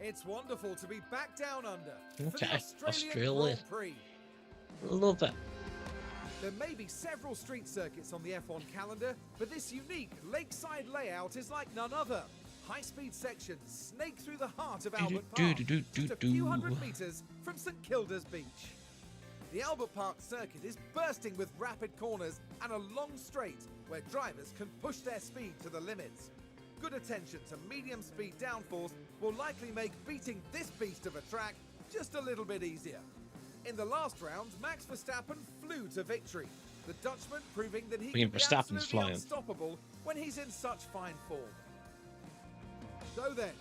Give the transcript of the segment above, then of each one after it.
It's wonderful to be back down under for the Okay, Australian Australia. Grand Prix. Love it. There may be several street circuits on the F1 calendar, but this unique lakeside layout is like none other. High-speed sections snake through the heart of Albert Park, just a few hundred meters from St Kilda's beach. The Albert Park circuit is bursting with rapid corners and a long straight where drivers can push their speed to the limits. Good attention to medium speed downforce will likely make beating this beast of a track just a little bit easier. In the last round, Max Verstappen flew to victory, the Dutchman proving that he can be Verstappen's absolutely flying. unstoppable when he's in such fine form. So then,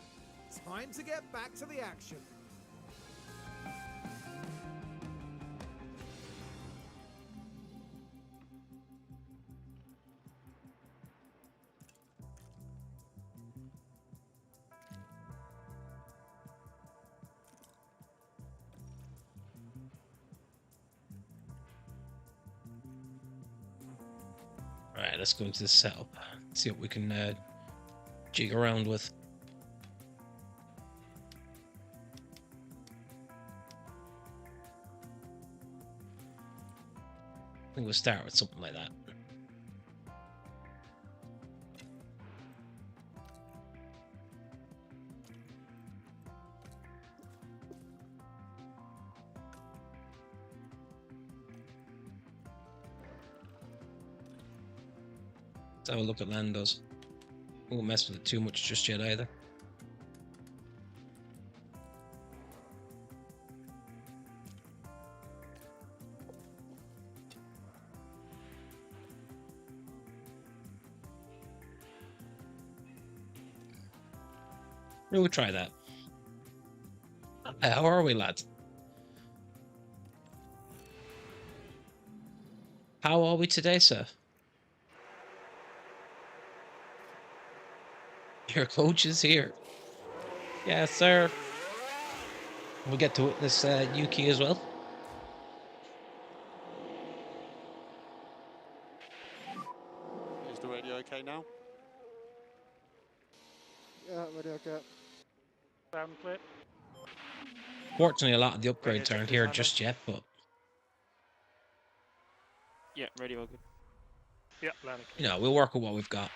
time to get back to the action. Alright, let's go into the setup. See what we can jig around with. I think we'll start with something like that. Let's have a look at Lando's. Won't mess with it too much just yet either. We'll try that. How are we, lads? How are we today, sir? Your coach is here. Yes, sir. We'll get to witness Yuki as well. Is the radio okay now? Yeah, radio okay. Sound clear. Fortunately, a lot of the upgrades Radio aren't check here is just yet, but Yeah, radio good. Yeah, loud and you clear. know, we'll work with what we've got.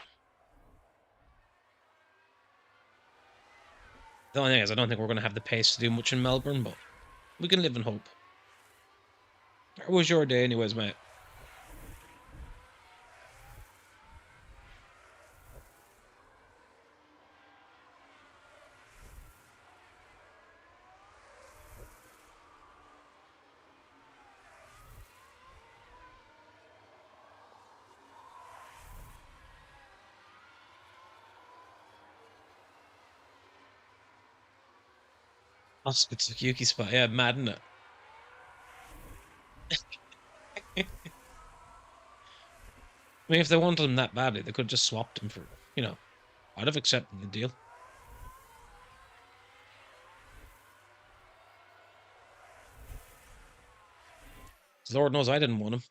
The only thing is, I don't think we're going to have the pace to do much in Melbourne, but we can live in hope. How was your day, anyways, mate? That's a Tsukiyuki spot. Yeah, mad, isn't it? I mean, if they wanted him that badly, they could have just swapped him for, you know, I'd have accepted the deal. Lord knows I didn't want him.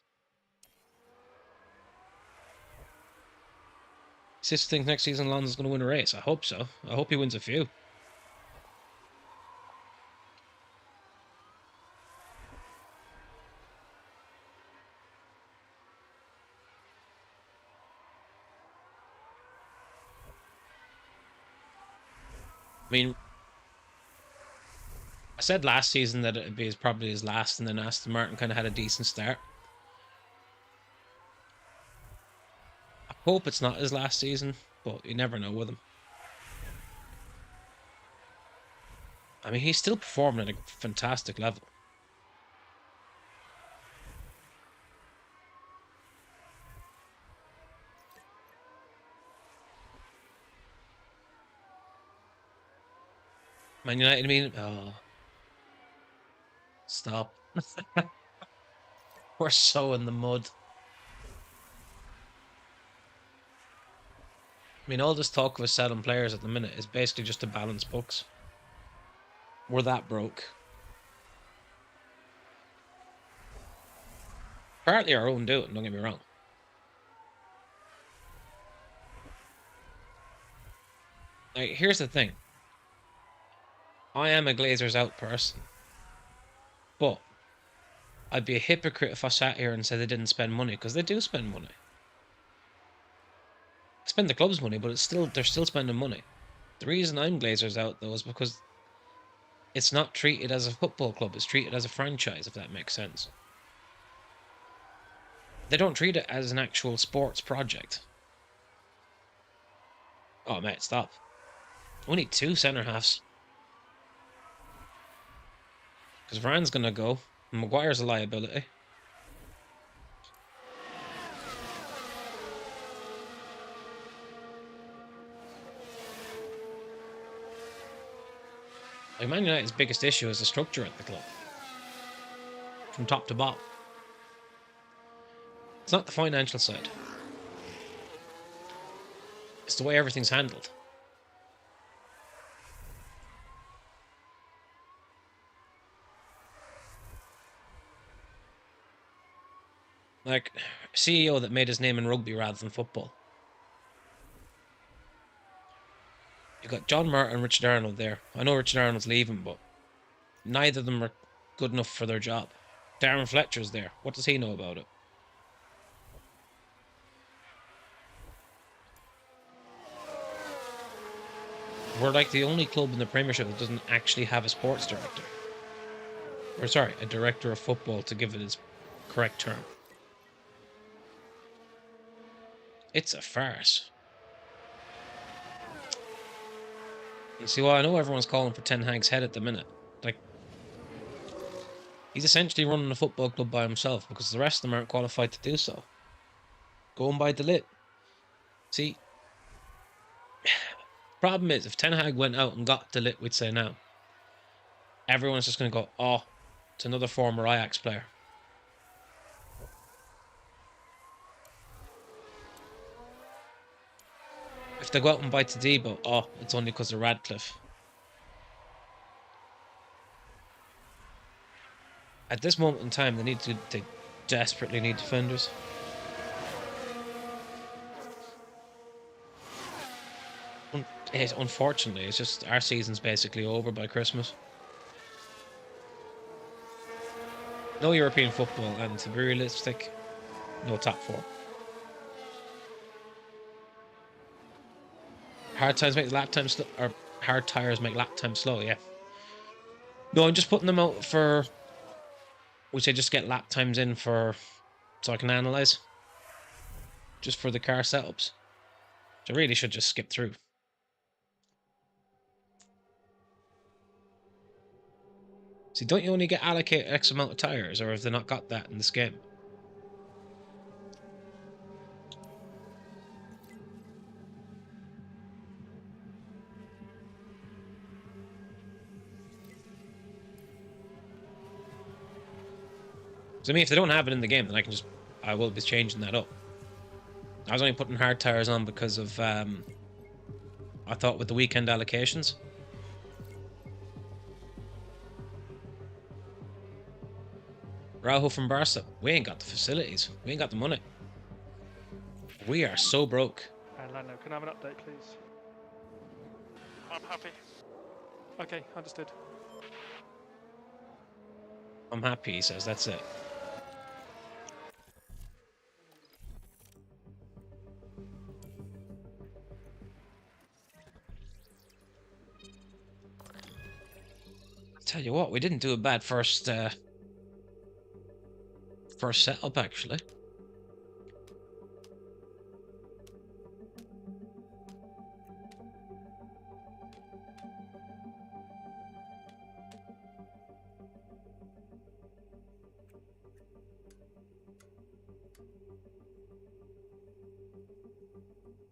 Sister thinks next season London's going to win a race. I hope so. I hope he wins a few. I mean, I said last season that it'd be probably his last, and then Aston Martin kind of had a decent start. I hope it's not his last season, but you never know with him. I mean, he's still performing at a fantastic level. Man United, I mean, oh, stop. We're so in the mud. I mean, all this talk of us selling players at the minute is basically just to balance books. We're that broke. Partly our own doing, don't get me wrong. Like, here's the thing. I am a Glazers out person, but I'd be a hypocrite if I sat here and said they didn't spend money, because they do spend money. They spend the club's money, but they're still spending money. The reason I'm Glazers out though is because it's not treated as a football club, it's treated as a franchise, if that makes sense. They don't treat it as an actual sports project. Oh mate, stop. We need 2 centre halves. Because Varane's gonna go. And Maguire's a liability. Like, Man United's biggest issue is the structure at the club. From top to bottom. It's not the financial side. It's the way everything's handled. Like, a CEO that made his name in rugby rather than football. You've got John Martin and Richard Arnold there. I know Richard Arnold's leaving, but neither of them are good enough for their job. Darren Fletcher's there. What does he know about it? We're like the only club in the Premiership that doesn't actually have a sports director. Or sorry, a director of football, to give it its correct term. It's a farce. You see, well, I know everyone's calling for Ten Hag's head at the minute. Like, he's essentially running a football club by himself because the rest of them aren't qualified to do so. Go and buy De Ligt. See, problem is, if Ten Hag went out and got De Ligt, we'd say now. Everyone's just going to go, oh, it's another former Ajax player. If they go out and buy Todibo, oh, it's only because of Radcliffe. At this moment in time, they desperately need defenders. Unfortunately, it's just our season's basically over by Christmas. No European football, and to be realistic, no top 4. Hard times make lap time slow, or hard tires make lap time slow, yeah. No, I'm just putting them out for, which I just get lap times in for, so I can analyze. Just for the car setups. Which I really should just skip through. See, don't you only get allocated X amount of tires, or have they not got that in this game? So I mean, if they don't have it in the game, then I will be changing that up. I was only putting hard tires on because of, I thought with the weekend allocations. Raúl from Barca, we ain't got the facilities. We ain't got the money. We are so broke. And Lando, can I have an update, please? I'm happy. Okay, understood. I'm happy, he says, that's it. Tell you what, we didn't do a bad first setup, actually.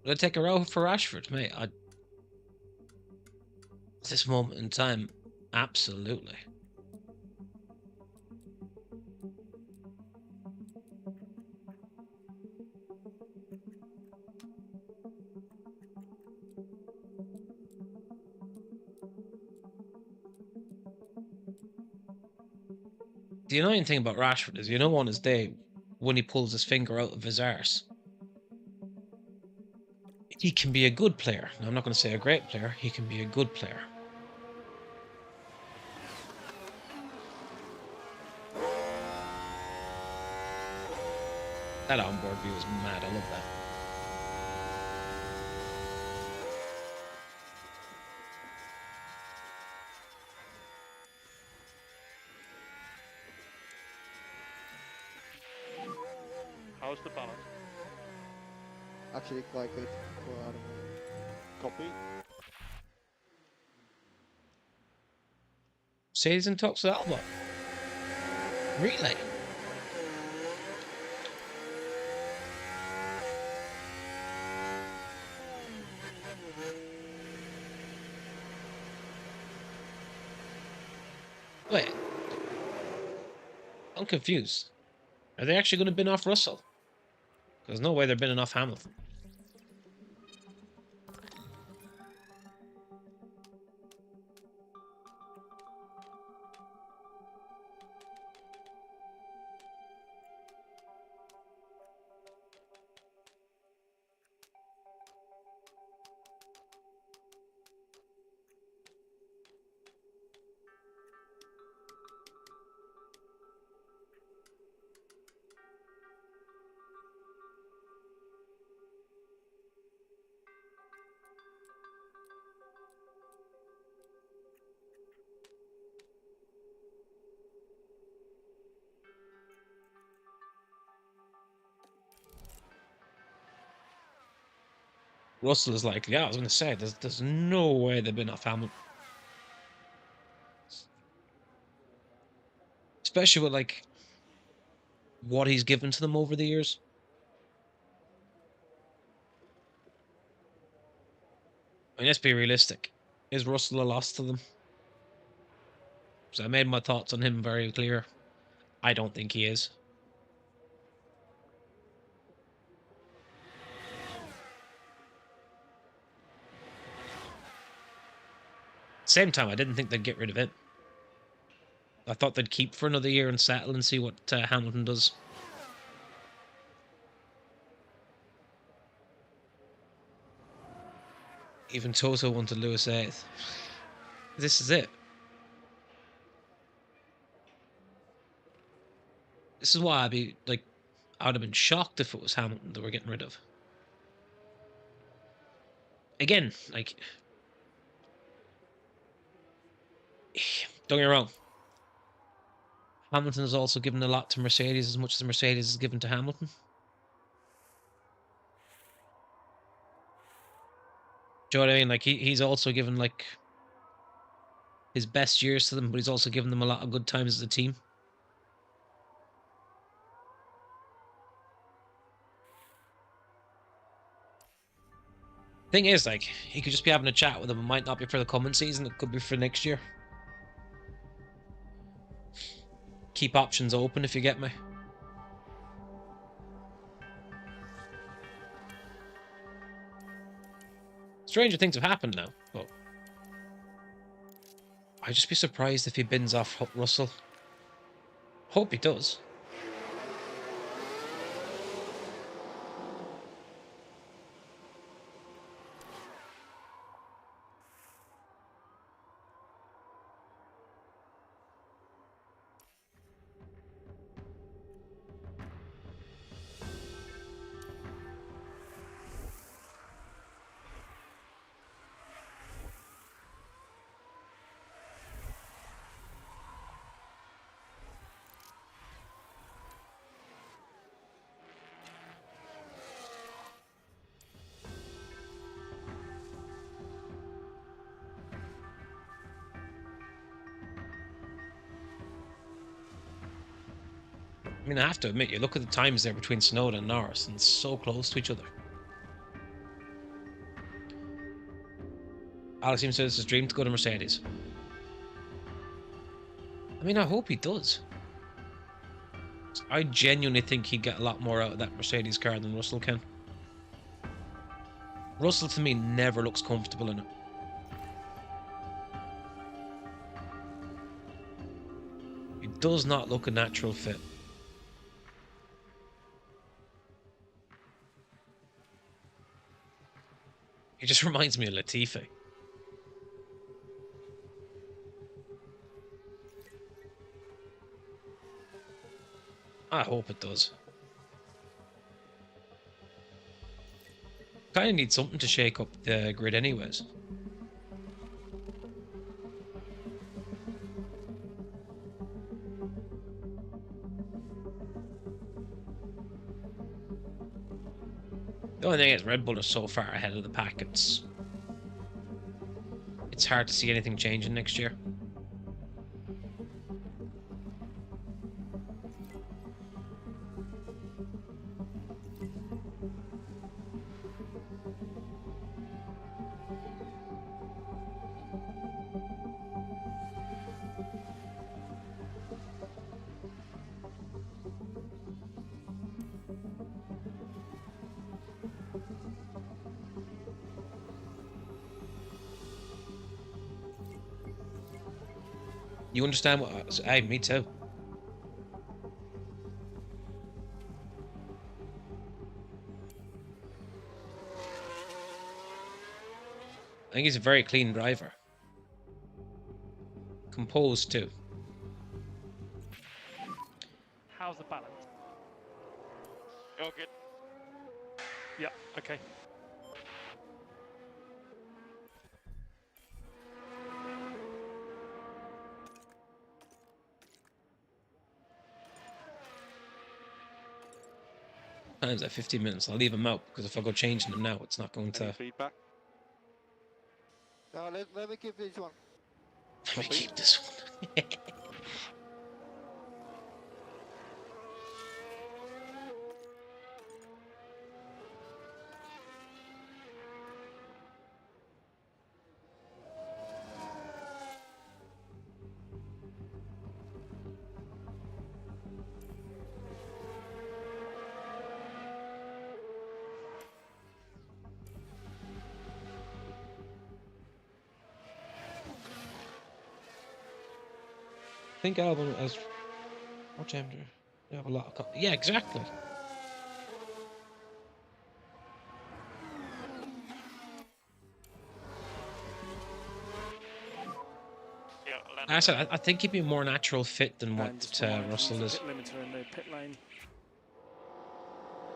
Would I take a row for Rashford, mate? At this moment in time, absolutely. The annoying thing about Rashford is, you know, on his day, when he pulls his finger out of his arse, he can be a good player. Now, I'm not going to say a great player. He can be a good player. That onboard view is mad. I love that. How's the balance? Actually quite good for automotive. Copy. Mercedes in talks with Albot. Really? Wait. I'm confused. Are they actually going to bin off Russell? There's no way they're binning off Hamilton. Russell is like, yeah, I was going to say, there's no way they've been off Hamilton. Especially with, like, what he's given to them over the years. I mean, let's be realistic. Is Russell a loss to them? So I made my thoughts on him very clear. I don't think he is. Same time, I didn't think they'd get rid of it. I thought they'd keep for another year and settle and see what Hamilton does. Even Toto wanted Lewis 8th. This is it. This is why I'd be like, I would have been shocked if it was Hamilton that we're getting rid of. Again, like, don't get me wrong. Hamilton has also given a lot to Mercedes as much as Mercedes has given to Hamilton. Do you know what I mean? Like, he's also given, like, his best years to them, but he's also given them a lot of good times as a team. Thing is, like, he could just be having a chat with them. It might not be for the coming season. It could be for next year. Keep options open, if you get me. Stranger things have happened now, but I'd just be surprised if he bins off Russell. Hope he does. I mean, I have to admit, you look at the times there between Tsunoda and Norris, and it's so close to each other. Alex seems to it's his dream to go to Mercedes. I mean, I hope he does. I genuinely think he'd get a lot more out of that Mercedes car than Russell can. Russell, to me, never looks comfortable in it. He does not look a natural fit. He just reminds me of Latifi. I hope it does. Kind of need something to shake up the grid anyways. The only thing is Red Bull is so far ahead of the pack, it's hard to see anything changing next year. You understand what? Hey, me too. I think he's a very clean driver. Composed too. How's the balance? You're good. Yeah, okay. Times at 15 minutes. I'll leave him out because if I go changing him now, it's not going Any to. feedback? No, let me keep this one. Let me keep this one. I think Albon has. Watch him. They have a lot of. Yeah, exactly. Yeah, I said I think he'd be a more natural fit than And what just remind them Russell there's is. a pit limiter in the pit lane.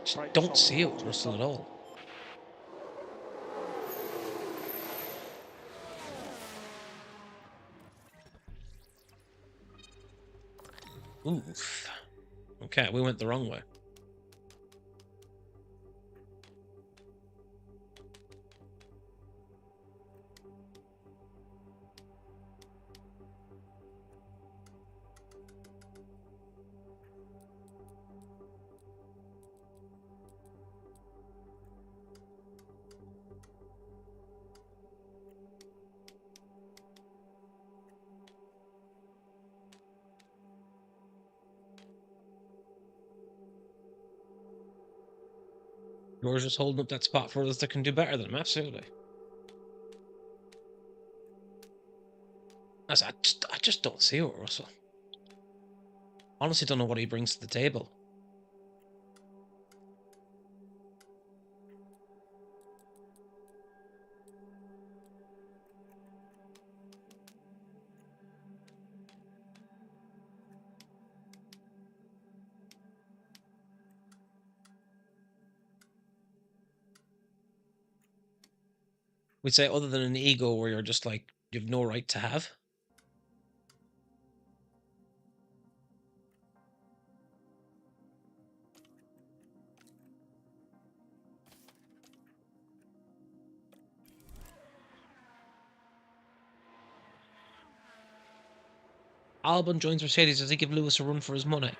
Just Brakes don't on, see it with engine Russell stop. at all. Oof. Okay, we went the wrong way. George just holding up that spot for others that can do better than him, absolutely. I just don't see it with Russell. Honestly, don't know what he brings to the table. We'd say other than an ego where you're just like, you have no right to have. Albon joins Mercedes. Does he give Lewis a run for his money?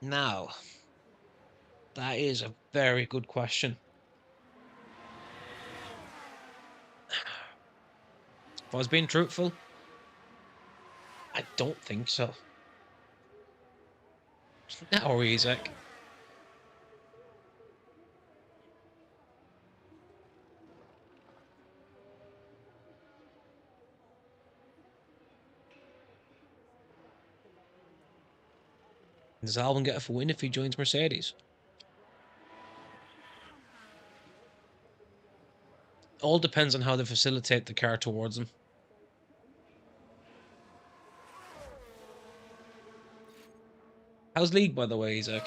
Now, that is a very good question. If I was being truthful, I don't think so. Now, Isaac. Does Albon get a win if he joins Mercedes? All depends on how they facilitate the car towards him. How's league, by the way, Isaac?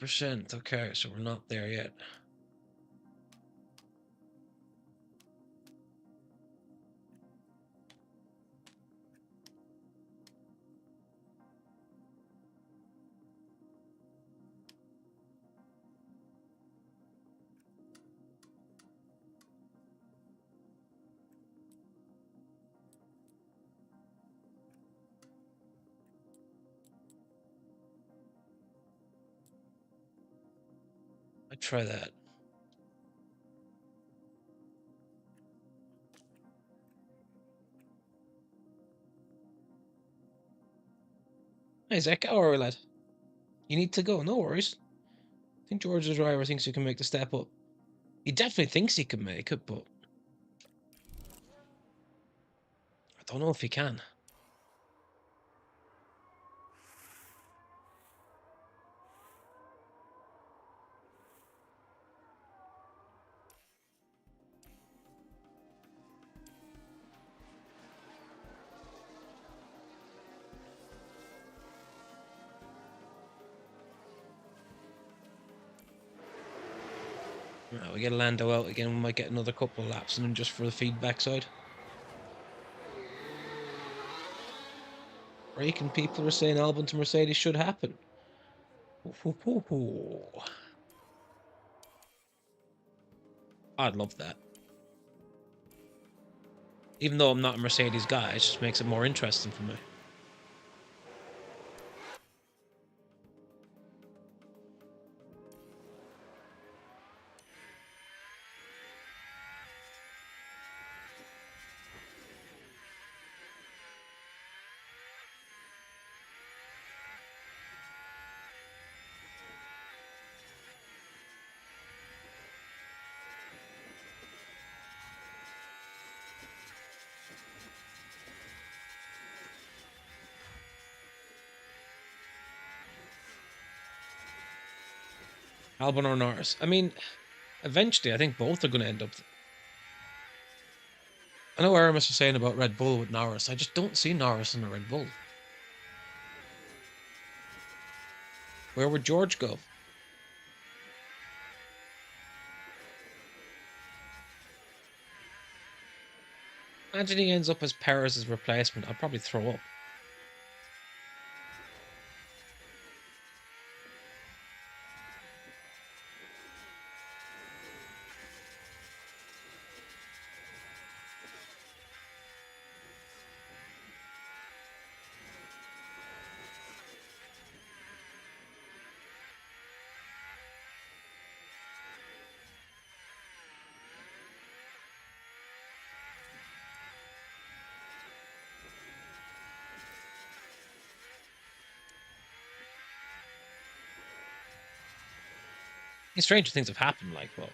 %. Okay, so we're not there yet. I'd try that. Hey, Zach, how are we, lad? You need to go, no worries. I think George's driver thinks he can make the step up. He definitely thinks he can make it, but I don't know if he can. Right, we get Lando out again. We might get another couple of laps in him just for the feedback side. Braking people are saying Albon to Mercedes should happen. I'd love that. Even though I'm not a Mercedes guy, it just makes it more interesting for me. Albon or Norris. I mean, eventually I think both are going to end up... I know Aramis was saying about Red Bull with Norris. I just don't see Norris in a Red Bull. Where would George go? Imagine he ends up as Perez's replacement. I'd probably throw up. Stranger things have happened, like, well.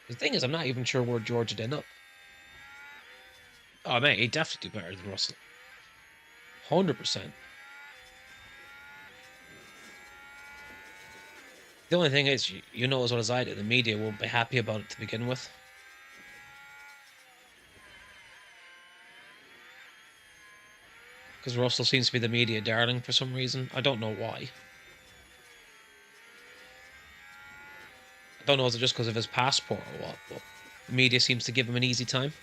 The thing is, I'm not even sure where George would end up. Oh, mate, he'd definitely do better than Russell. 100%. The only thing is, you know as well as I do, the media won't be happy about it to begin with. Because Russell seems to be the media darling for some reason. I don't know why. I don't know, is it just because of his passport or what, but the media seems to give him an easy time.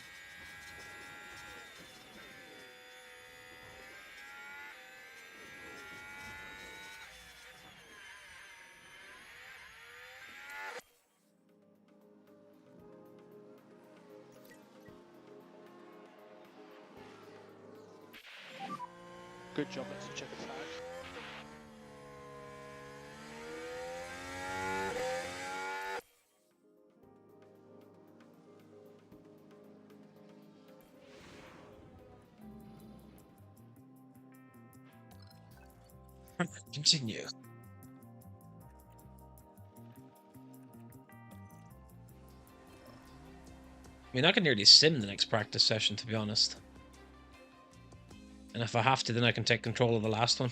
Good job, that's a check flag. Continue. I mean, I can nearly sim the next practice session, to be honest. And if I have to, then I can take control of the last one.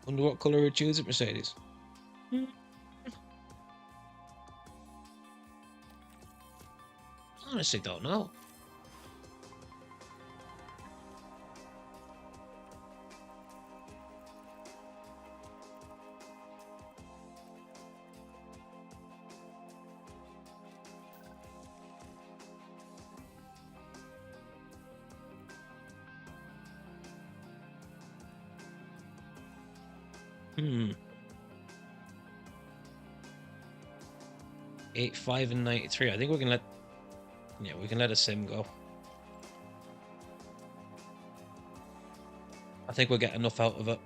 Wonder what colour we'd choose at Mercedes. Honestly, don't know. Hmm. 8, 5, and 93. I think we can let. Yeah, we can let a sim go. I think we'll get enough out of it.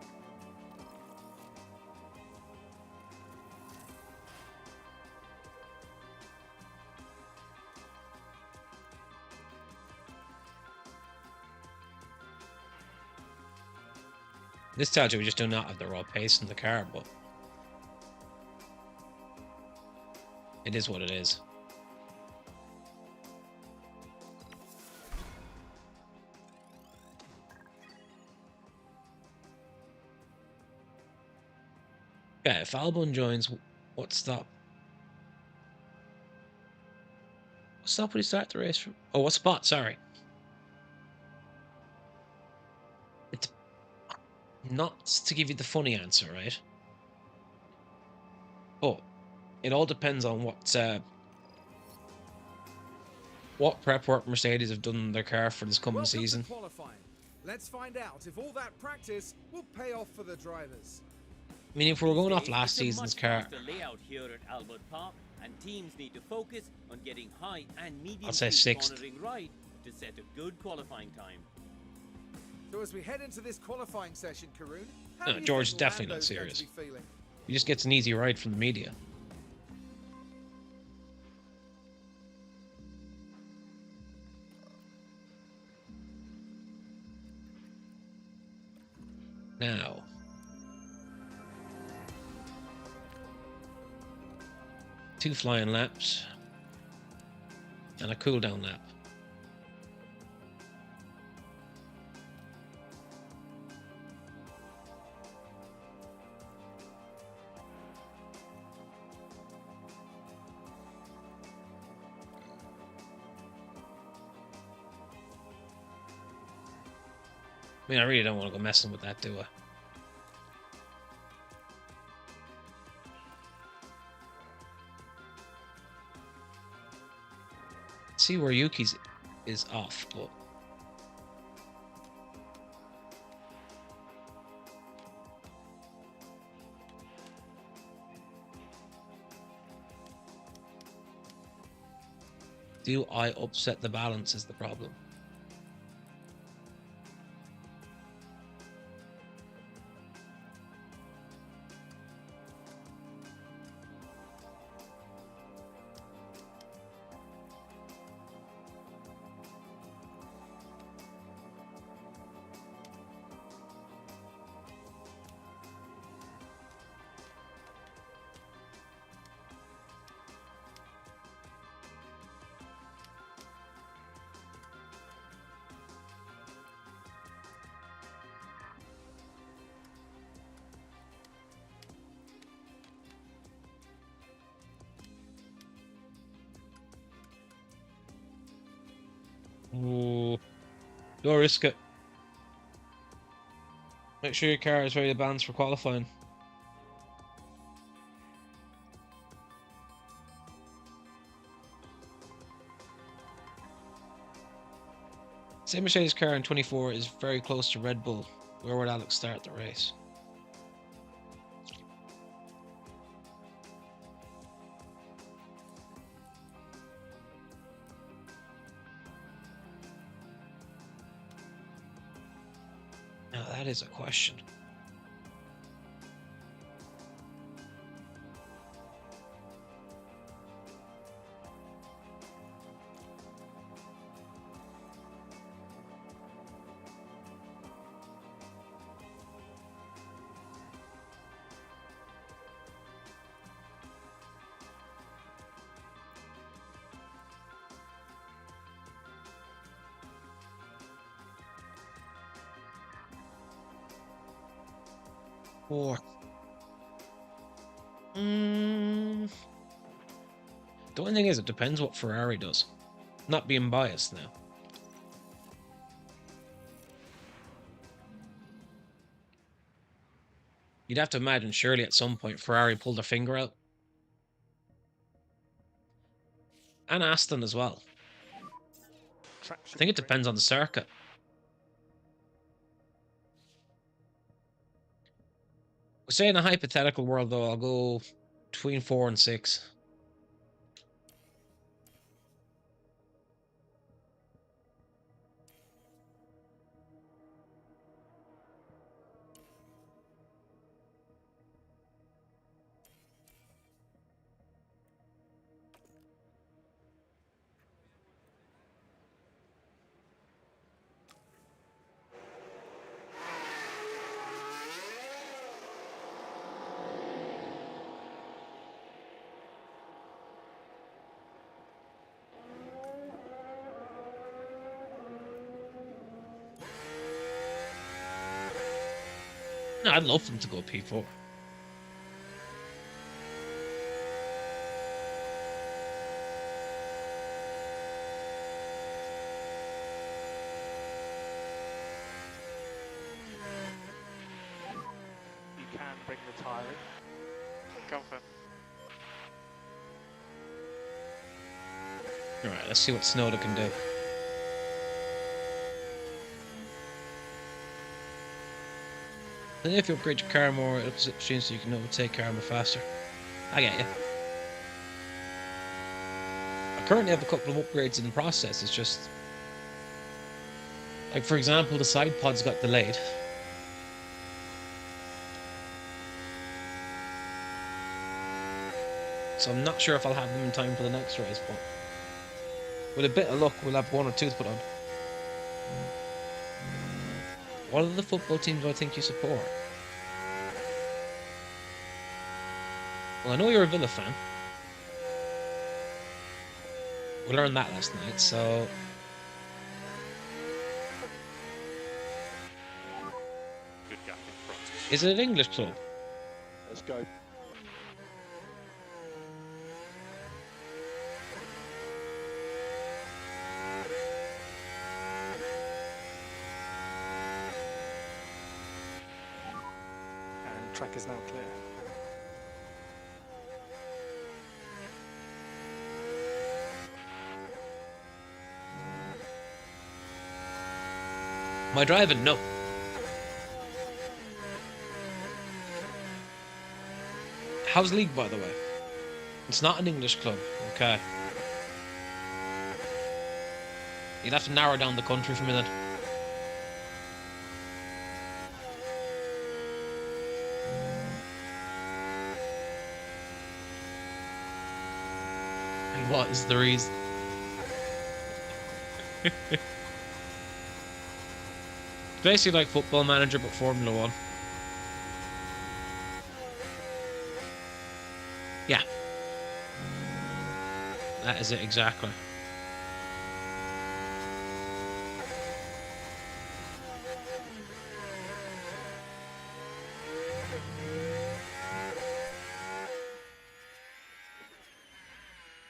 This tells you we just do not have the raw pace in the car, but it is what it is. Yeah, if Albon joins, what stop? What stop would he start the race from? Oh, what spot? Sorry. It's not to give you the funny answer, right? But it all depends on what prep work Mercedes have done in their car for this coming Welcome season. to qualifying. Let's find out if all that practice will pay off for the drivers. I mean, if we were going off It's last a season's much car, faster layout here at Albert Park, and teams need to focus on getting high and medium I'll say speed sixth. cornering right to set a good qualifying time. So as we head into this qualifying session, Karun, how No, do you George think is definitely not Lando's going serious. to be feeling? he just gets an easy ride from the media. Now, two flying laps and a cool down lap. I mean, I really don't want to go messing with that, do I? See where Yuki's is off, but do I upset the balance is the problem. Ooh. Don't risk it. Make sure your car is ready to balance for qualifying. Say Mercedes car in 24 is very close to Red Bull. Where would Alex start the race? Now that is a question. fourth. The only thing is, it depends what Ferrari does. Not being biased now. You'd have to imagine, surely at some point Ferrari pulled their finger out. And Aston as well. Track I should think be it pretty- depends on the circuit. Say in a hypothetical world, though, I'll go between 4 and 6. No, I'd love them to go P4. You can bring the tyre in. Go for it. Alright, let's see what Snowda can do. And if you upgrade your car more, it seems so you can overtake Karma faster. I get you. I currently have a couple of upgrades in the process. It's just, like, for example, the side pods got delayed. So I'm not sure if I'll have them in time for the next race, but with a bit of luck, we'll have 1 or 2 to put on. What are the football teams do I think you support? Well, I know you're a Villa fan. We learned that last night, so... Good gap in front. Is it an English club? Let's go. And track is now clear. Am I driving? No. How's League, by the way? It's not an English club. Okay. You'd have to narrow down the country for me then. And what is the reason? Basically like Football Manager, but Formula 1. Yeah. That is it exactly.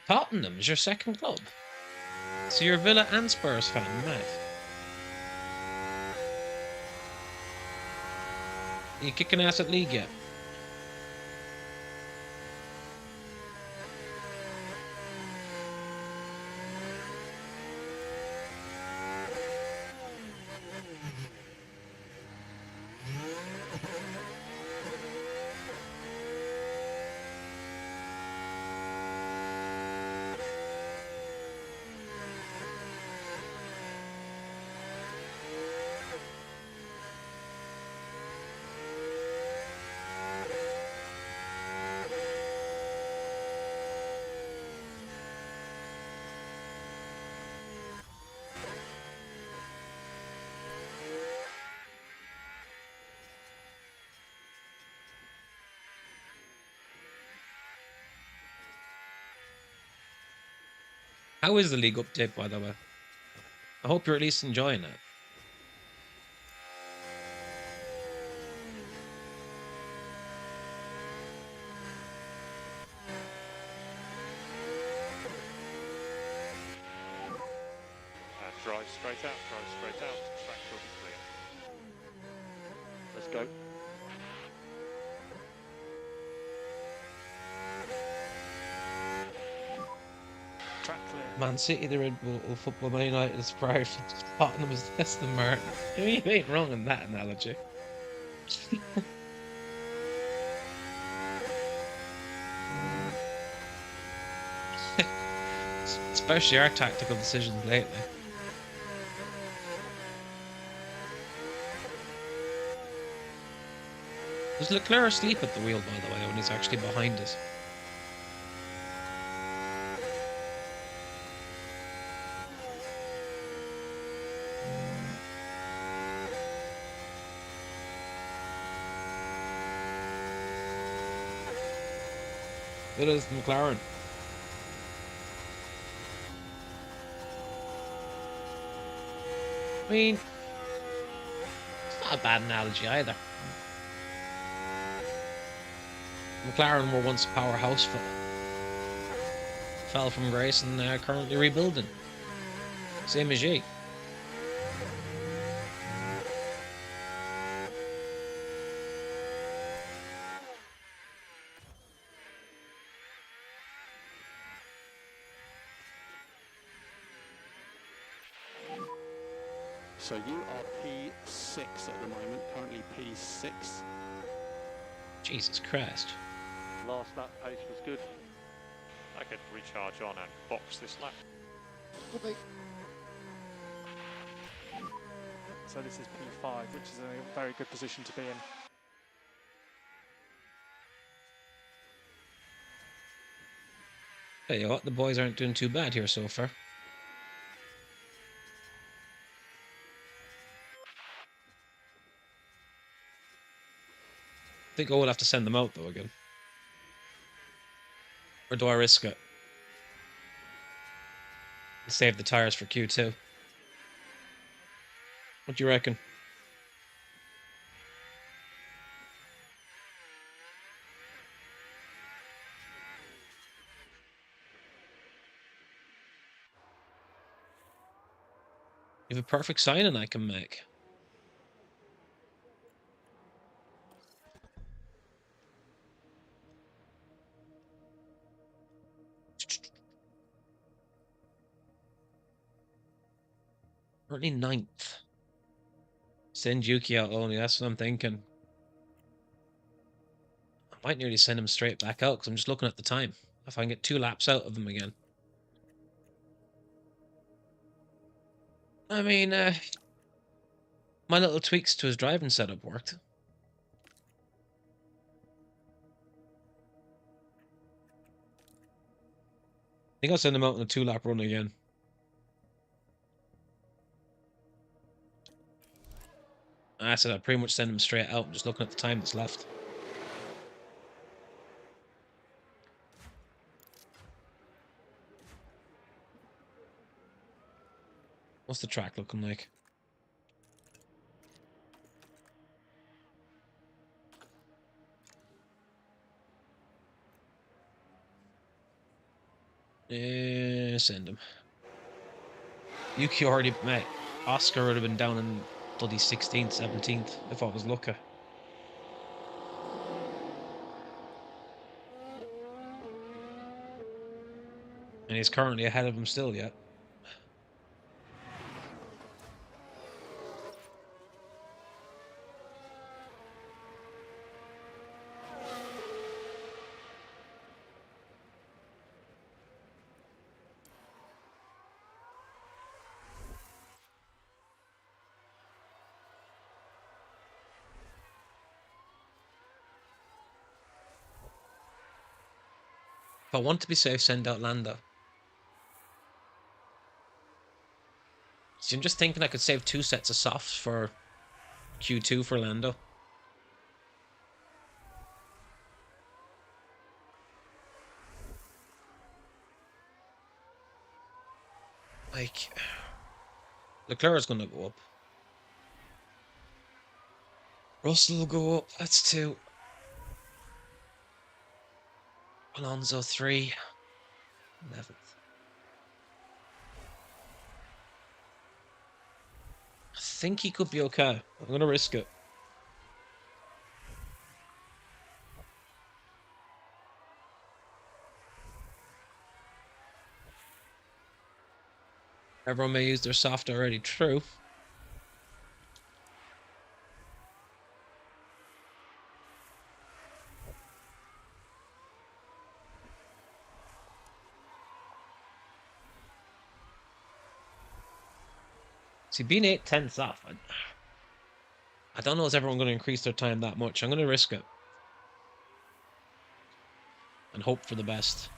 Tottenham is your second club. So you're a Villa and Spurs fan, mate. Are you kicking ass at League yet? How is the league update, by the way? I hope you're at least enjoying it. Drive straight out, drive straight out. Track will be clear. Let's go. Track clear. Man City, the Red Bull, Football, Man United, is prior to Tottenham is Aston Martin. I mean, you ain't wrong in that analogy. Especially our tactical decisions lately. Does Leclerc asleep at the wheel, by the way, when he's actually behind us? It is McLaren. I mean, it's not a bad analogy either. McLaren were once a powerhouse, fell from grace and currently rebuilding. Same as you. So you are P6 at the moment, currently P6. Jesus Christ. Last lap pace was good. I could recharge on and box this lap. So this is P5, which is a very good position to be in. Tell you what, the boys aren't doing too bad here so far. I think I will have to send them out though again. Or do I risk it? Save the tires for Q2. What do you reckon? You have a perfect signing I can make. Currently 9th. Send Yuki out only, that's what I'm thinking. I might nearly send him straight back out because I'm just looking at the time. If I can get 2 laps out of him again. I mean, my little tweaks to his driving setup worked. I think I'll send him out in a 2-lap run again. I said I'd pretty much send him straight out, just looking at the time that's left. What's the track looking like? Yeah, send him. Yuki already met. Oscar would have been down in bloody 16th, 17th if I was lucky. And he's currently ahead of him still yet. If I want to be safe, send out Lando. So I'm just thinking I could save 2 sets of softs for Q2 for Lando. Like, Leclerc's gonna go up. Russell will go up, that's 2. Alonso 3. 11th. think he could be okay. I'm going to risk it. Everyone may use their soft already. True. See, being 8/10 off, I don't know is everyone going to increase their time that much. I'm going to risk it. And hope for the best.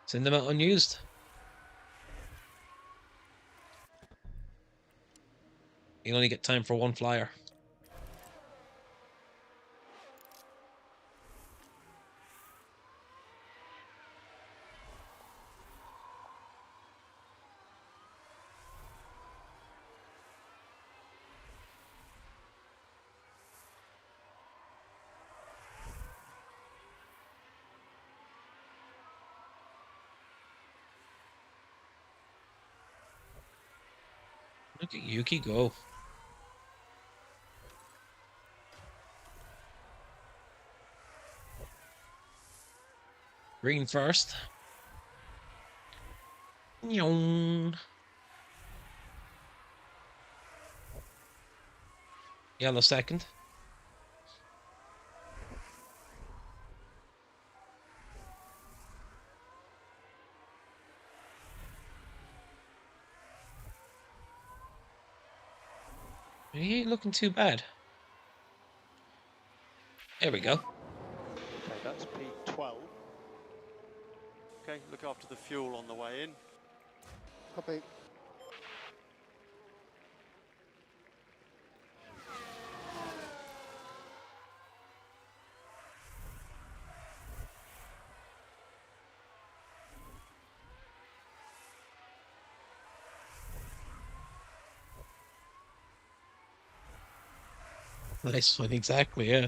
Send them out unused. You only get time for one flyer. Look at Yuki go. Green first. Yellow second. He ain't looking too bad. There we go. Okay, that's P12. Okay, look after the fuel on the way in. Copy. Nice one, exactly, yeah.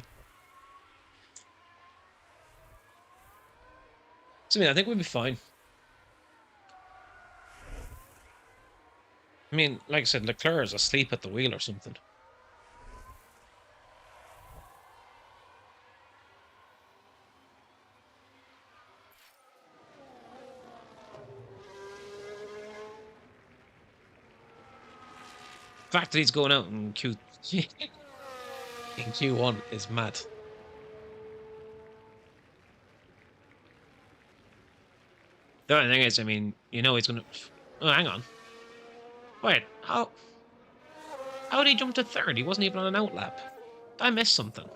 So, I think we'll be fine. I mean, like I said, Leclerc is asleep at the wheel or something. The fact that he's going out in in Q1 is mad. The only thing is, I mean, you know he's gonna... Oh, hang on. Wait, how did he jump to third? He wasn't even on an outlap. Did I miss something?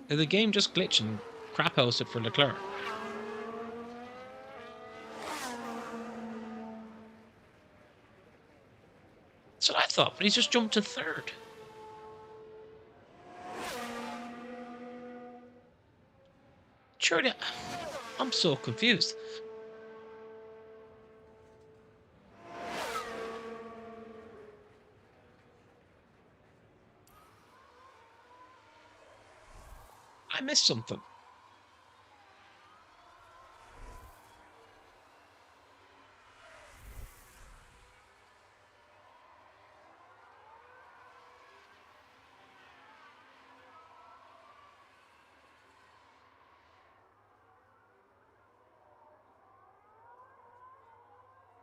Did the game just glitch and crap hosted for Leclerc? That's what I thought, but he's just jumped to third. Surely, I'm so confused. I missed something.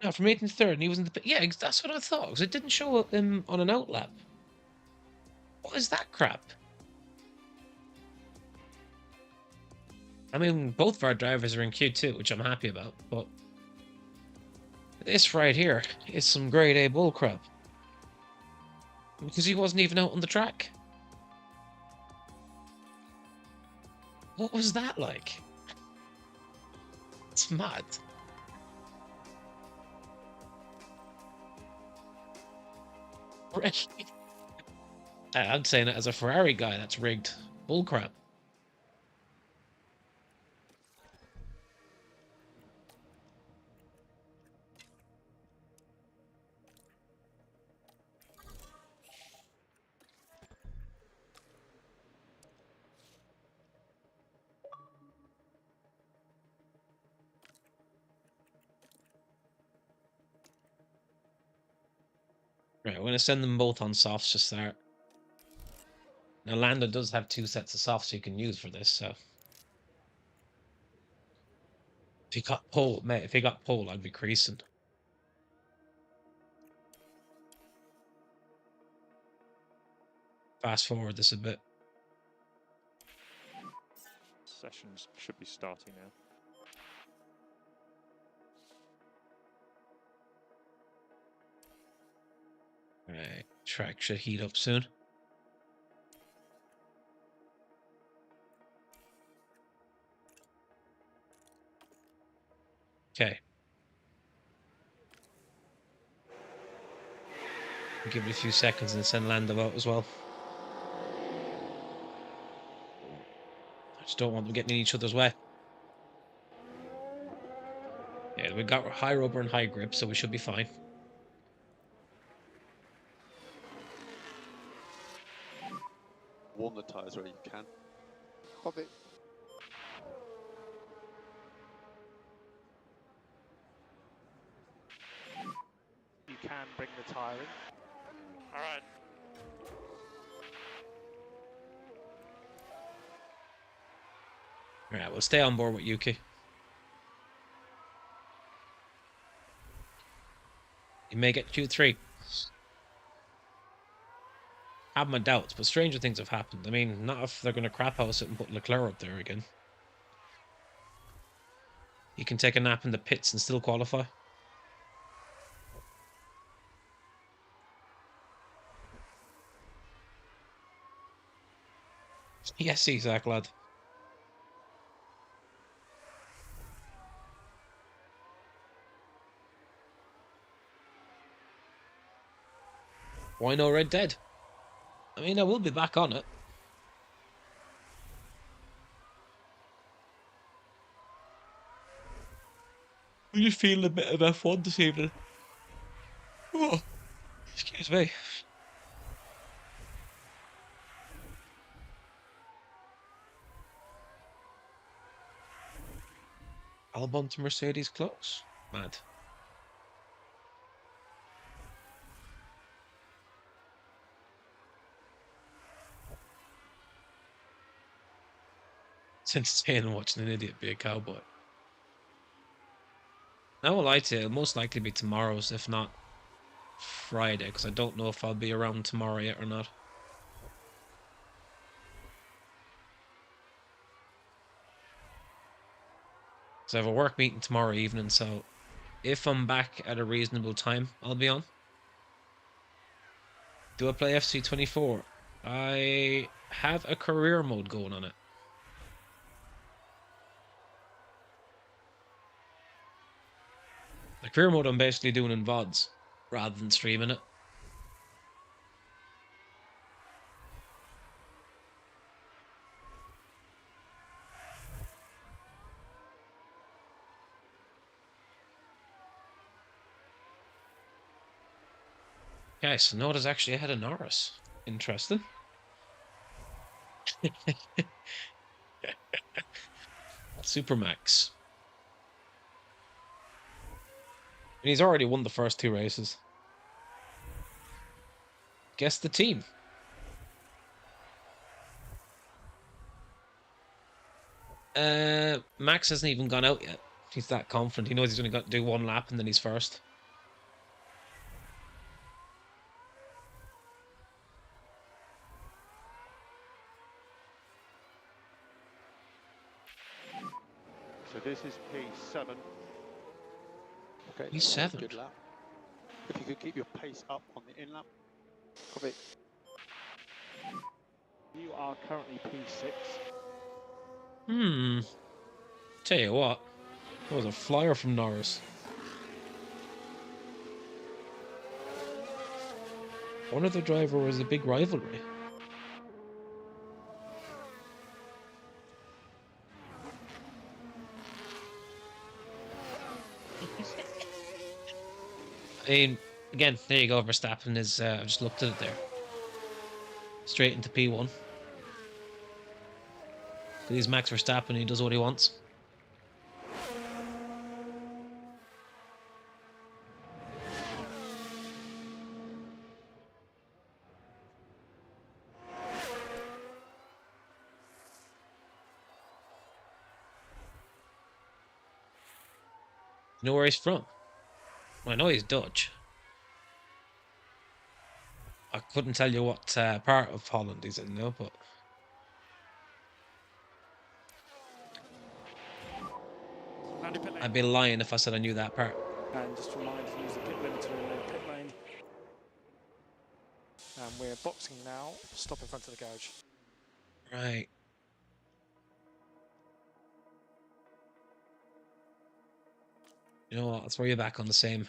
No, from 8th and 3rd, and he was in the... Yeah, that's what I thought, because it didn't show him on an outlap. What is that crap? I mean, both of our drivers are in Q2, which I'm happy about, but... this right here is some grade A bullcrap. Because he wasn't even out on the track. What was that like? It's mad. I'm saying it as a Ferrari guy, that's rigged bullcrap. Right, I'm going to send them both on softs to start. Now, Lando does have 2 sets of softs you can use for this, so... If he got pole, mate, if he got pole, I'd be creasing. Fast forward this a bit. Sessions should be starting now. Right, track should heat up soon. Okay. Give it a few seconds and send Lando out as well. I just don't want them getting in each other's way. Yeah, we got high rubber and high grip, so we should be fine. Warm the tyres where you can. Copy. You can bring the tyre in. All right. Alright, we'll stay on board with Yuki. You may get Q3. I have my doubts, but stranger things have happened. I mean, not if they're going to crap house it and put Leclerc up there again. You can take a nap in the pits and still qualify. Yes, exact lad. Why no Red Dead? I mean, I will be back on it. I'm just feeling a bit of F1 this evening. Oh, excuse me. Albon to Mercedes close. Mad. It's entertaining watching an idiot be a cowboy. I won't lie to you, it'll most likely be tomorrow's, if not Friday, because I don't know if I'll be around tomorrow yet or not. So I have a work meeting tomorrow evening, so if I'm back at a reasonable time, I'll be on. Do I play FC24? I have a career mode going on it. The career mode I'm basically doing in VODs, rather than streaming it. Okay, so Noda's actually ahead of Norris. Interesting. Supermax. And he's already won the first 2 races. Guess the team. Max hasn't even gone out yet. He's that confident. He knows he's only got to do 1 lap and then he's first. So this is P7. Okay, P7? good lap. If you could keep your pace up on the in lap. Copy. You are currently P6. Tell you what, that was a flyer from Norris. One other driver was a big rivalry. I mean, again, there you go. Verstappen is. I just looked at it there. Straight into P1. He's Max Verstappen. He does what he wants. You know where he's from? Well, I know he's Dutch. I couldn't tell you what part of Holland he's in, though, but... Round your pit I'd lane. be lying if I said I knew that part. And just a reminder to use the pit limiter in the pit lane. And we're boxing now. Stop in front of the garage. Right. You know what? I'll throw you back on the same.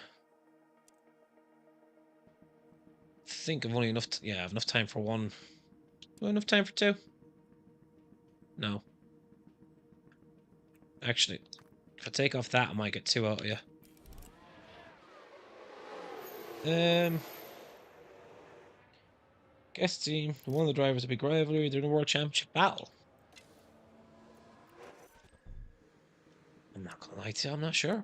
I think I've only enough... yeah, I've enough time for one. Do I have enough time for two? No. Actually, if I take off that, I might get two out of you. Guest team. One of the drivers a big rivalry during the World Championship battle. I'm not gonna lie to you, I'm not sure.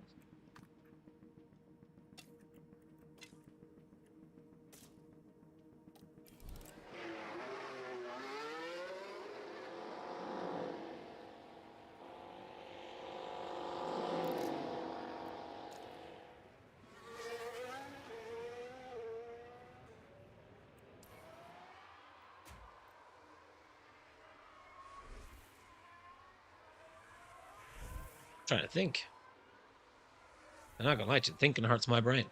Trying to think. I'm not gonna lie to you, thinking hurts my brain.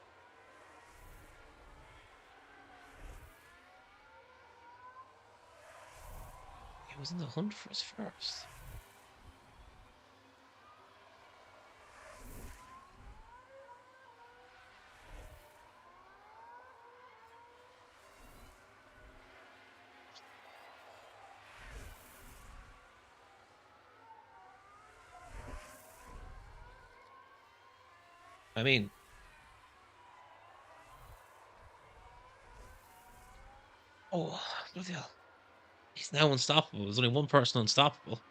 He was in the hunt for us first. I mean, oh, bloody hell. He's now unstoppable. There's only one person unstoppable.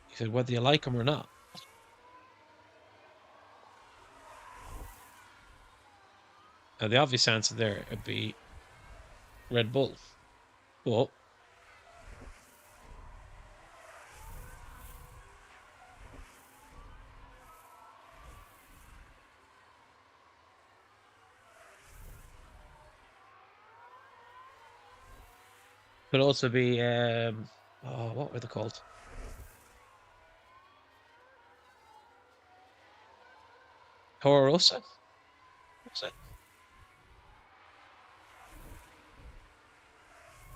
He said whether you like him or not. Now, the obvious answer there would be Red Bull. But could also be oh, what were they called? Toro Rosso? What's it?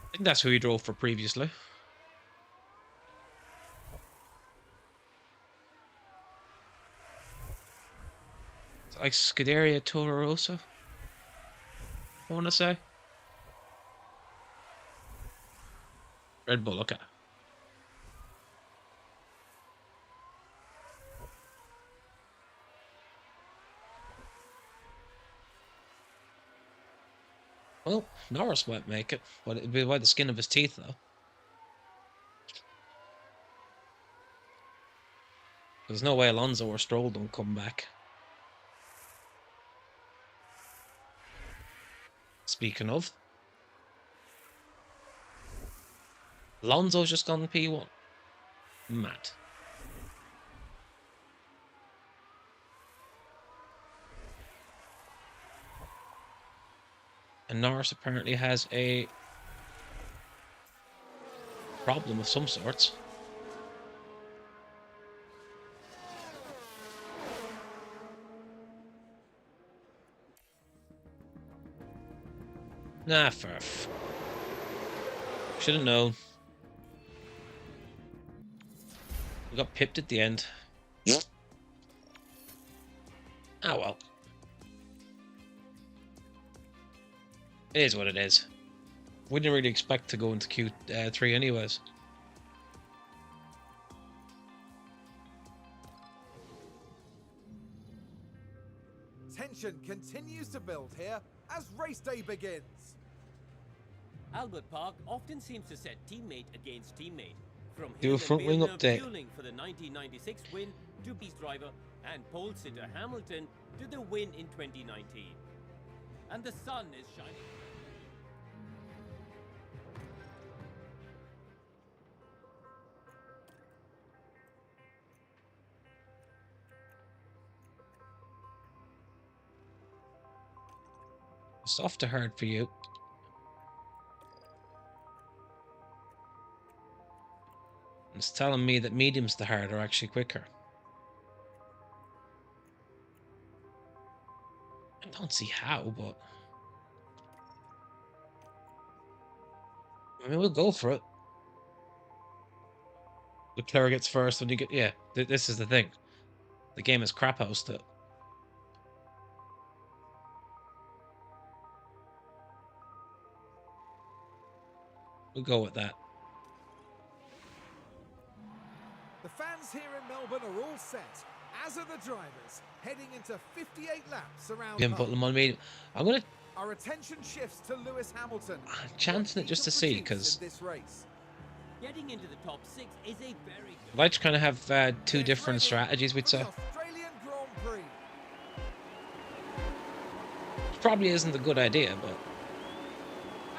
I think that's who he drove for previously. It's like Scuderia Toro Rosso, I want to say. Red Bull, okay. Well, Norris won't make it, but it'd be by the skin of his teeth, though. There's no way Alonso or Stroll don't come back. Speaking of, Alonso's just gone P1. Mad. And Norris apparently has a problem of some sorts. Nah, Furf. Should have known. We got pipped at the end. Oh well. It is what it is. We didn't really expect to go into Q3 anyways. Tension continues to build here as race day begins. Albert Park often seems to set teammate against teammate. From Do a front wing update. fueling for the 1996 win to Beast Driver and pole sitter Hamilton to the win in 2019. And the sun is shining. Soft to hard for you. It's telling me that mediums to hard are actually quicker. I don't see how, but I mean, we'll go for it. Leclerc gets first when you get... Yeah, this is the thing. The game is crap house still. We'll go with that. The fans here in Melbourne are all set, as are the drivers, heading into 58 laps around We haven't put them on medium. I'm gonna Our attention shifts to Lewis Hamilton. chancing it just to see, because Getting into the top 6 is a very I'd like to kind of have two different strategies, we'd say. Australian Grand Prix. Probably isn't a good idea, but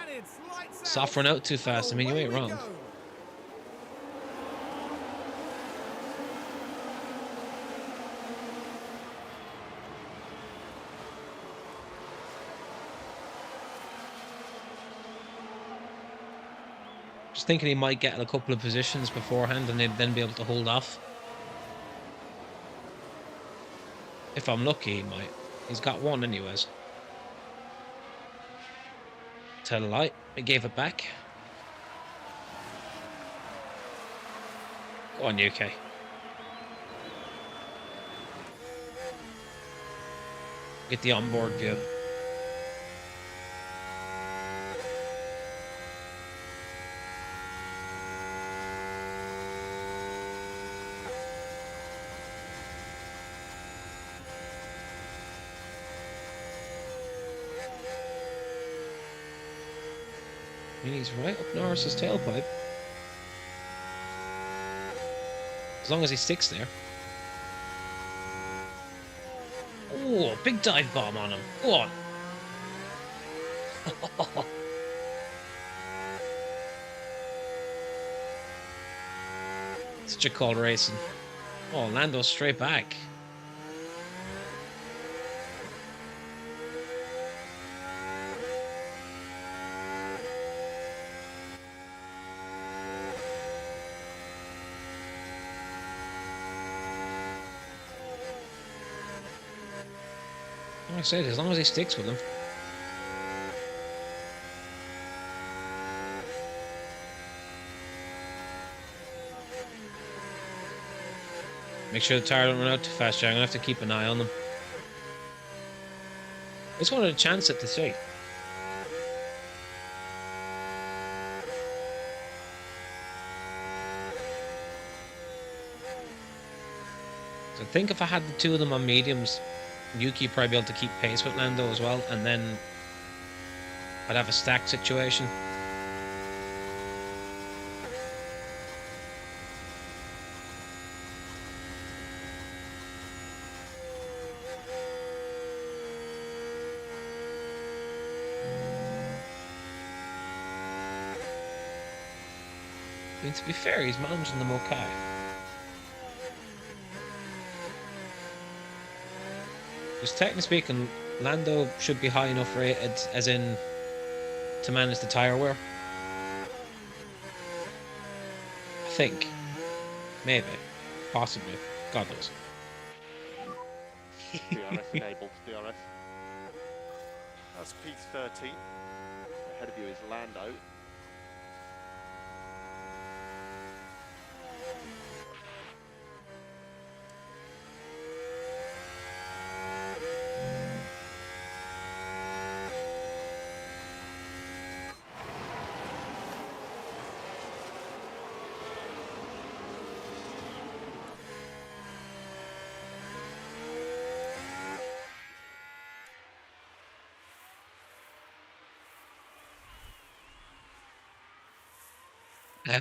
And it's lights out. soft run out too fast. I mean, you Away ain't we wrong. go. Just thinking he might get in a couple of positions beforehand and they'd then be able to hold off. If I'm lucky, he might. He's got one anyways. Tell a lie, he gave it back. Go on, UK. Get the onboard view. I mean, he's right up Norris's tailpipe. As long as he sticks there. Oh, big dive bomb on him. Go on. Such a cold racing. Oh, Lando straight back. Like I said, as long as he sticks with him. Make sure the tire don't run out too fast, Jack. I'm gonna have to keep an eye on them. I just wanted a chance at the see. So I think if I had the two of them on mediums, Yuki probably be able to keep pace with Lando as well, and then I'd have a stacked situation. I mean, to be fair, he's managing them okay. Because technically speaking, Lando should be high enough rated, as in to manage the tyre wear. I think. Maybe. Possibly. God knows. DRS enabled, DRS. That's P13. Ahead of you is Lando.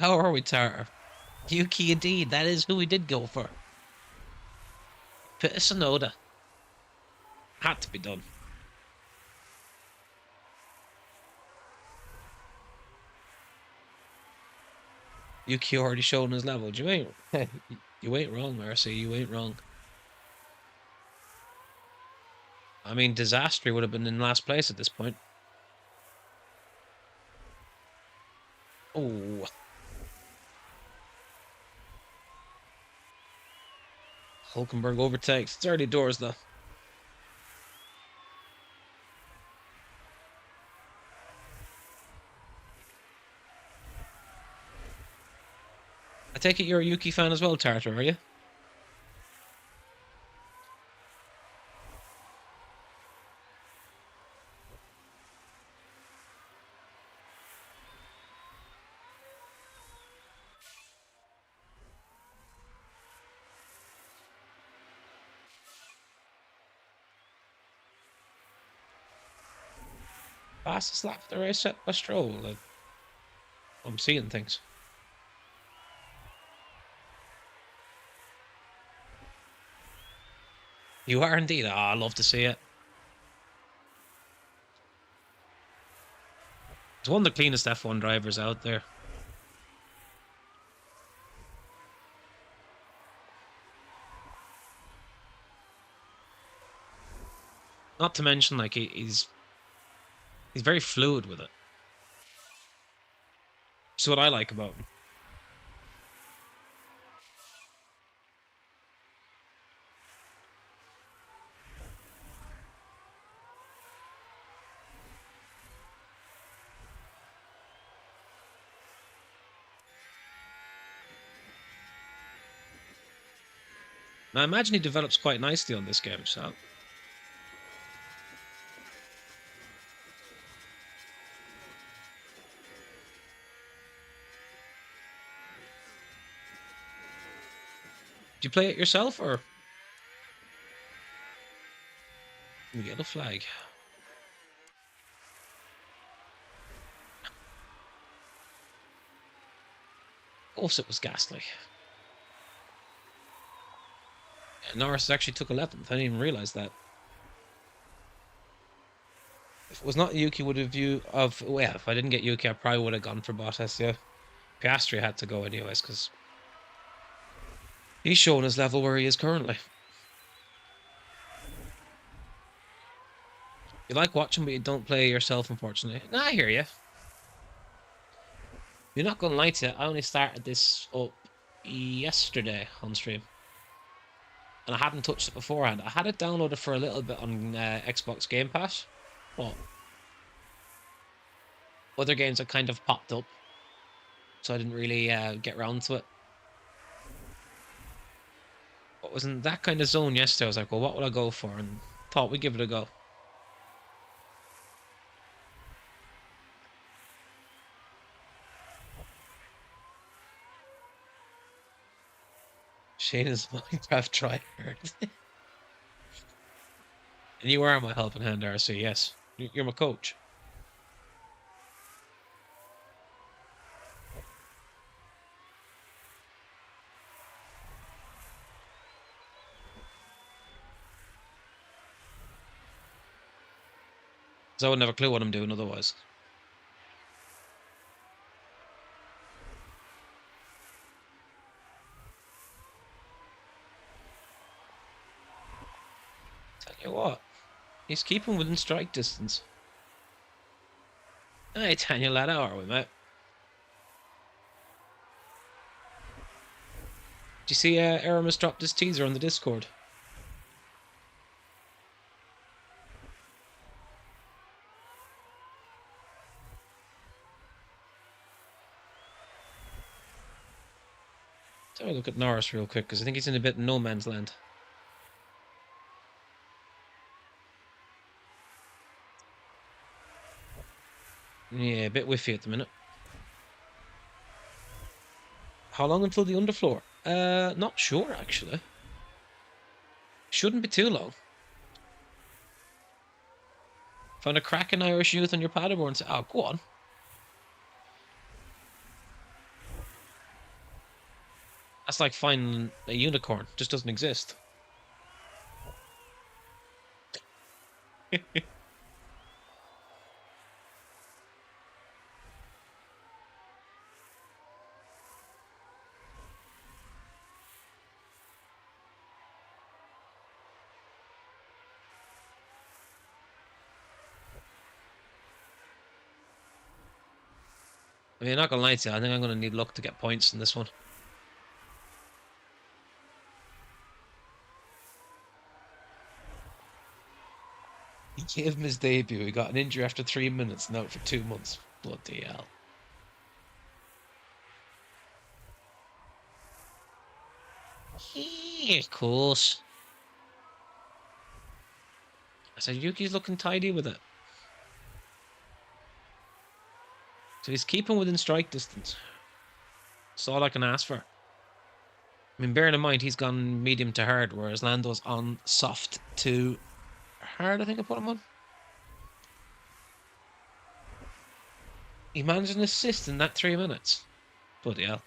How are we, Tara? Yuki indeed, that is who we did go for. Put a Sonoda. Had to be done. Yuki already showing his level. You ain't you ain't wrong, Mercy, you ain't wrong. I mean, Disastry would have been in last place at this point. Oh. Hulkenberg overtakes. It's early doors, though. I take it you're a Yuki fan as well, Tartar, are you? Fastest lap of the race set by Stroll. I'm seeing things. You are indeed. Ah, I love to see it. He's one of the cleanest F1 drivers out there. Not to mention, like, he's very fluid with it. That's what I like about him. Now, I imagine he develops quite nicely on this game, so... Do you play it yourself, or...? Yellow flag. Of course it was Gasly. Yeah, Norris actually took 11th. I didn't even realise that. If it was not Yuki, would have well, if I didn't get Yuki, I probably would have gone for Bottas, yeah. Piastri had to go anyways, because he's showing his level where he is currently. You like watching, but you don't play yourself, unfortunately. Nah, I hear you. You're not going to lie to you. I only started this up yesterday on stream. And I hadn't touched it beforehand. I had it downloaded for a little bit on Xbox Game Pass. But other games have kind of popped up. So I didn't really get around to it. But was in that kind of zone yesterday. I was like, well, what will I go for? And thought we'd give it a go. Shane is Minecraft tryhard. And you are my helping hand, RC, yes. You're my coach. So I wouldn't have a clue what I'm doing otherwise. Tell you what, he's keeping within strike distance. Hey, Daniel, lad, how are we, mate? Did you see Aramis dropped his teaser on the Discord? Let's have a look at Norris real quick, because I think he's in a bit of no man's land. Yeah, a bit whiffy at the minute. How long until the underfloor? Not sure, actually. Shouldn't be too long. Found a cracking Irish youth on your paddleboard and say, oh, go on. That's like finding a unicorn. Just doesn't exist. I mean, I'm not gonna lie to you, I think I'm gonna need luck to get points in this one. He gave him his debut, he got an injury after 3 minutes and out for 2 months. Bloody hell. Yeah, of course. I said, Yuki's looking tidy with it. So he's keeping within strike distance. That's all I can ask for. I mean, bearing in mind he's gone medium to hard, whereas Lando's on soft to hard, I think I put him on. He managed an assist in that 3 minutes. Bloody hell.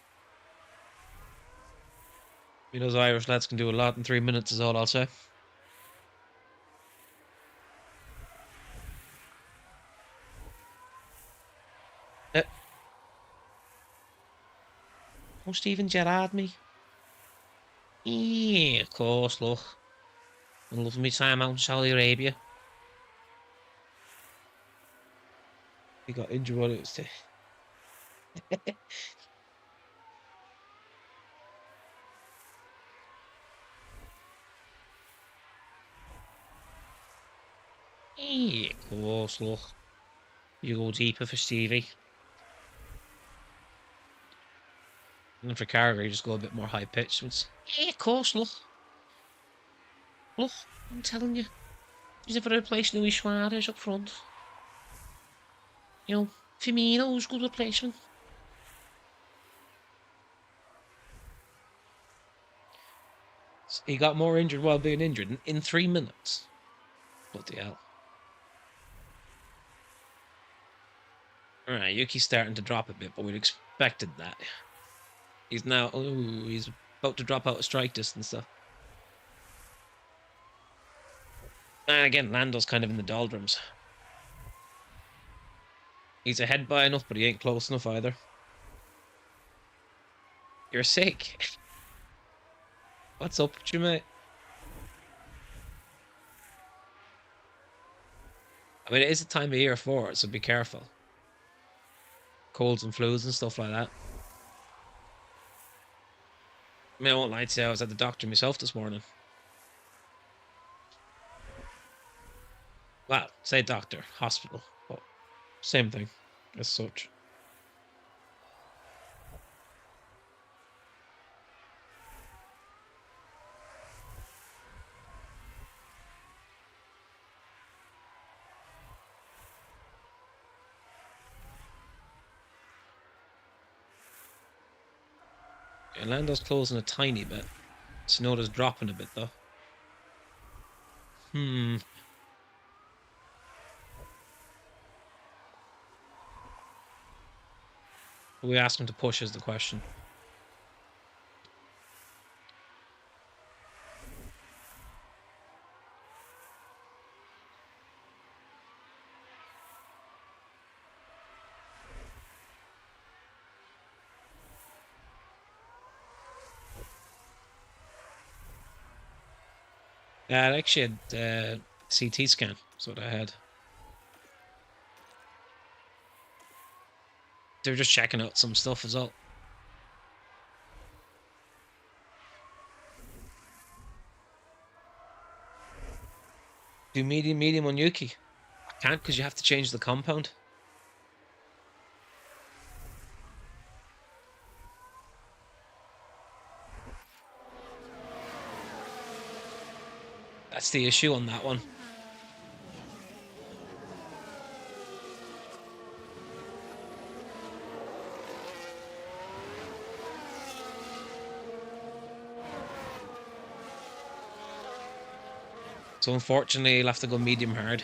You know, those Irish lads can do a lot in 3 minutes is all I'll say. Oh, Stephen Gerrard me. Yeah, of course, look. I love me time out in Saudi Arabia. He got injured while it was yeah, of course, look. You go deeper for Stevie. And for Carragher, you just go a bit more high pitched. So yeah, of course, look. Look, I'm telling you. He's never replaced Luis Suarez up front. You know, Firmino's good replacement. He got more injured while being injured in 3 minutes. Bloody hell. Alright, Yuki's starting to drop a bit, but we'd expected that. He's now, he's about to drop out of strike distance stuff. And again, Lando's kind of in the doldrums. He's ahead by enough, but he ain't close enough either. You're sick. What's up with you, mate? I mean, it is a time of year for it, so be careful. Colds and flus and stuff like that. I mean, I won't lie to you, I was at the doctor myself this morning. Well, say doctor, hospital, but same thing as such. Lando's closing a tiny bit. Tsunoda's dropping a bit though. We ask him to push is the question. Yeah, I actually had CT scan. That's what I had. They were just checking out some stuff as well. Do medium on Yuki. I can't because you have to change the compound. That's the issue on that one. So unfortunately, you'll have to go medium hard.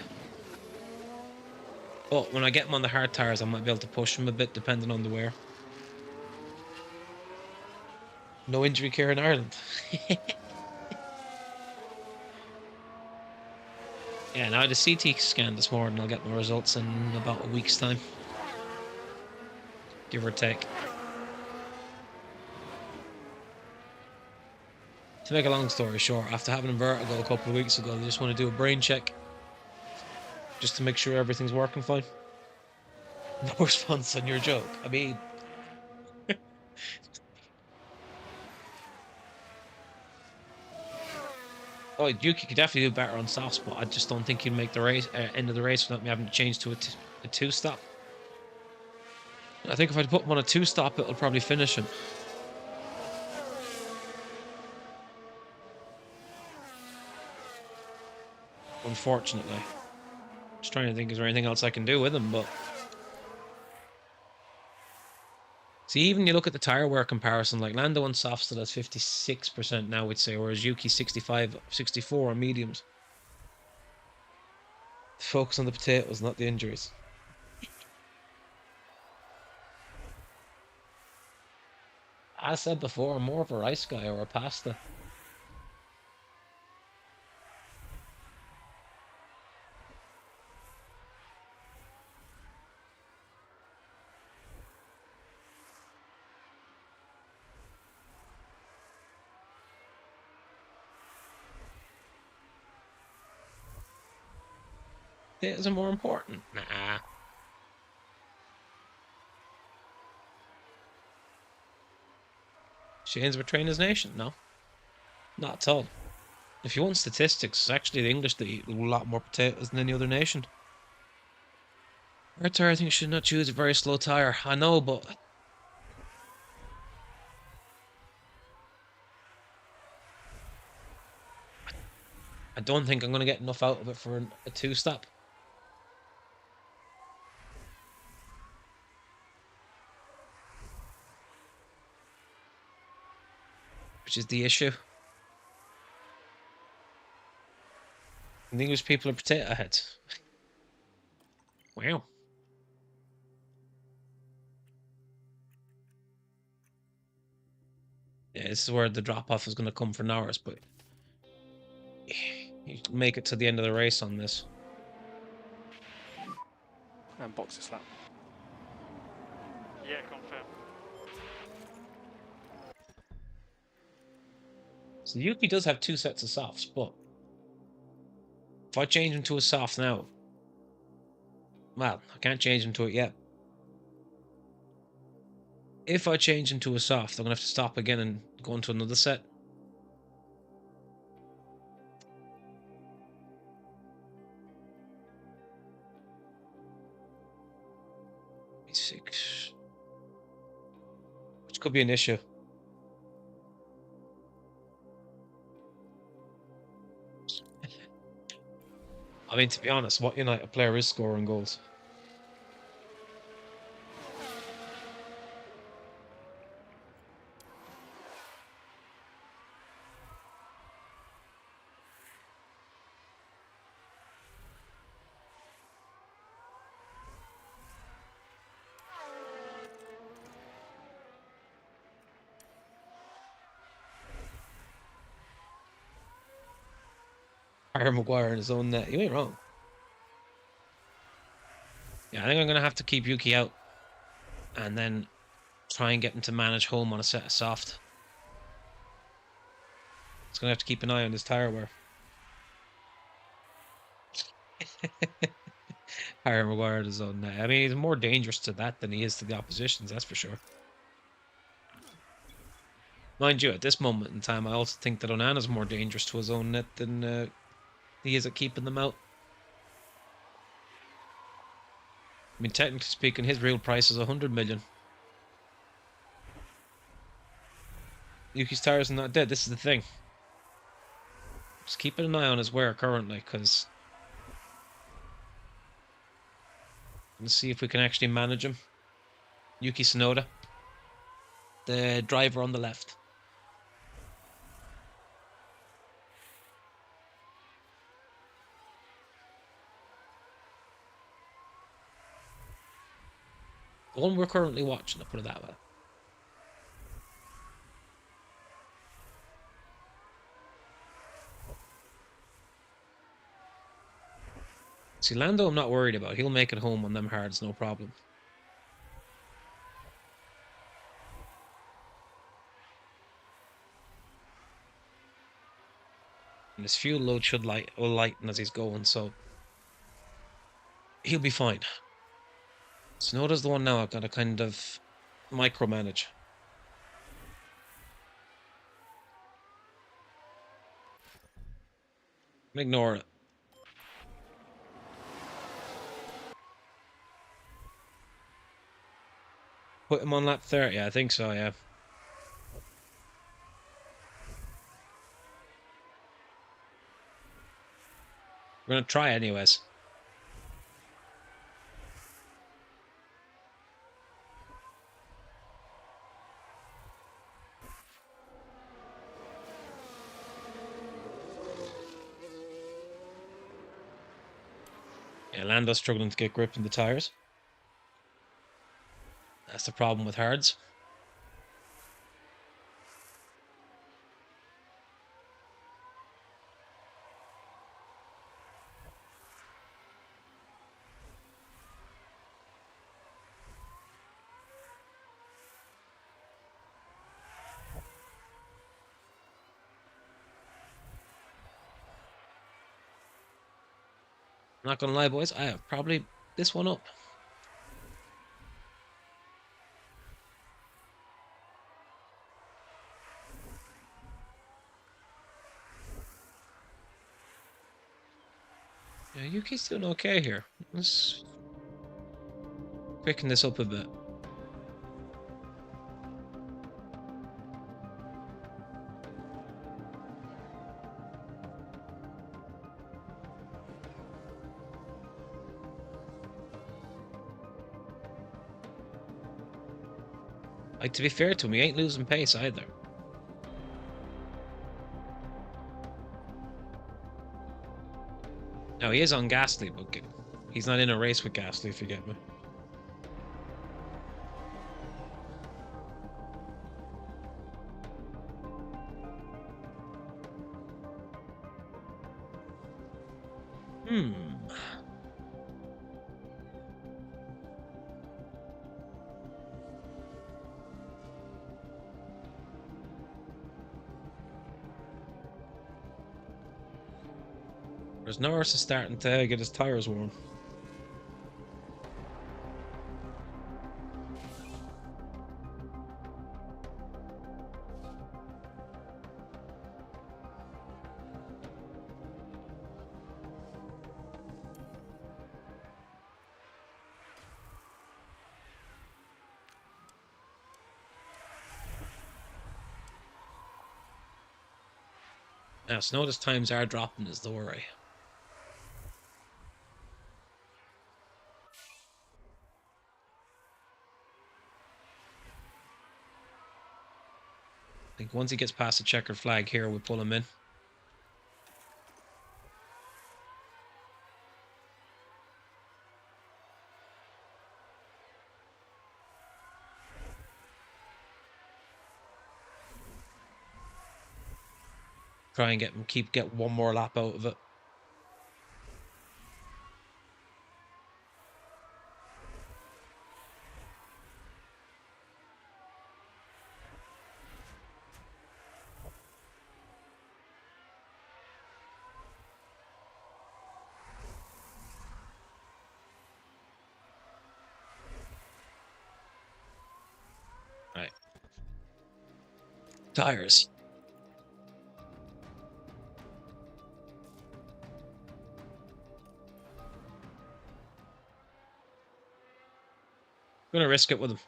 But when I get him on the hard tires, I might be able to push him a bit, depending on the wear. No injury care in Ireland. Yeah, now I had a CT scan this morning. I'll get my results in about a week's time. Give or take. To make a long story short, after having a vertigo a couple of weeks ago, I just want to do a brain check. Just to make sure everything's working fine. No response on your joke. I mean, Oh, Yuki could definitely do better on softs, but I just don't think he'd make the race end of the race without me having to change to a two-stop. I think if I'd put him on a two-stop, it'll probably finish him. Unfortunately. Just trying to think, is there anything else I can do with him, but... See, even you look at the tyre wear comparison, like Lando on softs still has 56% now, we'd say, whereas Yuki 65, 64 on mediums. Focus on the potatoes, not the injuries. As I said before, I'm more of a rice guy or a pasta. Potatoes are more important. Nah. Shane's betraying his nation? No. Not at all. If you want statistics, it's actually the English that eat a lot more potatoes than any other nation. Red tyre, I think you should not choose a very slow tyre. I know, but... I don't think I'm going to get enough out of it for a two-stop. Which is the issue. The English people are potato heads. Wow. Yeah, this is where the drop-off is going to come for Norris, but... You make it to the end of the race on this. And box this lap. Yeah, confirm. So Yuki does have two sets of softs, but if I change him to a soft now, well, I can't change him to it yet. If I change him to a soft, I'm going to have to stop again and go into another set. Six, which could be an issue. I mean, to be honest, what United player is scoring goals? Harry Maguire in his own net. You ain't wrong. Yeah, I think I'm going to have to keep Yuki out and then try and get him to manage home on a set of soft. It's going to have to keep an eye on his tyre wear. Harry Maguire in his own net. I mean, he's more dangerous to that than he is to the opposition's, that's for sure. Mind you, at this moment in time, I also think that Onana's more dangerous to his own net than he is at keeping them out. I mean, technically speaking, his real price is 100 million. Yuki's tires are not dead. This is the thing. Just keeping an eye on his wear currently, because let's see if we can actually manage him. Yuki Tsunoda, the driver on the left. The one we're currently watching, I'll put it that way. See, Lando I'm not worried about. He'll make it home on them hards, no problem. And his fuel load will lighten as he's going, so he'll be fine. Tsunoda's the one now I've got to kind of micromanage. Ignore it. Put him on lap 30, I think so, yeah. We're gonna try anyways. Yeah, Lando's struggling to get grip in the tyres. That's the problem with hards. I'm not gonna lie, boys, I have probably this one up. Yeah, Yuki's doing okay here. Let's quicken this up a bit. Like, to be fair to him, he ain't losing pace either. Now, he is on Gasly, but he's not in a race with Gasly, if you get me. Whereas Norris is starting to get his tyres warm. Now, Snowda's times are dropping is the worry. I think once he gets past the checkered flag here, we'll pull him in. Try and get one more lap out of it. Right. Tires. I'm gonna risk it with him.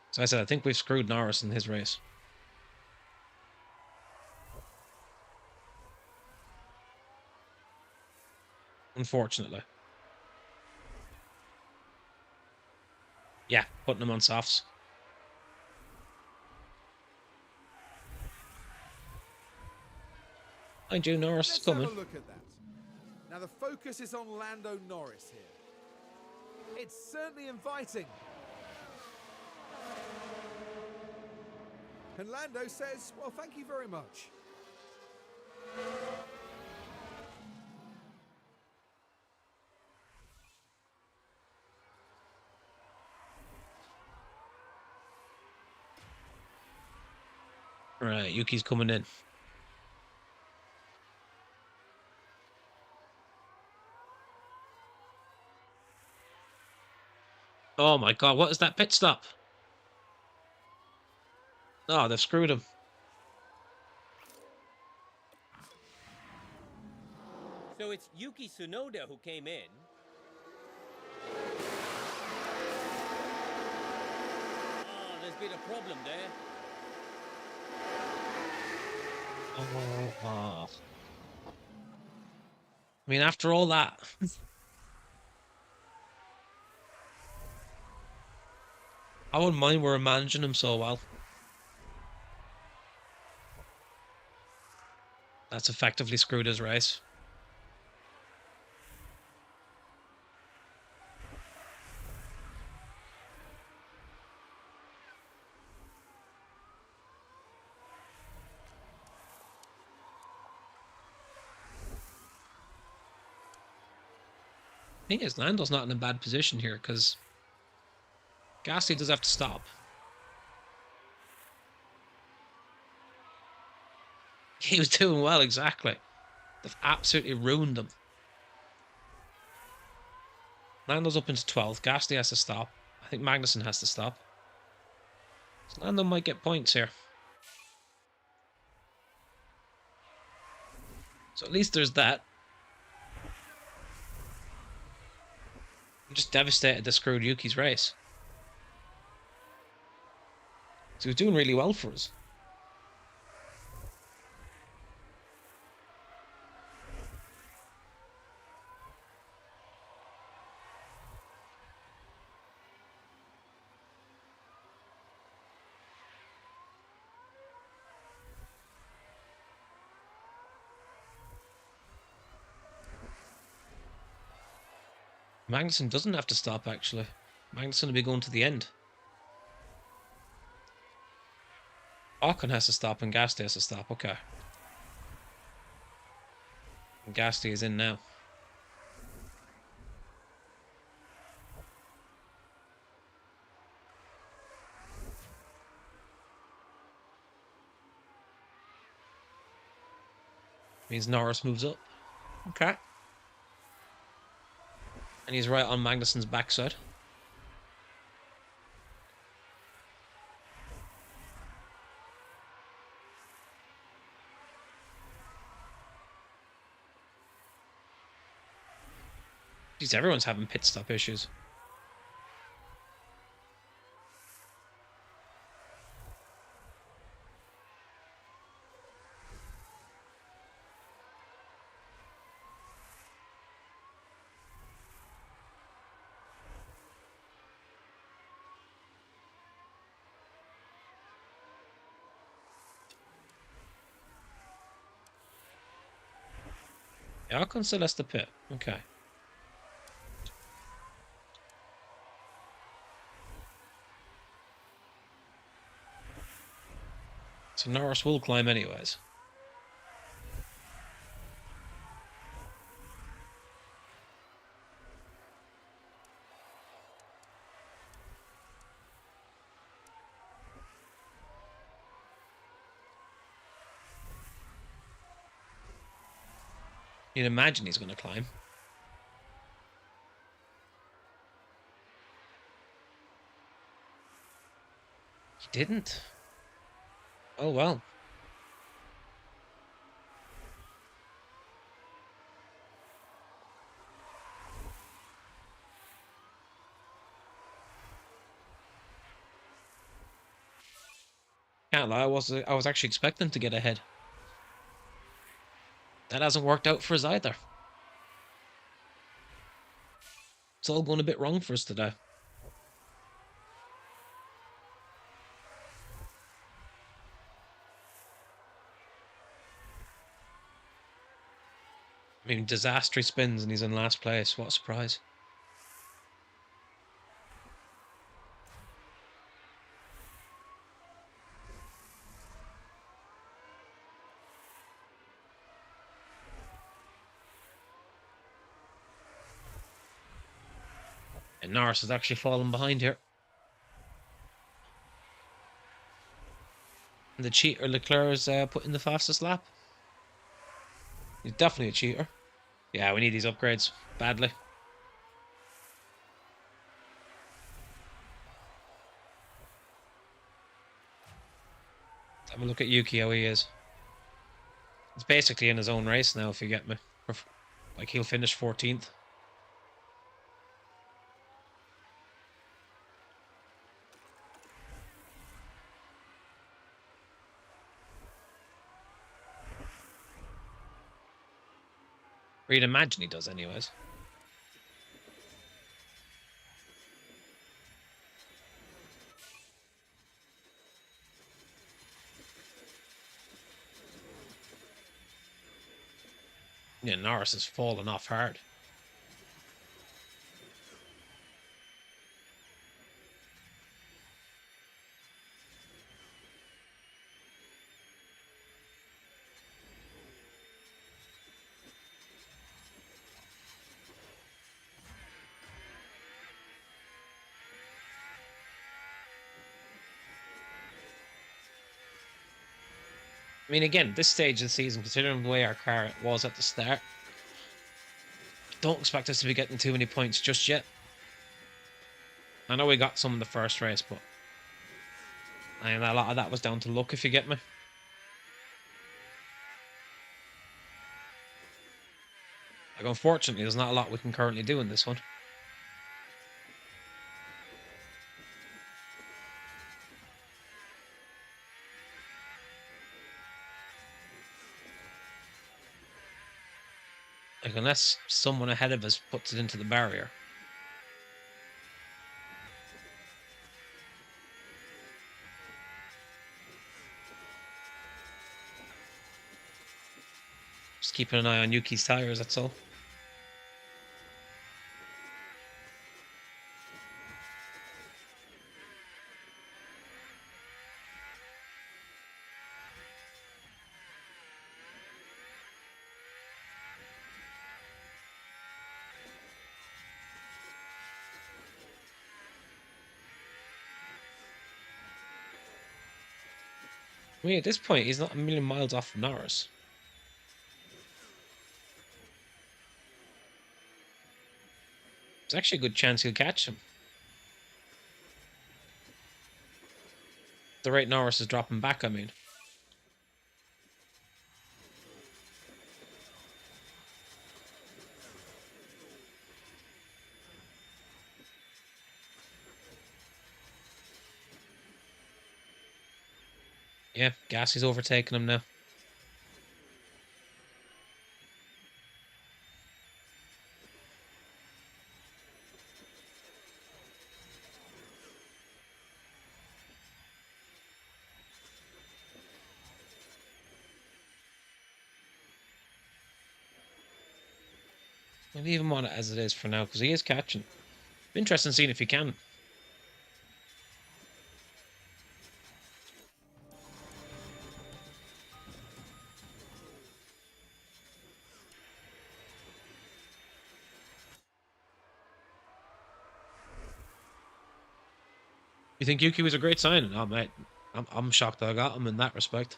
So I said, I think we've screwed Norris in his race. Unfortunately. Yeah, putting him on softs. Mind you, Norris is Let's coming. have a look at that. Now the focus is on Lando Norris here. It's certainly inviting. And Lando says, well, thank you very much. Right, Yuki's coming in. Oh my god, what is that pit stop? Oh, they've screwed him. So it's Yuki Tsunoda who came in. Ah, there's been a problem there. Oh. I mean, after all that, I wouldn't mind we're managing him so well. That's effectively screwed his race. Thing is, Lando's not in a bad position here because Gasly does have to stop. He was doing well, exactly. They've absolutely ruined him. Lando's up into 12th. Gasly has to stop. I think Magnussen has to stop. So Lando might get points here. So at least there's that. I'm just devastated they screwed Yuki's race. So he was doing really well for us. Magnussen doesn't have to stop, actually. Magnussen will be going to the end. Ocon has to stop and Gasly has to stop. Okay. And Gasly is in now. Means Norris moves up. Okay. And he's right on Magnussen's backside. Jeez, everyone's having pit stop issues. Yeah, Ocon still has to pit. Okay. So Norris will climb anyways. You'd imagine he's going to climb. He didn't. Oh well. Can't lie, I was actually expecting to get ahead. That hasn't worked out for us either. It's all going a bit wrong for us today. I mean, disastrous spins and he's in last place. What a surprise. And Norris has actually fallen behind here. And the cheater Leclerc is putting the fastest lap. He's definitely a cheater. Yeah, we need these upgrades badly. Let's have a look at Yuki, how he is. He's basically in his own race now, if you get me. Like, he'll finish 14th. Or you'd imagine he does anyways. Yeah, Norris has fallen off hard. I mean, again, this stage of the season, considering the way our car was at the start, don't expect us to be getting too many points just yet. I know we got some in the first race, but and a lot of that was down to luck, if you get me. Like, unfortunately, there's not a lot we can currently do in this one. Like, unless someone ahead of us puts it into the barrier. Just keeping an eye on Yuki's tires, that's all. I mean, at this point, he's not a million miles off from Norris. There's actually a good chance he'll catch him. The rate Norris is dropping back, I mean. Yeah, Gassie's overtaking him now. I'll leave him on it as it is for now, because he is catching. Interesting seeing if he can. You think Yuki was a great signing? Oh, mate, I'm shocked that I got him in that respect.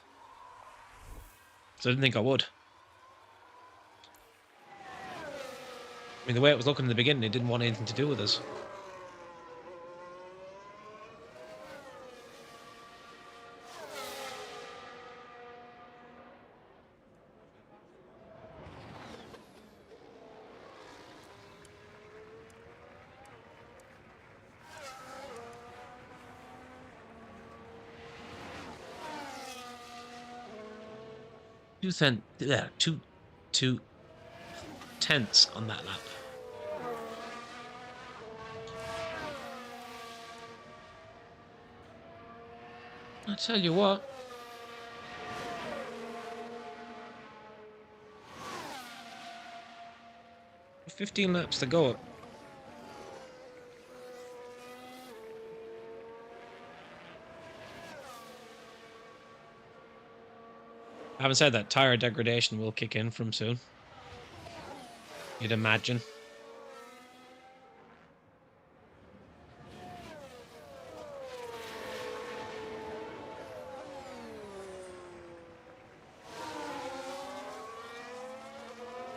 So I didn't think I would. I mean, the way it was looking in the beginning, he didn't want anything to do with us. Two tenths on that lap. I tell you what. "15 laps to go. Having said that, tire degradation will kick in from soon. You'd imagine.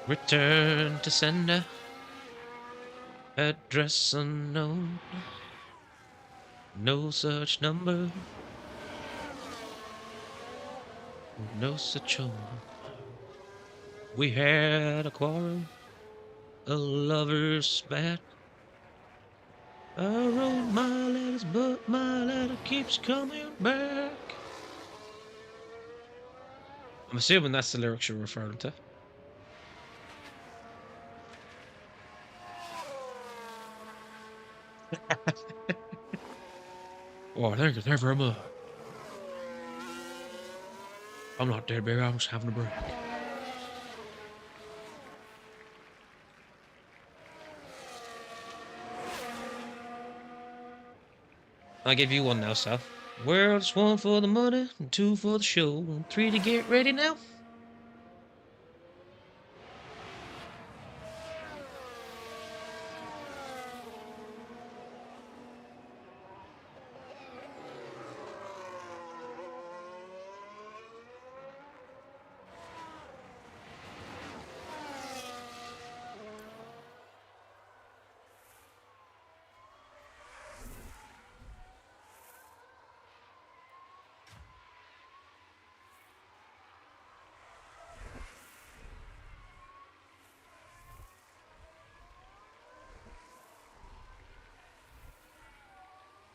Return to sender. Address unknown. No such number. No such home. We had a quarrel. a lover's spat. I wrote my letters, but my letter keeps coming back. I'm assuming that's the lyrics you're referring to. Oh, thank you very much. I'm not dead, baby. I'm just having a break. I'll give you one now, Sal. Well, it's 1 for the money, and 2 for the show, and 3 to get ready now.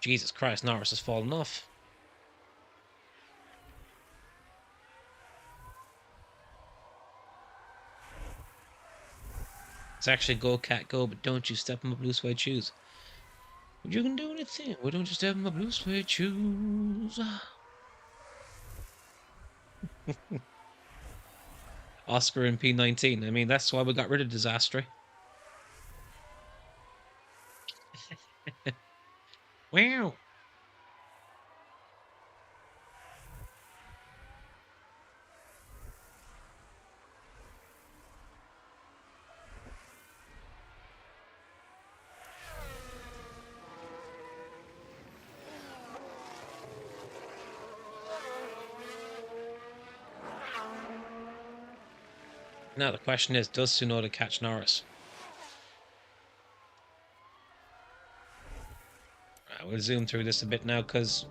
Jesus Christ, Norris has fallen off. It's actually go, cat, go, but don't you step in my blue suede shoes. But you can do anything, but don't you step in my blue suede shoes. Oscar in P19. I mean, that's why we got rid of Disastry. Wow. Now the question is, does Tsunoda catch Norris? Right, we'll zoom through this a bit now, because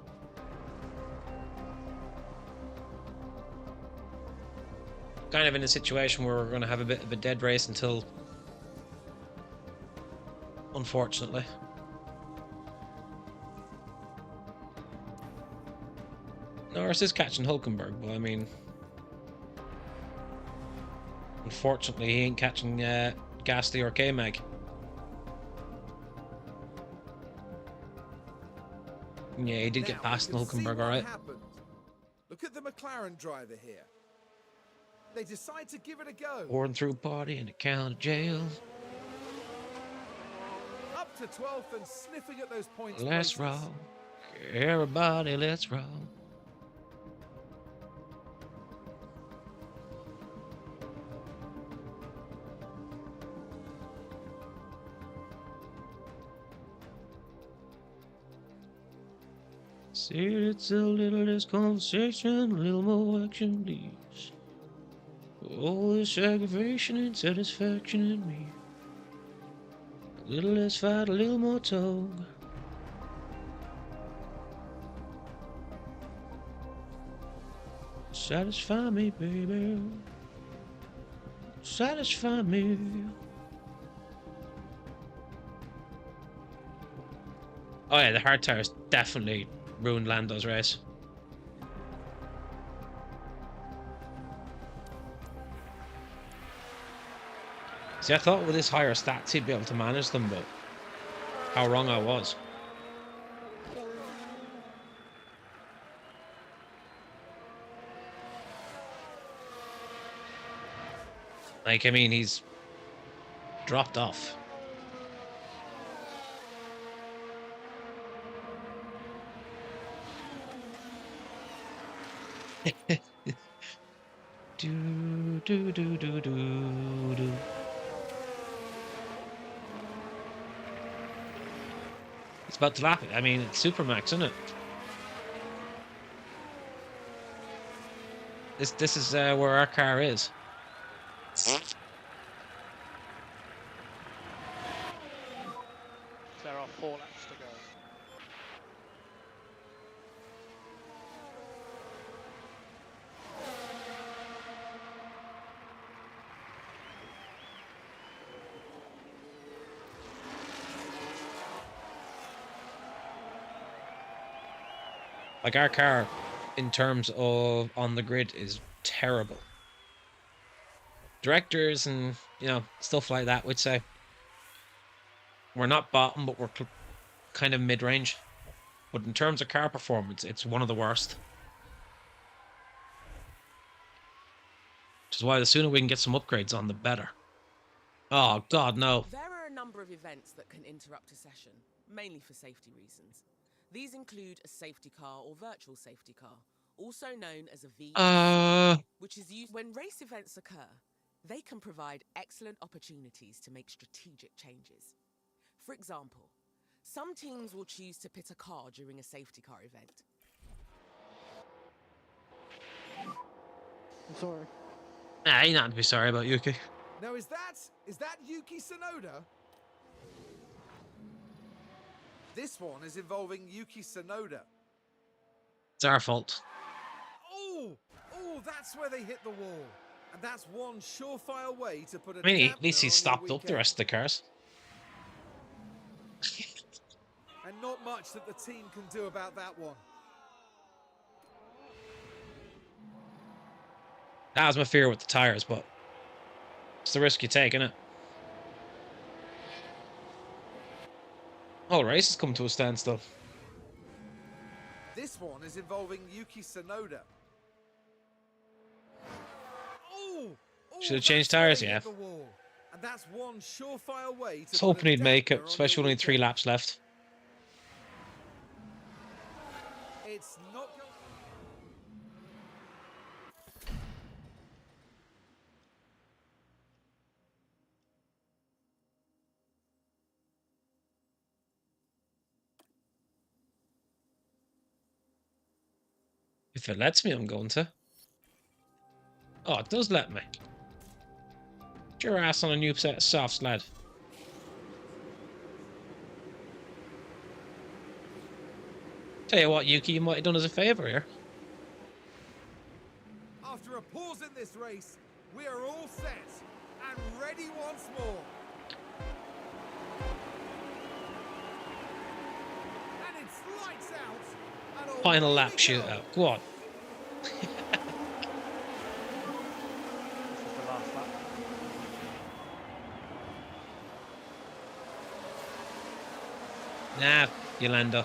kind of in a situation where we're going to have a bit of a dead race until, unfortunately. Norris is catching Hulkenberg, but I mean, unfortunately he ain't catching Gasly or K-Mag. Yeah, he did get past Hulkenberg, alright. Look at the McLaren driver here. They decide to give it a go. Born through party in the county jail. Up to 12th and sniffing at those points. Let's roll. Everybody, let's roll. See, it's a little less conversation, a little more action, please. All this aggravation and satisfaction in me. A little less fight, a little more talk. Satisfy me, baby. Satisfy me. Oh yeah, the hard tires definitely ruined Lando's race. See, I thought with his higher stats he'd be able to manage them, but how wrong I was. Like, I mean, he's dropped off. do do do do do do. It's about to lap it. I mean, it's Supermax, isn't it? This is where our car is. There are 4 laps to go. Like, our car, in terms of on the grid, is terrible. Directors and, you know, stuff like that would say we're not bottom, but we're kind of mid-range. But in terms of car performance, it's one of the worst. Which is why the sooner we can get some upgrades on, the better. Oh, God, no. There are a number of events that can interrupt a session, mainly for safety reasons. These include a safety car or virtual safety car, also known as a VSC, which is used when race events occur. They can provide excellent opportunities to make strategic changes. For example, some teams will choose to pit a car during a safety car event. I'm sorry. Nah, you not to be sorry about, Yuki. Now is that Yuki Tsunoda? This one is involving Yuki Tsunoda. It's our fault. Oh, that's where they hit the wall. And that's one surefire way to put a I mean, at dampener least he on your stopped up the weekend. rest of the cars. And not much that the team can do about that one. That was my fear with the tyres, but it's the risk you take, innit? All race has come to a standstill. This one is involving Yuki Tsunoda. Should have changed tyres, yeah. And that's one surefire way to I was hoping he'd make it, especially only 3 laps left. It's not going. If it lets me, I'm going to. Oh, it does let me. Get your ass on a new set of softs, lad. Tell you what, Yuki, you might have done us a favour here. After a pause in this race, we are all set and ready once more. And it's lights out. And Final away lap we shootout. go. Go on. This is the last lap. Nah, Yolanda.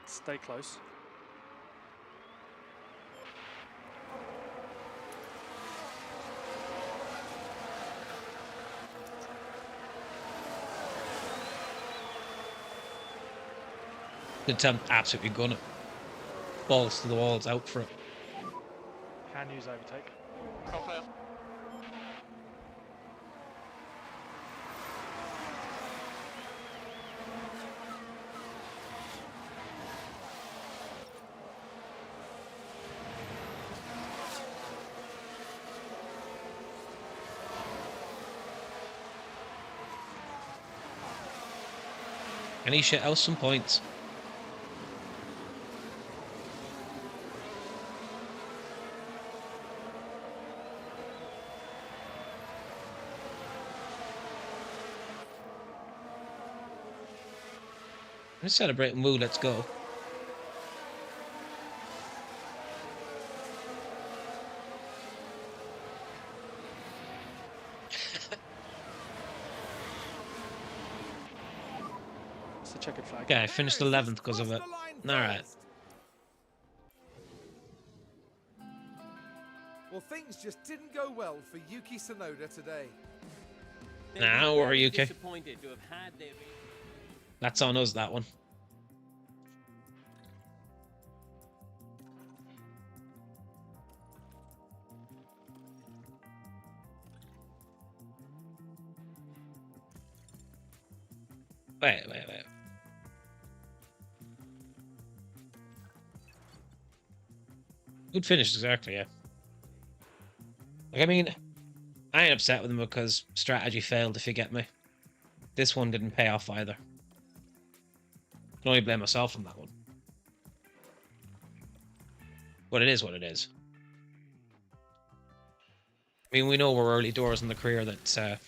Stay close. Attempt absolutely gun it. Balls to the walls, out for it. Can use overtake. Crosshair. And he shit out some points. Let's celebrate and woo, let's go. It's the checkered flag. Okay, I finished 11th because of it. Alright. Well, things just didn't go well for Yuki Tsunoda today. Nah, or Very UK. disappointed to have had their That's on us, that one. Wait. Good finish, exactly, yeah. Like, I mean, I ain't upset with him because strategy failed, if you get me. This one didn't pay off either. Can only blame myself on that one. But it is what it is. I mean, we know we're early doors in the career that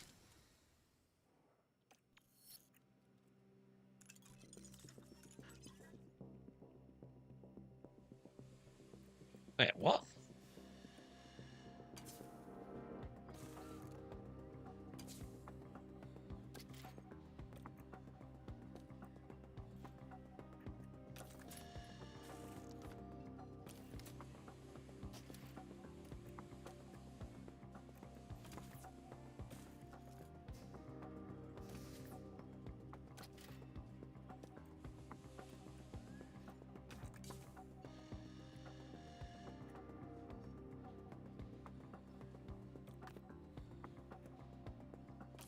Wait, what?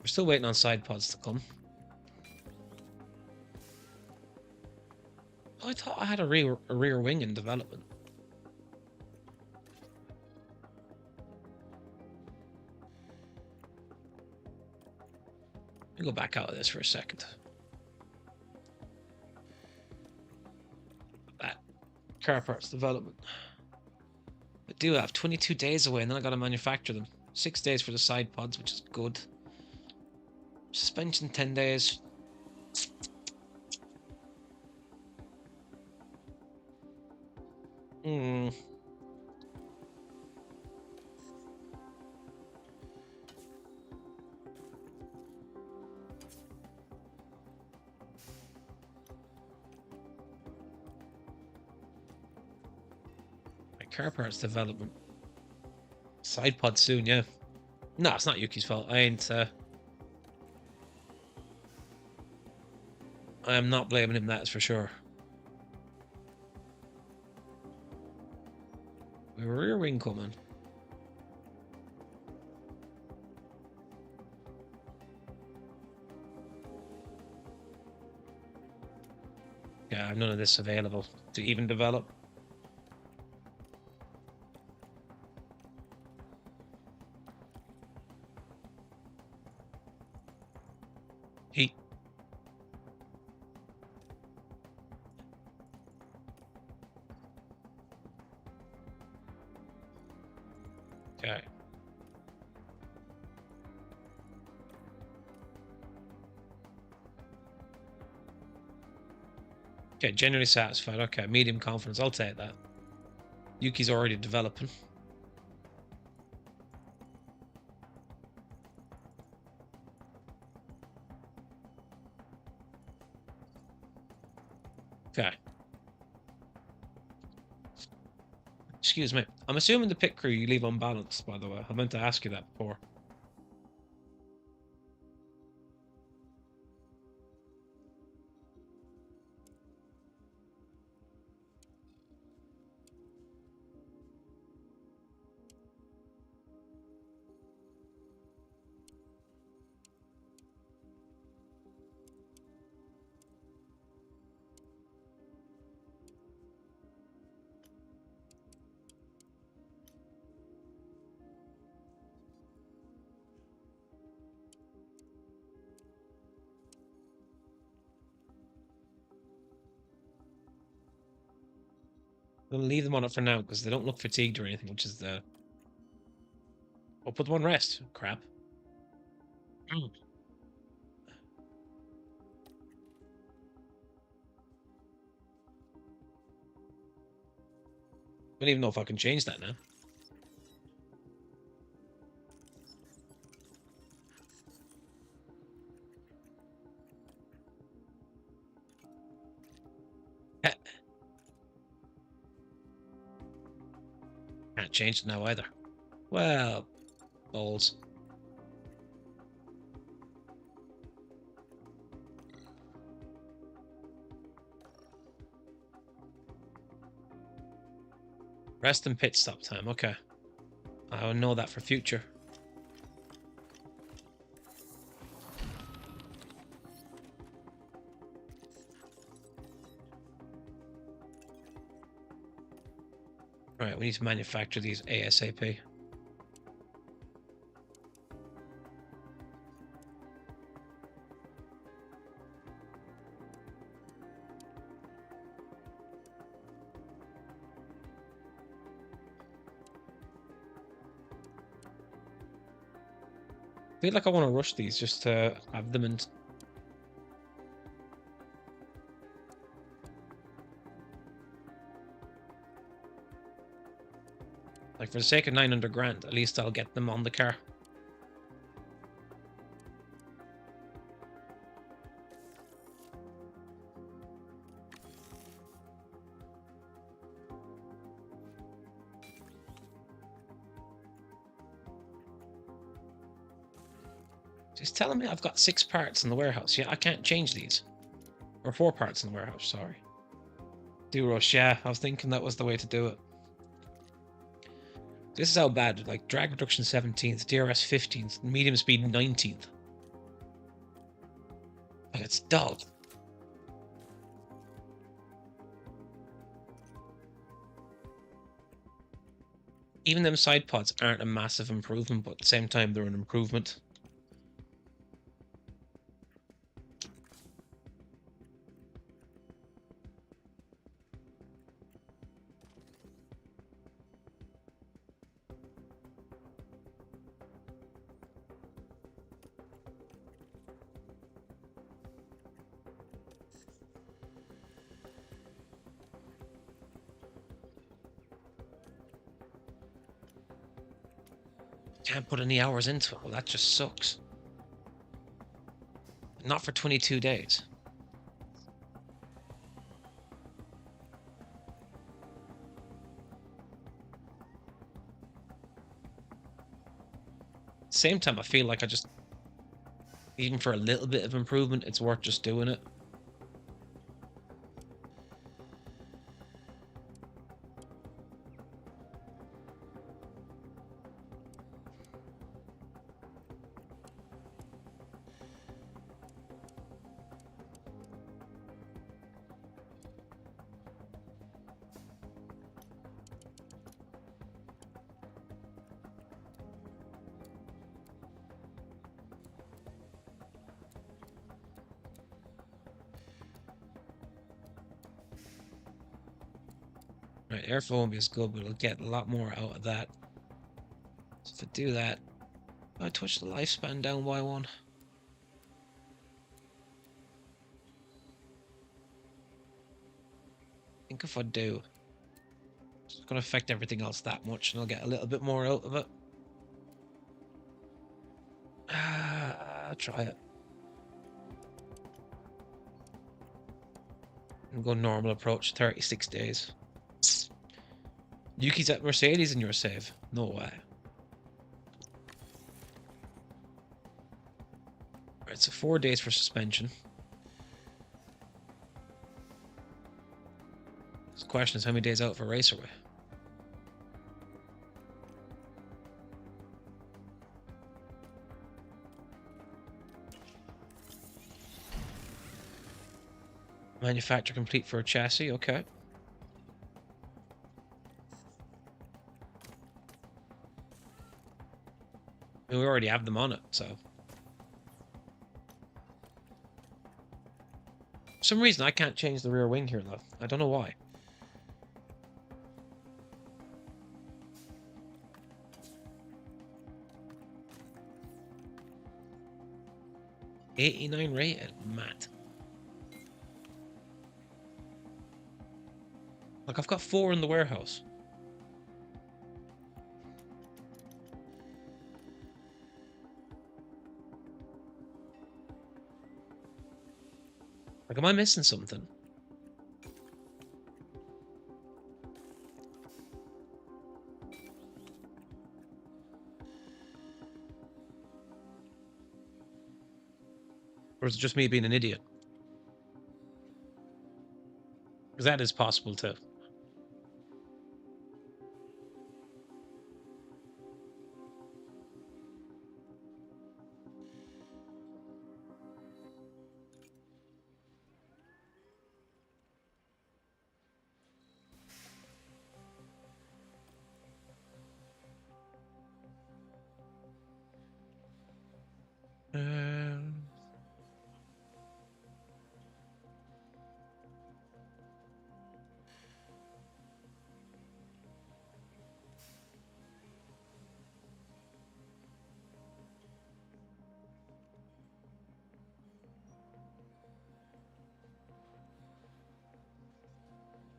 We're still waiting on side pods to come. I thought I had a rear wing in development. Let me go back out of this for a second. That car parts development. I do have 22 days away, and then I got to manufacture them. 6 days for the side pods, which is good. Suspension 10 days. My car parts development. Side pod soon, yeah. No, it's not Yuki's fault. I am not blaming him, that's for sure. We have a rear wing coming. Yeah, I have none of this available to even develop. Heat. Okay. Okay, generally satisfied. Okay, medium confidence. I'll take that. Yuki's already developing. Okay. Excuse me. I'm assuming the pit crew you leave unbalanced, by the way. I meant to ask you that before. I'm gonna leave them on it for now because they don't look fatigued or anything, which is the. I'll put them on rest. Crap. I don't even know if I can change that now. Can't change it now either. Well, balls. Rest and pit stop time. Okay. I will know that for future. Right, we need to manufacture these ASAP. I feel like I want to rush these just to have them and Like, for the sake of 900 grand, at least I'll get them on the car. Just telling me I've got 6 parts in the warehouse. Yeah, I can't change these. Or 4 parts in the warehouse, sorry. Do rush, yeah. I was thinking that was the way to do it. This is how bad. Like, drag reduction 17th, DRS 15th, medium speed 19th. Like, it's dull. Even them side pods aren't a massive improvement, but at the same time, they're an improvement. Can't put any hours into it. Well, that just sucks. Not for 22 days. Same time, I feel like even for a little bit of improvement, it's worth just doing it. Right, airflow won't be as good, but it'll get a lot more out of that. So if I do that, I touch the lifespan down by 1. I think if I do, it's going to affect everything else that much, and I'll get a little bit more out of it. I'll try it. And go normal approach, 36 days. Yuki's at Mercedes in your save? No way. Alright, so 4 days for suspension. The question is how many days out for Racerway? Manufacture complete for a chassis, okay. I mean, we already have them on it, so. For some reason, I can't change the rear wing here, though. I don't know why. $89 rated, mad. Like, I've got 4 in the warehouse. Like, am I missing something? Or is it just me being an idiot? Because that is possible too.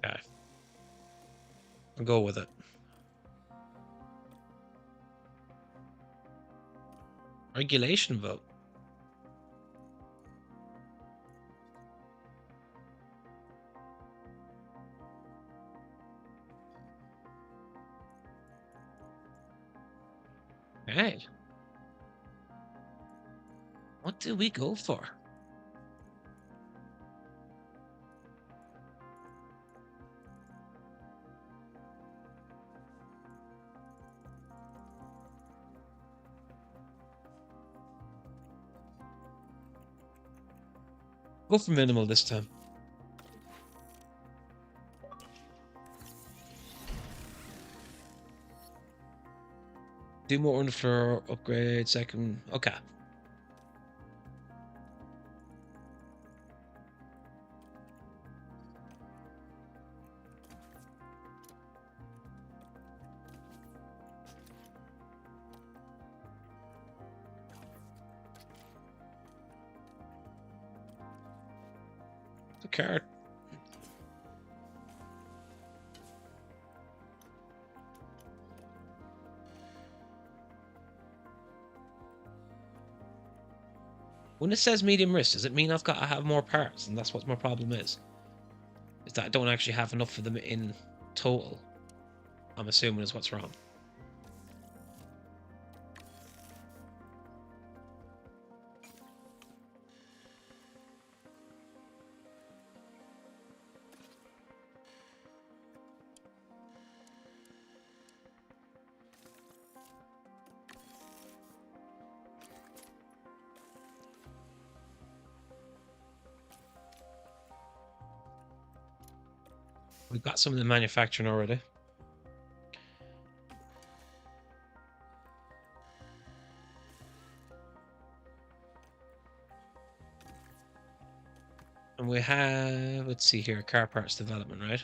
Okay. I'll go with it. Regulation vote. Okay. What do we go for? Go for minimal this time. Do more underfloor upgrade, second. Okay. The card. When it says medium risk, does it mean I've got to have more parts? And that's what my problem is. Is that I don't actually have enough of them in total. I'm assuming is what's wrong. We've got some of the manufacturing already. And we have, let's see here, car parts development, right?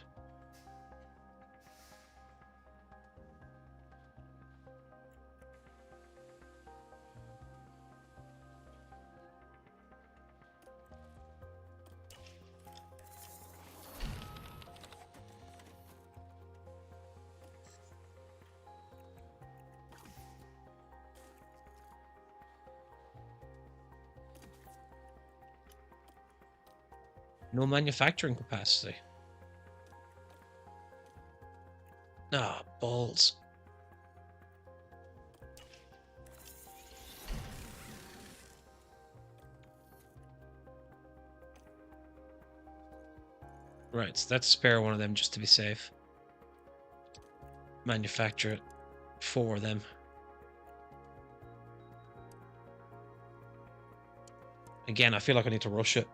No manufacturing capacity. Ah, balls. Right, so let's spare one of them just to be safe. Manufacture it for them. Again, I feel like I need to rush it.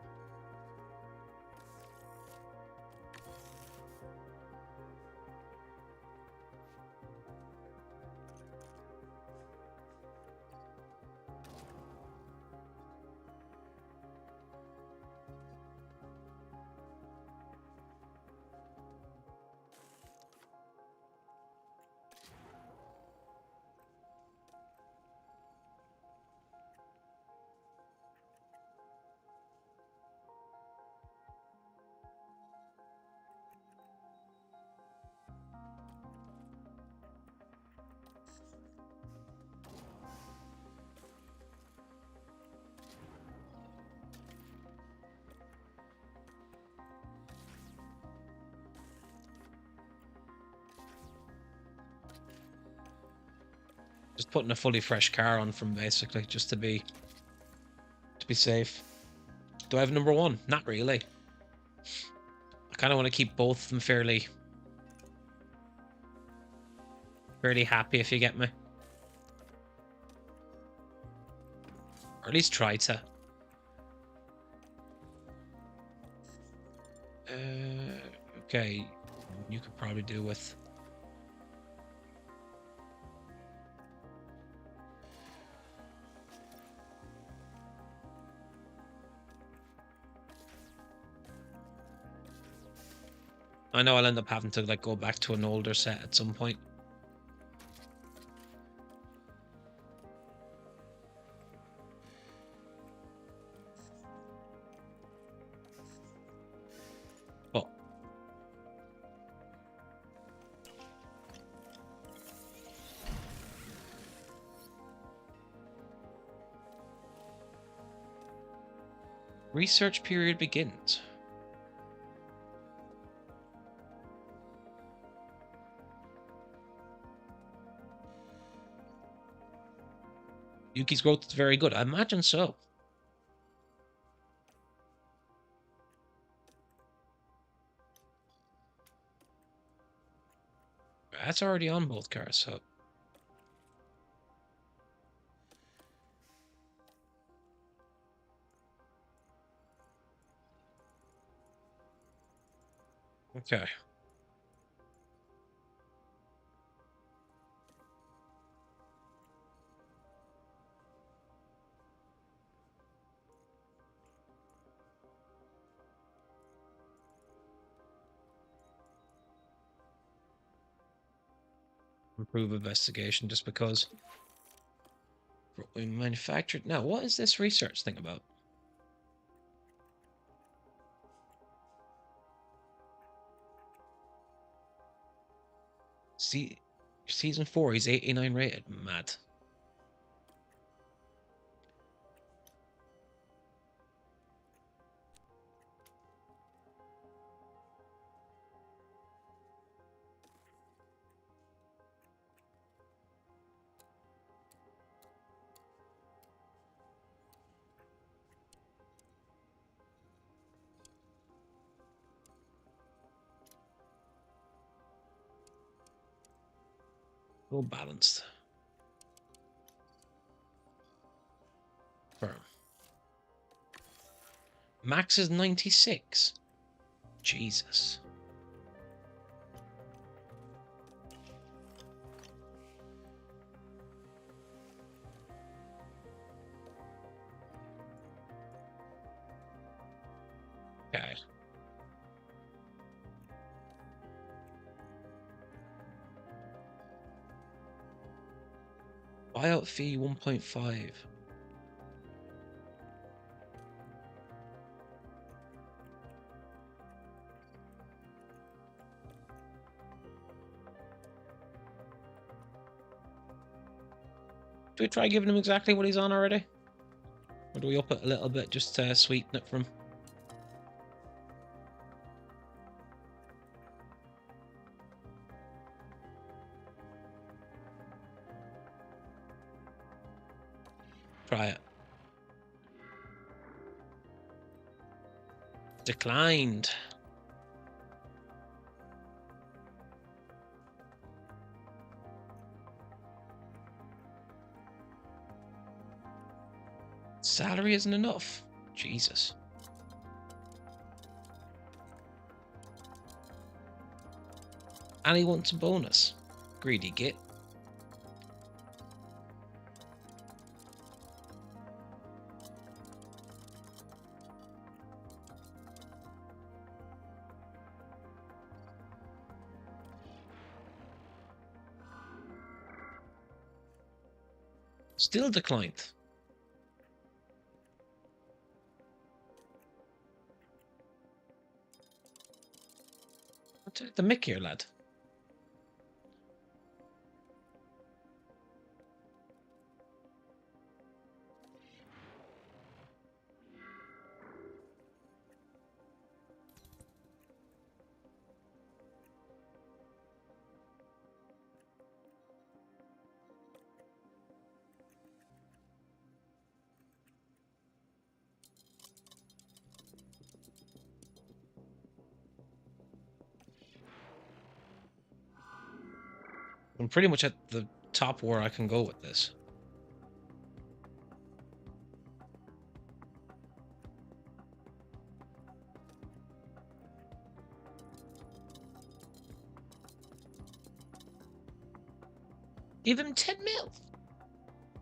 Just putting a fully fresh car on from basically just to be safe. Do I have number one? Not really. I kind of want to keep both of them fairly happy, if you get me. Or at least try to. Okay, you could probably do with. I know I'll end up having to like go back to an older set at some point. But Research period begins. Yuki's growth is very good. I imagine so. That's already on both cars, so. Okay. Improve investigation just because we manufactured. Now, what is this research thing about? See, season 4, he's 89 rated. Mad. Well balanced. Firm. Max is 96. Jesus. Okay. Buyout fee 1.5. Do we try giving him exactly what he's on already? Or do we up it a little bit just to sweeten it for him? Try it. Declined. Salary isn't enough. Jesus. And he wants a bonus. Greedy git. Still declined. Take the mick here, lad. I'm pretty much at the top where I can go with this. Give him 10 mil?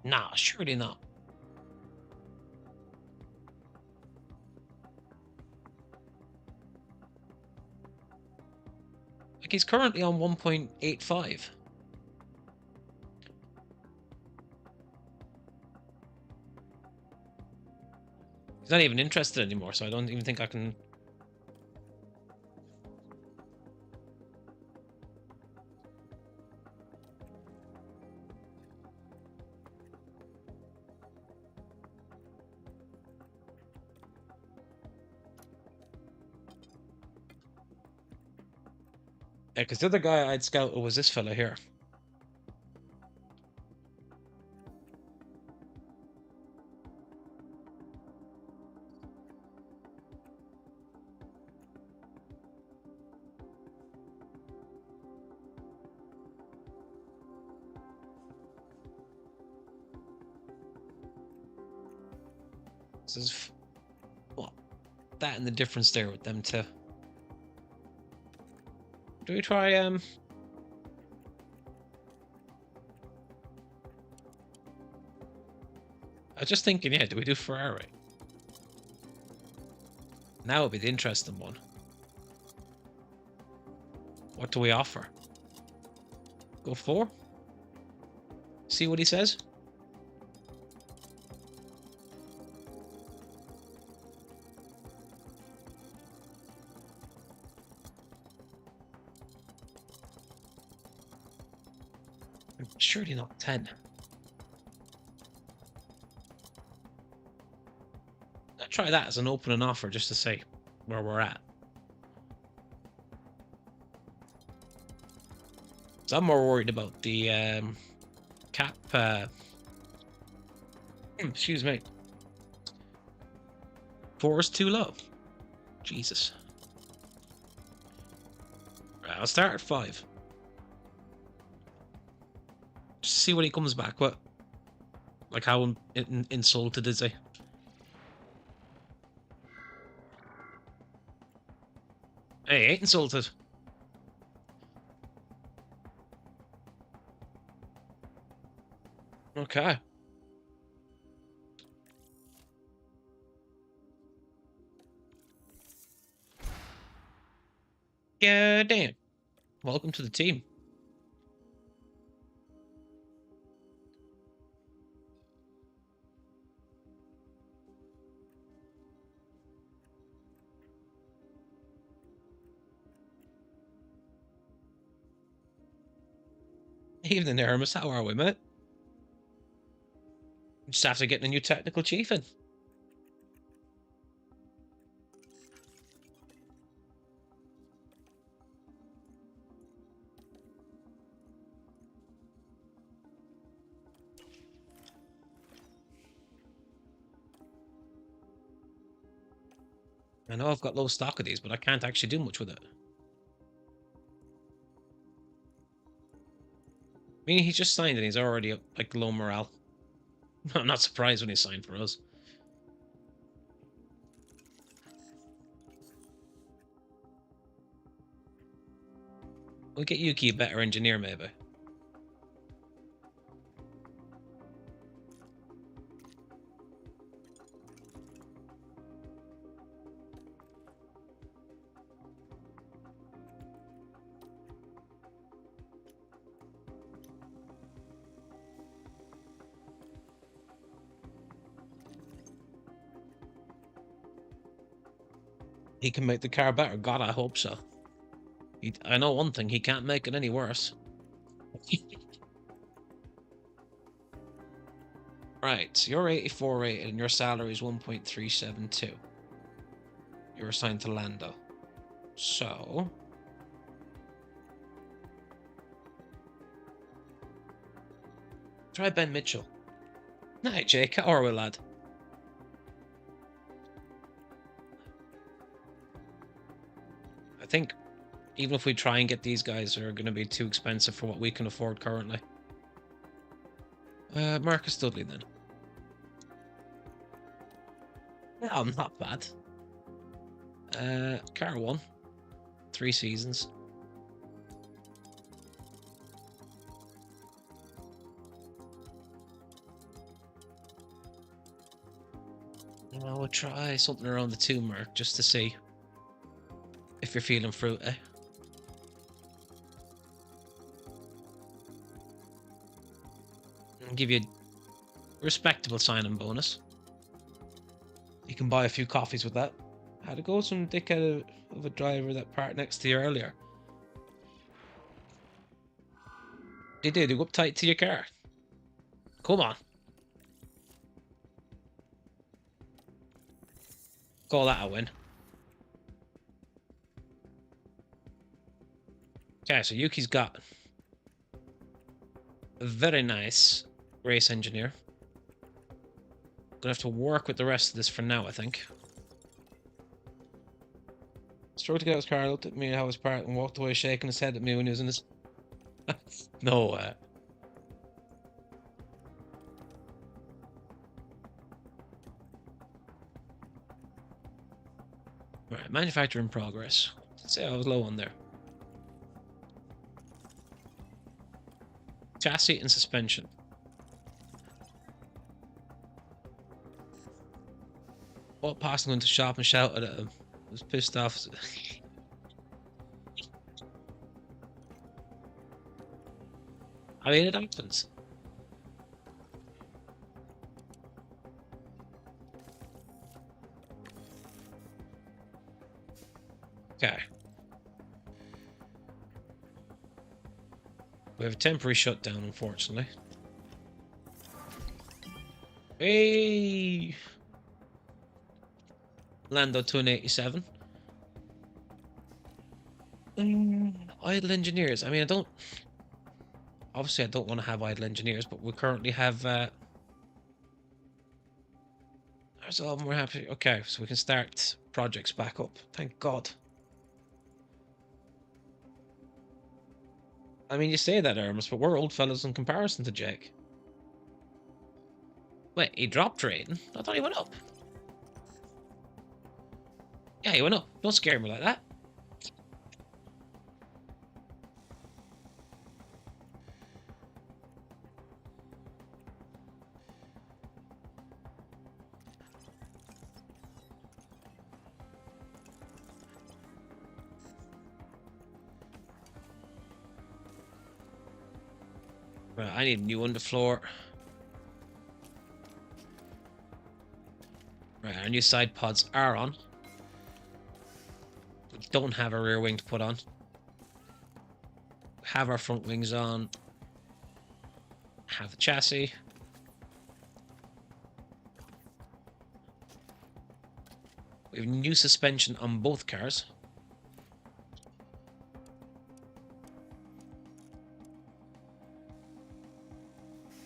Nah, surely not. Like, he's currently on 1.85. He's not even interested anymore, so I don't even think I can... Yeah, because the other guy I'd scouted was this fella here. This is what that and the difference there with them two. Do we try I was just thinking, yeah, do we do Ferrari? Now would be the interesting one. What do we offer? Go 4? See what he says? Surely not 10. I'll try that as an opening offer just to say where we're at. So I'm more worried about the cap. Excuse me. 4 is too low. Jesus. Right, I'll start at 5. Just see what he comes back with. Like how insulted is he? Hey, he ain't insulted. Okay. Yeah, damn. Welcome to the team. Evening, Aramis. How are we, mate? Just after getting a new technical chief in. I know I've got low stock of these, but I can't actually do much with it. I mean, he's just signed and he's already up, like, low morale. I'm not surprised when he signed for us. We'll get Yuki a better engineer, maybe. He can make the car better. God, I hope so. I know one thing, he can't make it any worse. Right, so you're 84 rated and your salary is 1.372. You're assigned to Lando. So... try Ben Mitchell. Night, Jake. How are we, lad? I think even if we try and get these guys, they're going to be too expensive for what we can afford currently. Marcus Dudley then. Yeah, not bad. Car 1. 3 seasons. We'll try something around the 2 mark just to see if you're feeling fruity. And give you a respectable signing bonus. You can buy a few coffees with that. How'd it go? Some dickhead of a driver that parked next to you earlier. They did. They go up tight to your car. Come on. Call that a win. Okay, so Yuki's got a very nice race engineer. Gonna have to work with the rest of this for now, I think. Strode to get out his car, looked at me how his part and walked away shaking his head at me when he was in his... No, Right, manufacture in progress. Let's say I was low on there. Chassis and suspension. Walked past him into the shop and shouted at him. I was pissed off. I mean, it happens. Okay. We have a temporary shutdown, unfortunately. Hey! Lando 287. Idle engineers. I mean, I don't... Obviously, I don't want to have idle engineers, but we currently have... There's all of them. We're happy. Okay, so we can start projects back up. Thank God. I mean, you say that, Hermes, but we're old fellas in comparison to Jake. Wait, he dropped trading? I thought he went up. Yeah, he went up. Don't scare me like that. Right, I need a new underfloor. Right, our new side pods are on. We don't have a rear wing to put on. Have our front wings on. Have the chassis. We have new suspension on both cars.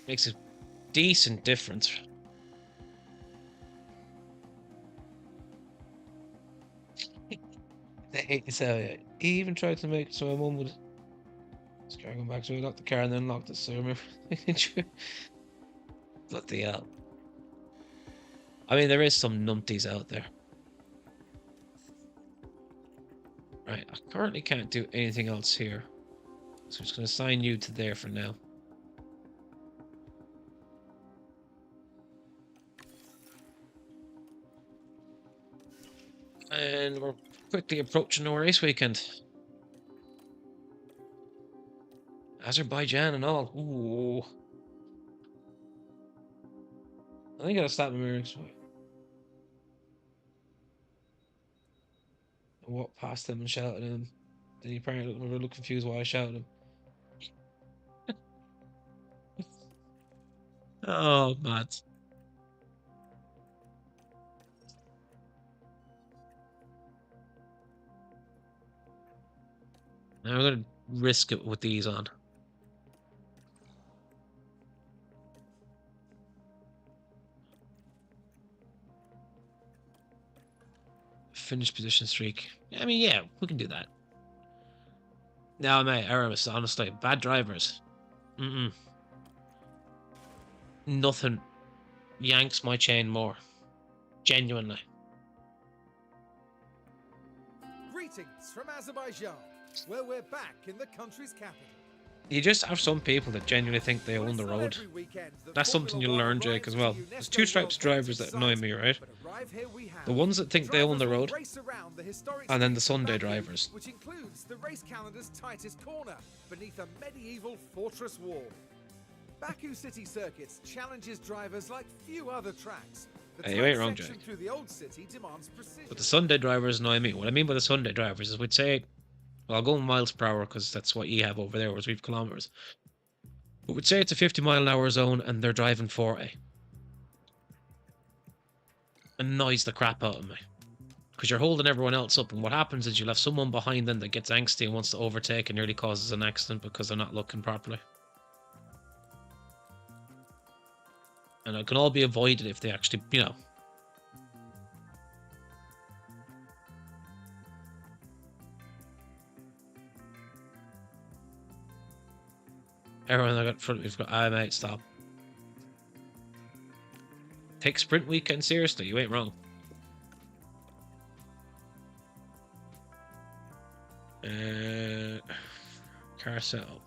Makes a decent difference. So he even tried to make it so my mum would start going back, so we locked the car and then locked it, so I remember what the hell. I mean, there is some numpties out there. Right, I currently can't do anything else here, so I'm just going to assign you to there for now. And we're quickly approaching our race weekend. Azerbaijan and all. Ooh. I think I gotta stop my mirrors. I walked past him and shouted at him. Then he apparently looked a little confused why I shouted him. Oh, mad. Now I'm gonna risk it with these on. Finish position streak. I mean, yeah, we can do that. No, mate, Aramis, honestly, bad drivers. Nothing yanks my chain more. Genuinely. Greetings from Azerbaijan, where we're back in the country's capital. You just have some people that genuinely think they own the road. That's something you'll learn, Jake, as well. There's two types of drivers that annoy me, right? The ones that think they own the road, and then the Sunday drivers. Which includes the race calendar's tightest corner, beneath a medieval fortress wall. Baku City Circuits challenges drivers like few other tracks. Hey, you ain't wrong, Jake. Through the old city demands precision. But the Sunday drivers annoy me. What I mean by the Sunday drivers is we'd say, well, I'll go in miles per hour because that's what you have over there, whereas we have kilometers. But we'd say it's a 50-mile-an-hour zone and they're driving 40. Annoys the crap out of me. because you're holding everyone else up, and what happens is you'll have someone behind them that gets angsty and wants to overtake and nearly causes an accident because they're not looking properly. And it can all be avoided if they actually, you know. Everyone I got in front of me's got, mate, stop. Take sprint weekend seriously, you ain't wrong. Car setup.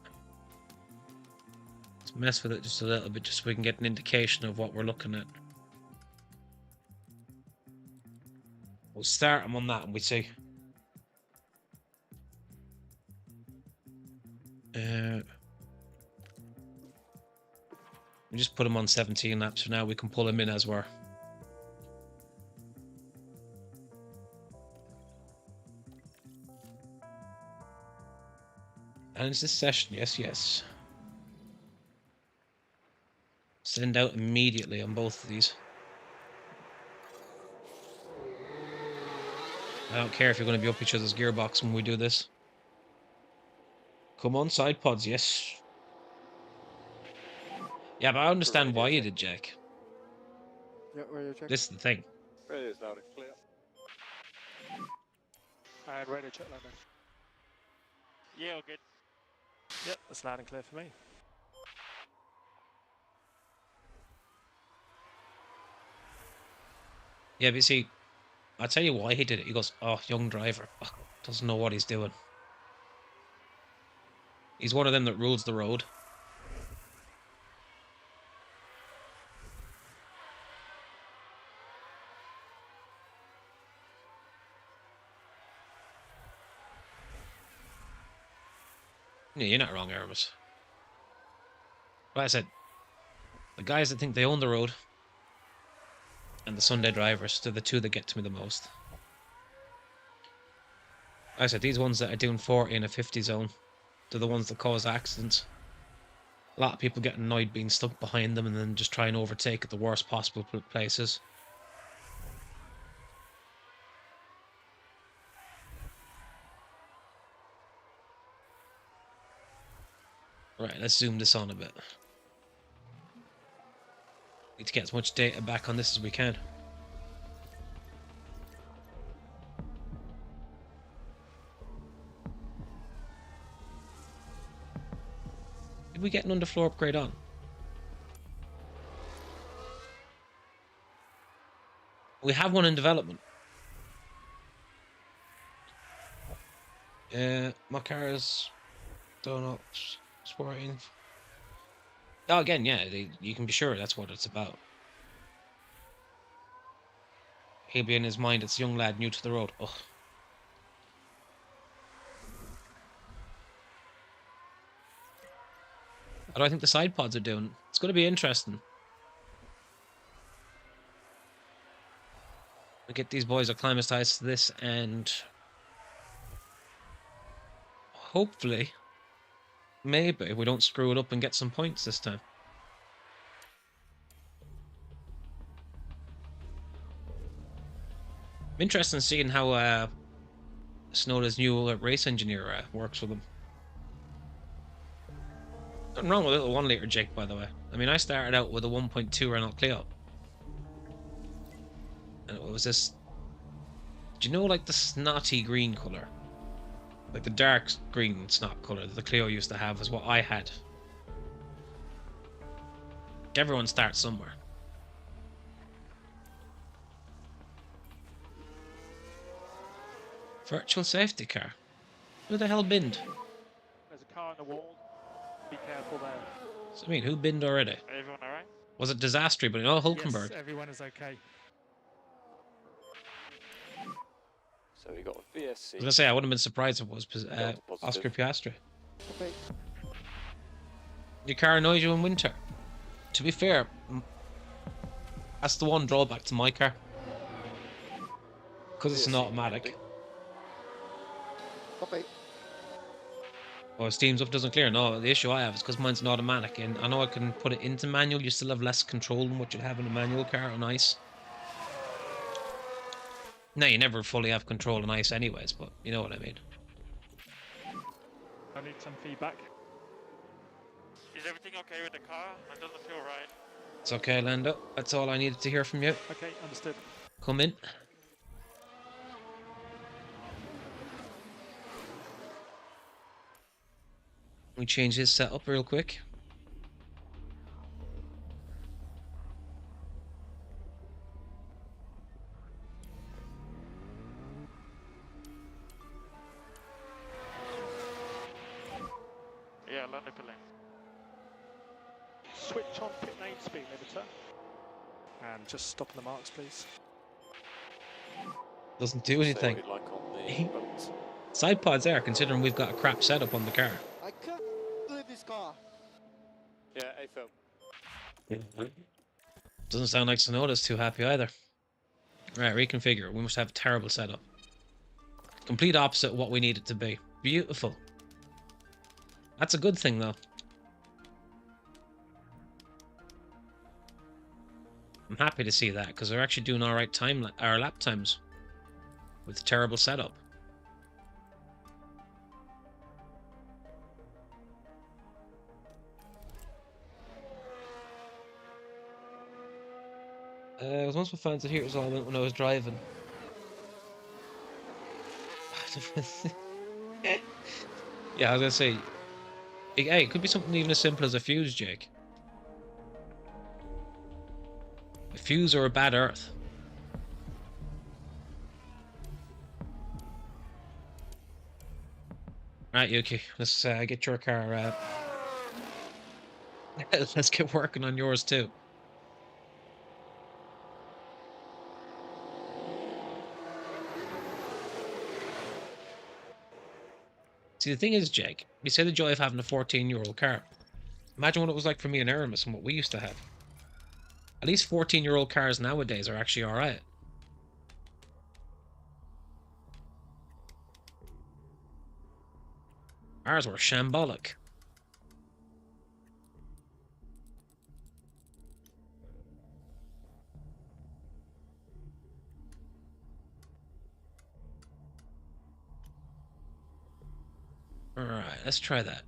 Let's mess with it just a little bit, just so we can get an indication of what we're looking at. We'll start them on that and we see. We just put them on 17 laps for now. We can pull them in as we're. And it's this session, yes, yes. Send out immediately on both of these. I don't care if you're going to be up each other's gearbox when we do this. Come on, side pods, yes. Yeah, but I understand why you did, Jack. Yeah, radio check. This is the thing. Radio is loud and clear. And radio check loud. Yeah, all good. Yep, that's loud and clear for me. Yeah, but see, I'll tell you why he did it. He goes, oh, young driver. Oh, doesn't know what he's doing. He's one of them that rules the road. Yeah, you're not wrong, Aramis. Like I said, the guys that think they own the road and the Sunday drivers, they're the two that get to me the most. Like I said, these ones that are doing 40 in a 50 zone, they're the ones that cause accidents. A lot of people get annoyed being stuck behind them and then just try and overtake at the worst possible places. Right, let's zoom this on a bit. Need to get as much data back on this as we can. Did we get an underfloor upgrade on? We have one in development. My car is done up. Sporting. Oh, again, yeah, you can be sure that's what it's about. He'll be in his mind, it's a young lad new to the road. Ugh. How do I think the side pods are doing? It's going to be interesting. We get these boys acclimatized to this and hopefully maybe we don't screw it up and get some points this time. I'm interested in seeing how Snowda's new race engineer works with him. Nothing wrong with a little 1 litre Jake, by the way. I mean, I started out with a 1.2 Renault Clio. And it was this... Do you know, like, the snotty green colour? Like the dark green snot colour that the Clio used to have is what I had. Everyone starts somewhere. Virtual safety car. Who the hell binned? There's a car on the wall. Be careful there. So, I mean, who binned already? Everyone alright? Was it disastrous? But no, Hulkenberg. Yes, everyone is okay. So we got a VSC. I was gonna say I wouldn't have been surprised if it was Oscar Piastri. Okay. Your car annoys you in winter. To be fair, that's the one drawback to my car. Because it's an automatic. Copy. Oh, Steam's up doesn't clear. No, the issue I have is because mine's an automatic, and I know I can put it into manual. You still have less control than what you'd have in a manual car on ice. No, you never fully have control on ice anyways, but you know what I mean. I need some feedback. Is everything okay with the car? It doesn't feel right. It's okay, Lando. That's all I needed to hear from you. Okay, understood. Come in. We change his setup real quick. Yeah, Lando pit lane. Switch on pit lane speed limiter. And just stop on the marks, please. Doesn't do anything. Say what you'd like on the boats. Side pods there, considering we've got a crap setup on the car. I can't believe this car. Yeah, AFO. Doesn't sound like Sonoda's too happy either. Right, reconfigure. We must have a terrible setup. Complete opposite of what we need it to be. Beautiful. That's a good thing, though. I'm happy to see that, because they're actually doing alright time our lap times with terrible setup. I was once with fans that here was all I went when I was driving. Yeah, I was gonna say, hey, it could be something even as simple as a fuse, Jake. A fuse or a bad earth. Right, Yuki, let's get your car. Let's get working on yours too. See, the thing is, Jake, you say the joy of having a 14-year-old car. Imagine what it was like for me and Aramis and what we used to have. At least 14-year-old cars nowadays are actually alright. Ours were shambolic. Alright, let's try that.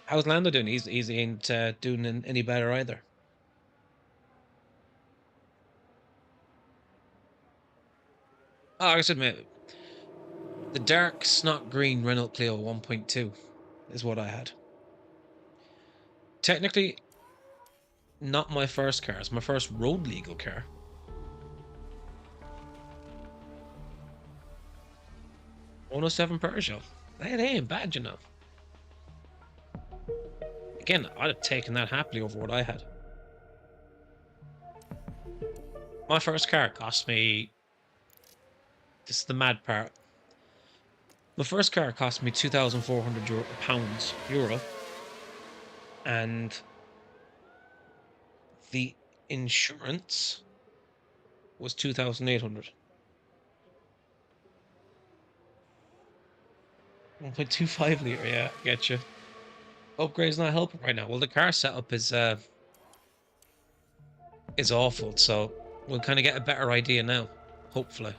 How's Lando doing? He ain't doing any better either. Oh, I gotta admit, the dark snot green Renault Clio 1.2 is what I had. Technically, not my first car. It's my first road legal car. .107 Peugeot. They ain't bad, you know. Again, I'd have taken that happily over what I had. My first car cost me... This is the mad part. My first car cost me €2,400. And the insurance was 2,800. 1.25 litre, yeah, I get you. Upgrade's not helping right now. Well, the car setup is awful, so we'll kind of get a better idea now, hopefully.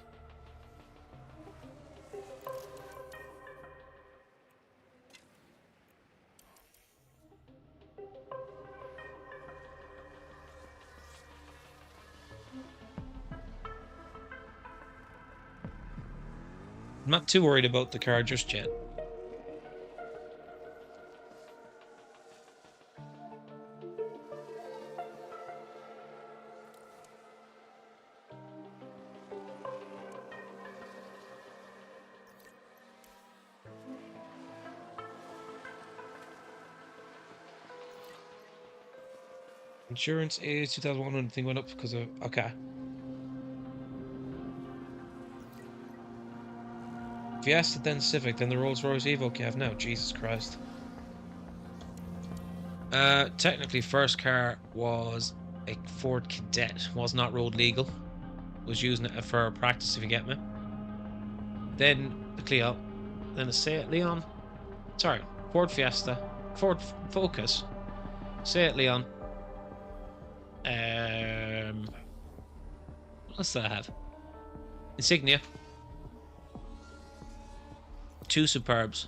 I'm not too worried about the car just yet. Insurance is 2,100. Thing went up because of... Okay. Fiesta, then Civic, then the Rolls-Royce Evoque you have now. Jesus Christ. Technically, first car was a Ford Cadet. Was not road legal. Was using it for practice, if you get me. Then the Clio. Then the Seat Leon. Sorry, Ford Fiesta. Ford Focus. Seat Leon. What else do I have? Insignia. 2 Superbs.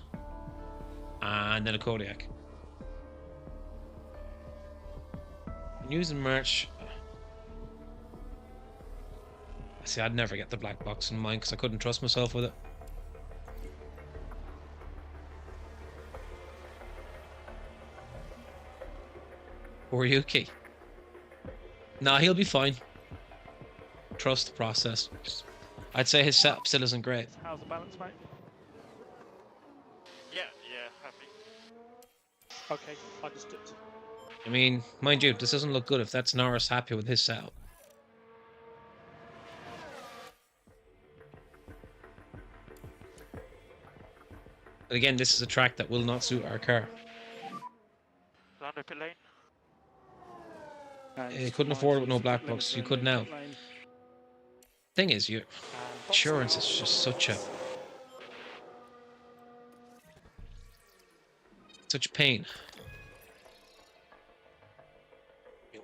And then a Kodiak. News and merch. See, I'd never get the black box in mine because I couldn't trust myself with it. Or Yuki. Nah, he'll be fine. Trust the process. I'd say his setup still isn't great. How's the balance, mate? Yeah, happy. Okay, understood. I mean, mind you, this doesn't look good if that's Norris happy with his setup. But again, this is a track that will not suit our car. Lando pit lane. And You couldn't afford it with no black box. You could now. Thing is, your insurance is just such a pain.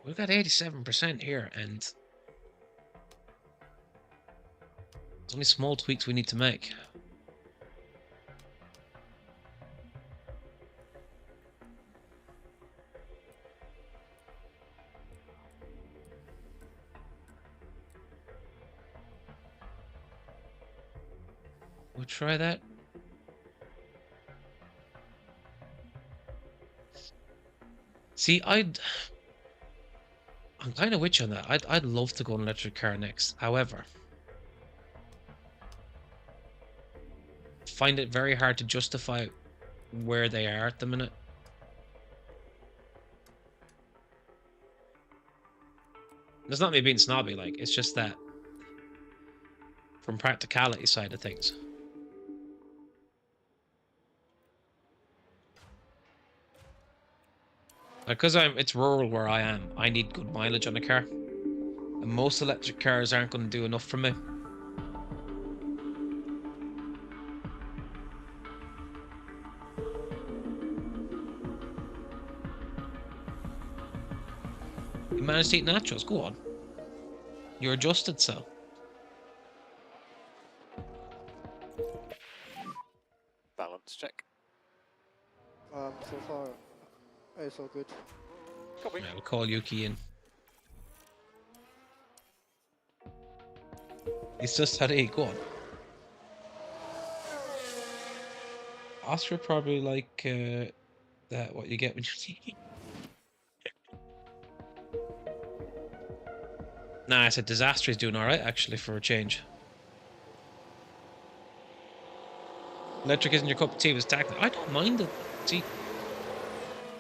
We've got 87% here, and there's only small tweaks we need to make. We'll try that. See, I'm kind of with you on that. I'd love to go an electric car next. However, find it very hard to justify where they are at the minute. It's not me being snobby, like, it's just that from practicality side of things. Because it's rural where I am, I need good mileage on a car. And most electric cars aren't going to do enough for me. You managed to eat nachos, go on. You're adjusted, so. Balance check. So far, it's all good. Copy. Yeah, we'll call Yuki in. He's just had 8, go on. Oscar probably like that what you get when you Nah, I said Disaster is doing alright actually for a change. Electric isn't your cup of tea, was tactic. I don't mind it. See,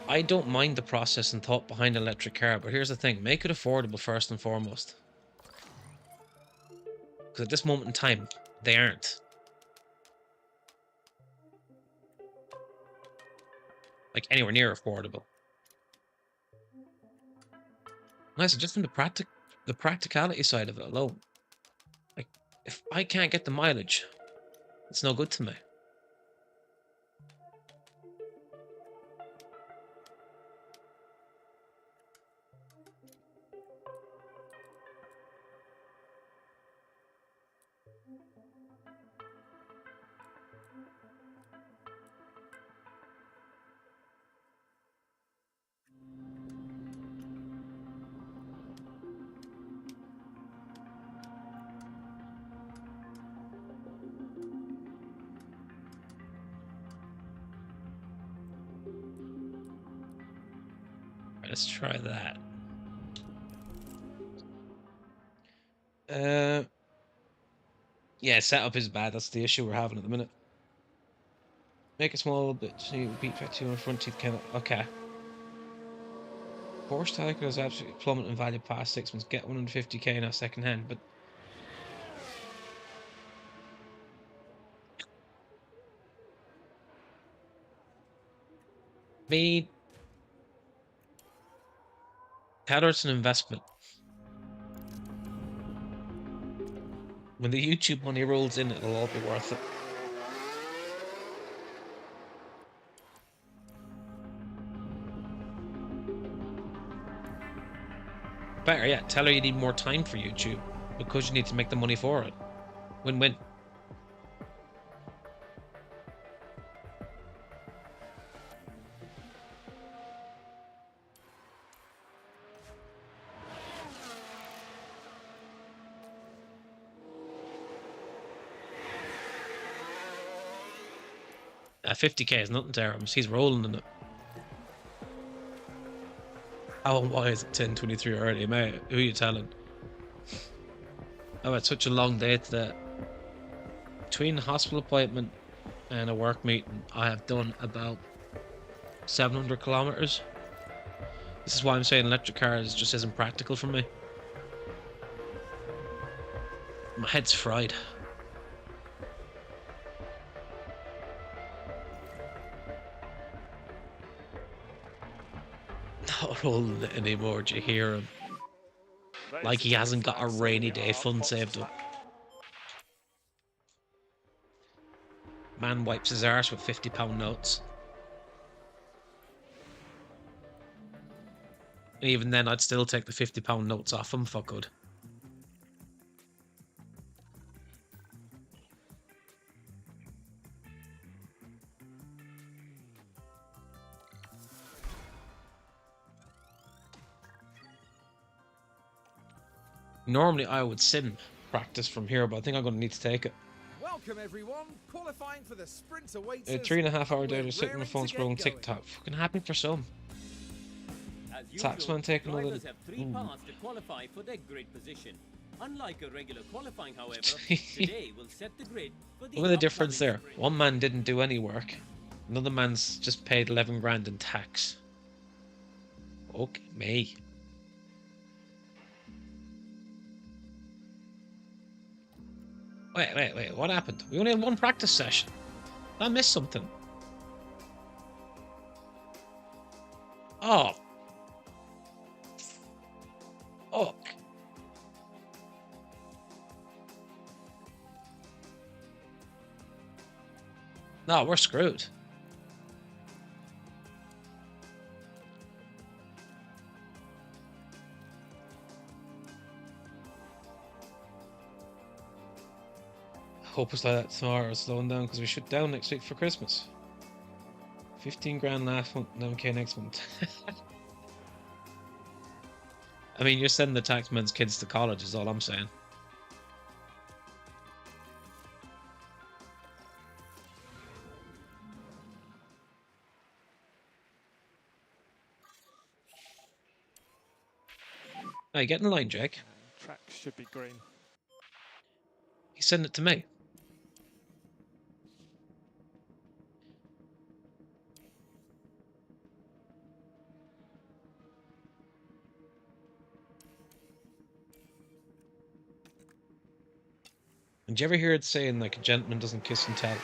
I don't mind the process and thought behind an electric car, but here's the thing, make it affordable first and foremost. Because at this moment in time, they aren't. Like anywhere near affordable. Nice, just from the practicality side of it alone. Like, if I can't get the mileage, it's no good to me. Let's try that. Yeah, setup is bad. That's the issue we're having at the minute. Make a small bit so you beat back 2 on front teeth cannot. Okay. Porsche Taycan has absolutely plummeted in value past 6 months. Get 150k now second hand, but me. How it's an investment. When the YouTube money rolls in, it'll all be worth it. better yet, tell her you need more time for YouTube because you need to make the money for it. Win-win. At 50k is nothing to Aramis. He's rolling in it. Oh, why is it 10:23 already, mate? Who are you telling? Oh, it's such a long day today. Between a hospital appointment and a work meeting, I have done about 700 kilometers. This is why I'm saying electric cars just isn't practical for me. My head's fried. Not rolling it anymore, do you hear him? Like he hasn't got a rainy day fund saved up. Man wipes his arse with £50 notes. Even then, I'd still take the £50 notes off him for good. Normally, I would sim practice from here, but I think I'm going to need to take it. Welcome everyone, qualifying for the sprint awaits. A 3.5 hour day to sit on the phone scrolling TikTok. Fucking happy for some. Taxman taking a little. Drivers have 3 parts to qualify for their grid position. Unlike a regular qualifying, however, today will set the grid for the Look at the difference upcoming there. sprint. One man didn't do any work. Another man's just paid 11 grand in tax. Okay, me. Wait, what happened? We only had one practice session. I missed something. Oh. Fuck. No, we're screwed. Hope it's like that tomorrow, slowing down because we shut down next week for Christmas. 15 grand last month, 9k next month. I mean, you're sending the taxman's kids to college is all I'm saying. Now you get in the line, Jake. Track should be green. You send it to me. Did you ever hear it saying like a gentleman doesn't kiss and tell?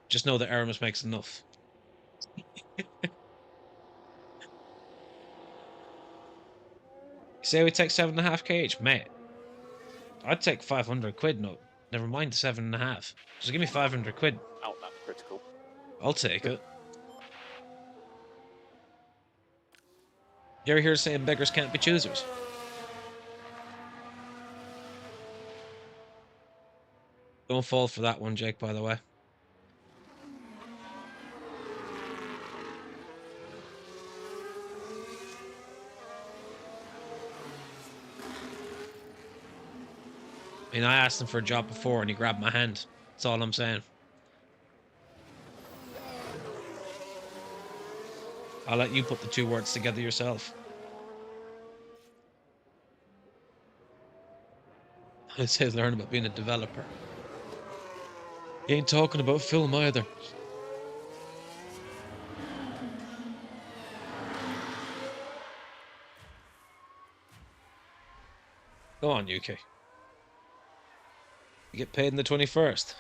Just know that Aramis makes enough. Say we take 7.5k each, mate. I'd take 500 quid. No, never mind the 7.5. Just give me 500 quid. Out that critical. I'll take it. You ever hear it saying beggars can't be choosers? Don't fall for that one, Jake, by the way. I mean, I asked him for a job before and he grabbed my hand. That's all I'm saying. I'll let you put the two words together yourself. It says learn about being a developer. He ain't talking about film either. Go on, UK. You get paid on the 21st.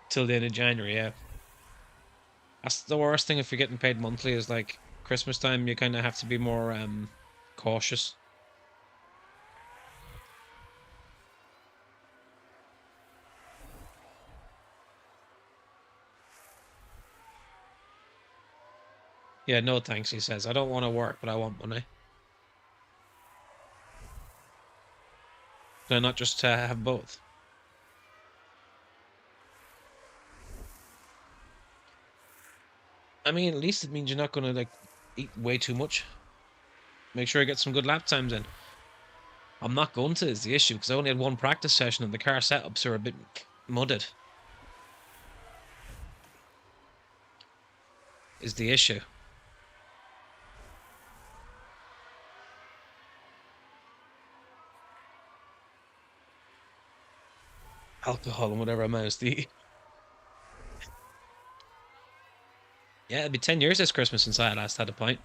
Till the end of January, yeah. That's the worst thing if you're getting paid monthly is like Christmas time, you kind of have to be more cautious. Yeah, no thanks, he says. I don't want to work, but I want money. Can I not just have both? I mean, at least it means you're not going to, like, eat way too much. Make sure I get some good lap times in. I'm not going to is the issue, because I only had one practice session and the car setups are a bit mudded. Is the issue. Alcohol and whatever I managed to eat. Yeah, it'll be 10 years this Christmas since I last had a pint.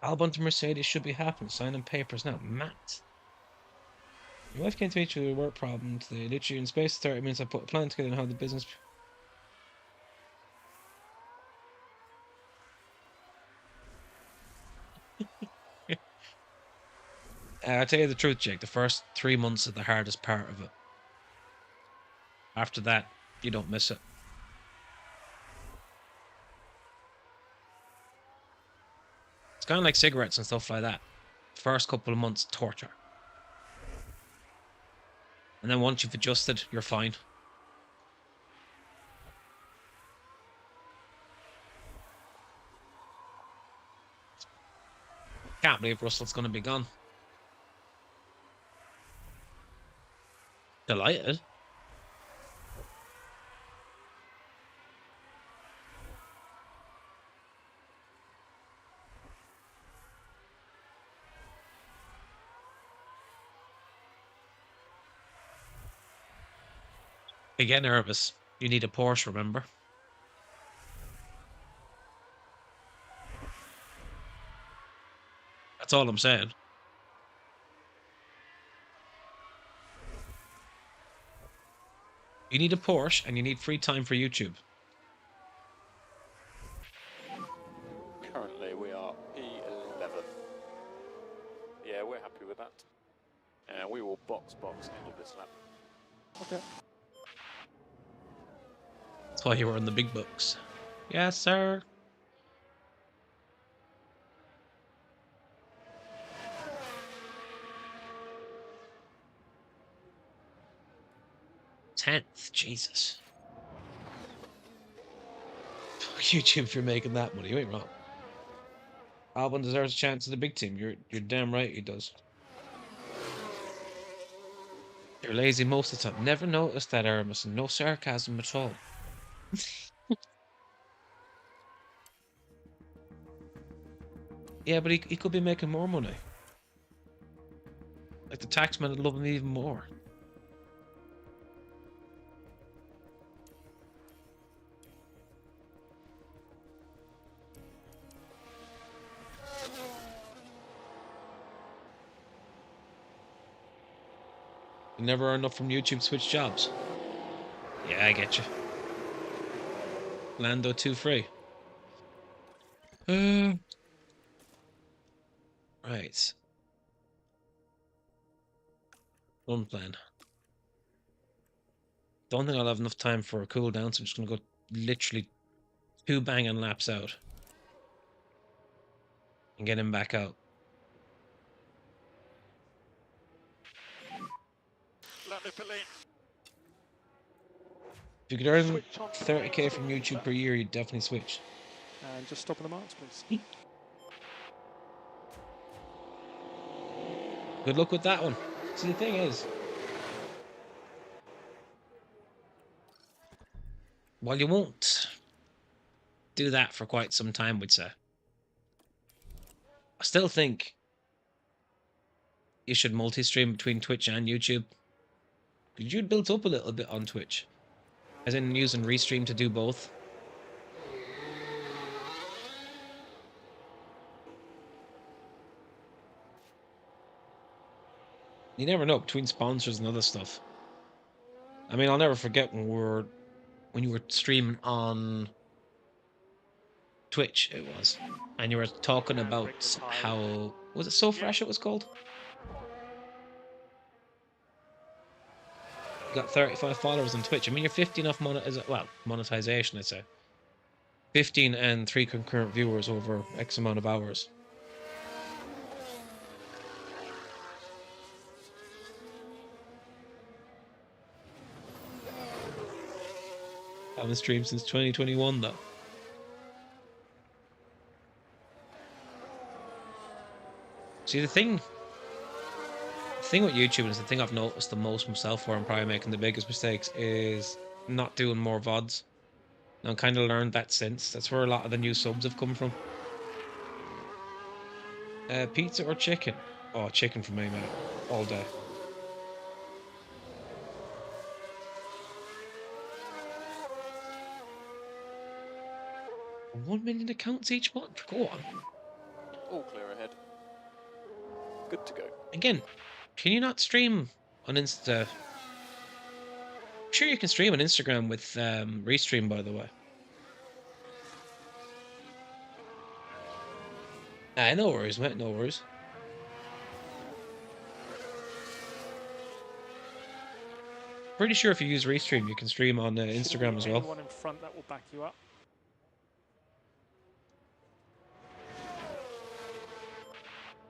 Albon to Mercedes should be happening. Signing papers now. Matt. My wife came to me with a work problem today. Literally in space 30 minutes I put a plan together on how the business... I'll tell you the truth, Jake. The first 3 months are the hardest part of it. After that, you don't miss it. It's kind of like cigarettes and stuff like that. First couple of months, torture. And then once you've adjusted, you're fine. Can't believe Russell's going to be gone. Delighted. You get nervous. You need a Porsche, remember? That's all I'm saying. You need a Porsche and you need free time for YouTube. Currently we are P11. Yeah, we're happy with that. And we will box end of this lap. Okay. That's why you were in the big books. Yes, sir. Tenth, Jesus. Fuck YouTube if you're making that money. You ain't wrong. Albon deserves a chance in the big team. You're damn right he does. You're lazy most of the time. Never noticed that, Aramis. No sarcasm at all. Yeah, but he could be making more money. Like the taxman would love him even more. You never earn enough from YouTube switch jobs. Yeah, I get you. Lando 2 free. Right. Run plan. Don't think I'll have enough time for a cool down, so I'm just going to go literally 2 banging laps out. And get him back out. If you could earn 30k from YouTube per year, you'd definitely switch. And just stop on the marks, please. Good luck with that one. See, the thing is, while you won't do that for quite some time, we'd say, I still think you should multi-stream between Twitch and YouTube. Because you'd built up a little bit on Twitch. As in using Restream to do both. You never know between sponsors and other stuff. I mean, I'll never forget when you were streaming on Twitch, it was, and you were talking about how was it So Fresh? It was called. You got 35 followers on Twitch. I mean, you're 15 off monetization, I'd say. 15 and 3 concurrent viewers over X amount of hours. I haven't streamed since 2021 though. See, the thing with YouTube is the thing I've noticed the most myself where I'm probably making the biggest mistakes is not doing more VODs. And I've kind of learned that since. That's where a lot of the new subs have come from. Pizza or chicken? Oh, chicken for me, mate. All day. $1 million accounts each month? Go on. All clear ahead. Good to go. Again, can you not stream on Insta? I'm sure you can stream on Instagram with Restream, by the way. No worries, mate. No worries. Pretty sure if you use Restream, you can stream on Instagram as well. Anyone in front that will back you up.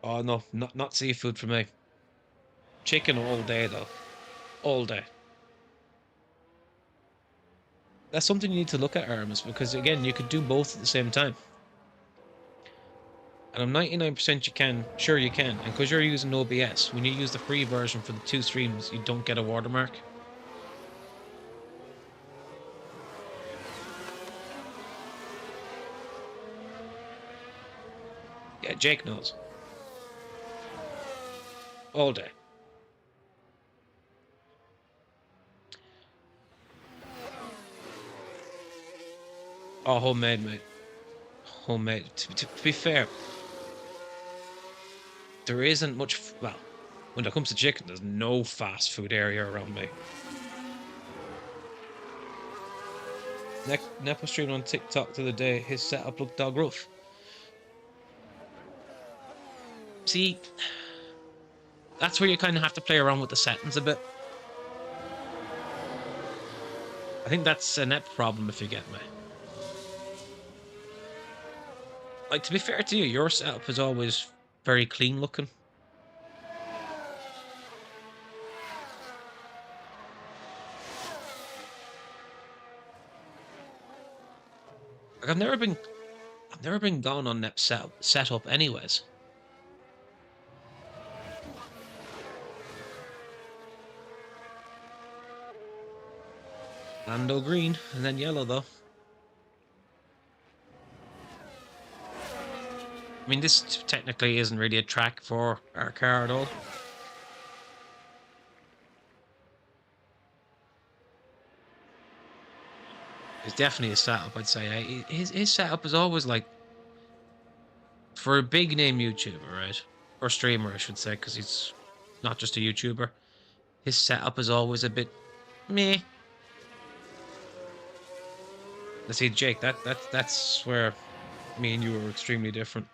Oh no, not seafood for me. Chicken all day though. All day. That's something you need to look at, Aramis, because again, you could do both at the same time. And I'm 99% you can. Sure you can. And because you're using OBS, when you use the free version for the 2 streams, you don't get a watermark. Yeah, Jake knows. All day. Oh, homemade, mate. Homemade. To be fair, there isn't much. Well, when it comes to chicken, there's no fast food area around me. Nepo streamed on TikTok the other day. His setup looked dog rough. See, that's where you kind of have to play around with the settings a bit. I think that's a net problem if you get me. Like, to be fair to you, your setup is always very clean looking. Like, I've never been gone on Nep setup anyways. Lando green, and then yellow though. I mean, this technically isn't really a track for our car at all. It's definitely a setup, I'd say. His setup is always like, for a big name YouTuber, right? Or streamer, I should say, because he's not just a YouTuber. His setup is always a bit meh. Let's see, Jake, that's where me and you were extremely different.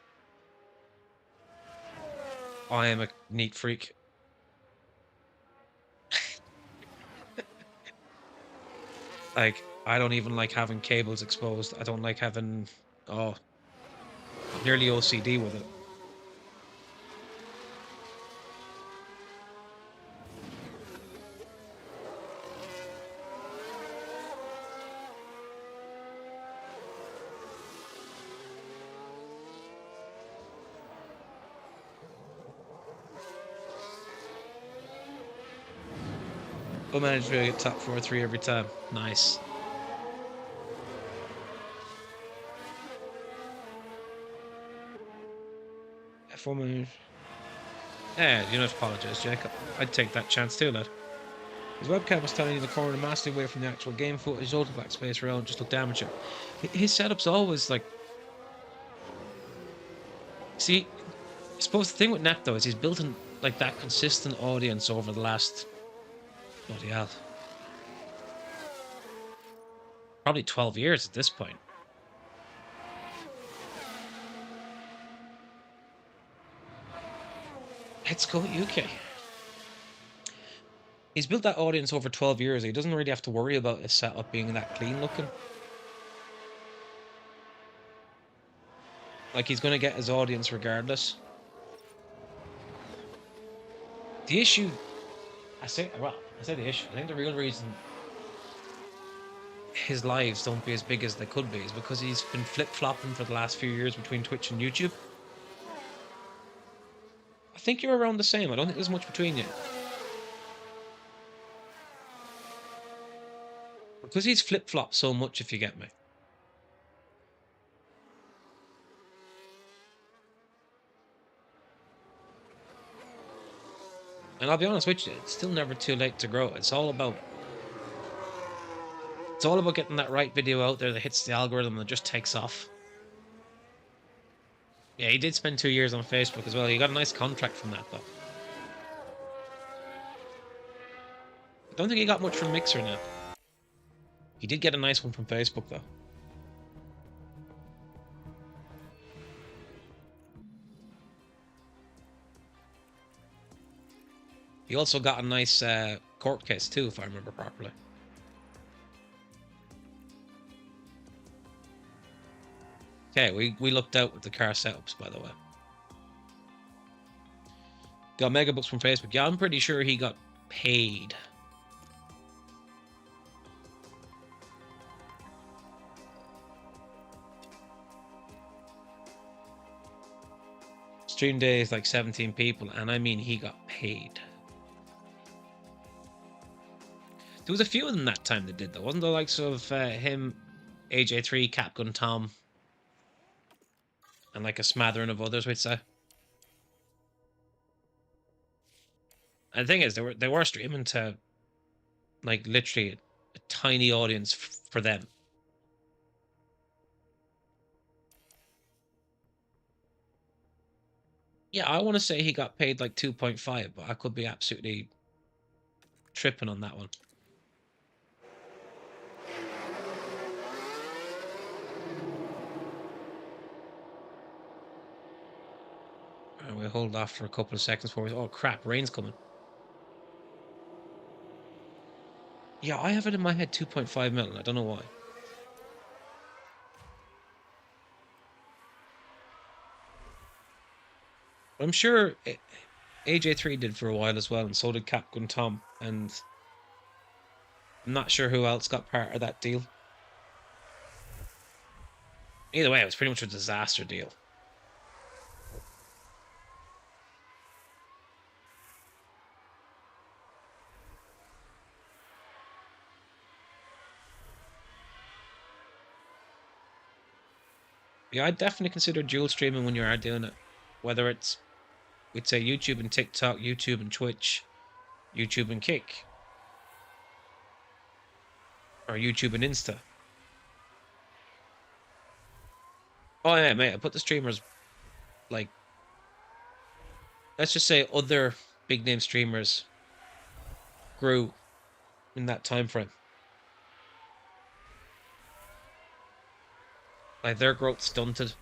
I am a neat freak. Like, I don't even like having cables exposed. I don't like having... Oh, I'm nearly OCD with it. We'll manage to get top 4-3 every time. Nice. F1 manage. Yeah, you don't apologise, Jacob. I'd take that chance too, lad. His webcam was telling you the corner massively away from the actual game footage, all the black space around just looked amateur. His setup's always like... See, I suppose the thing with Nep though is he's built in like that consistent audience over the last, bloody hell, probably 12 years at this point. Let's go UK. He's built that audience over 12 years. He doesn't really have to worry about his setup being that clean looking. Like, he's going to get his audience regardless. The issue... I say the issue. I think the real reason his lives don't be as big as they could be is because he's been flip-flopping for the last few years between Twitch and YouTube. I think you're around the same. I don't think there's much between you. Because he's flip-flopped so much, if you get me. And I'll be honest with you, it's still never too late to grow. It's all about getting that right video out there that hits the algorithm and just takes off. Yeah, he did spend 2 years on Facebook as well. He got a nice contract from that, though. I don't think he got much from Mixer now. He did get a nice one from Facebook, though. He also got a nice court case too, if I remember properly. Okay, we looked out with the car setups, by the way. Got megabucks from Facebook. Yeah, I'm pretty sure he got paid. Stream day is like 17 people, and I mean he got paid. There was a few of them that time that did, though. Wasn't the likes of him, AJ3, Capgun Tom, and like a smattering of others, we'd say. And the thing is, they were streaming to like literally a tiny audience for them. Yeah, I want to say he got paid like 2.5, but I could be absolutely tripping on that one. And we'll hold off for a couple of seconds before we... Oh crap, rain's coming. Yeah, I have it in my head 2.5 million. I don't know why. I'm sure AJ3 did for a while as well, and so did Capgun Tom, and I'm not sure who else got part of that deal. Either way, it was pretty much a disaster deal. Yeah, I'd definitely consider dual streaming when you are doing it. Whether it's, we'd say YouTube and TikTok, YouTube and Twitch, YouTube and Kick, or YouTube and Insta. Oh yeah, mate, I put the streamers, like, let's just say other big name streamers grew in that time frame. Like, their growth stunted.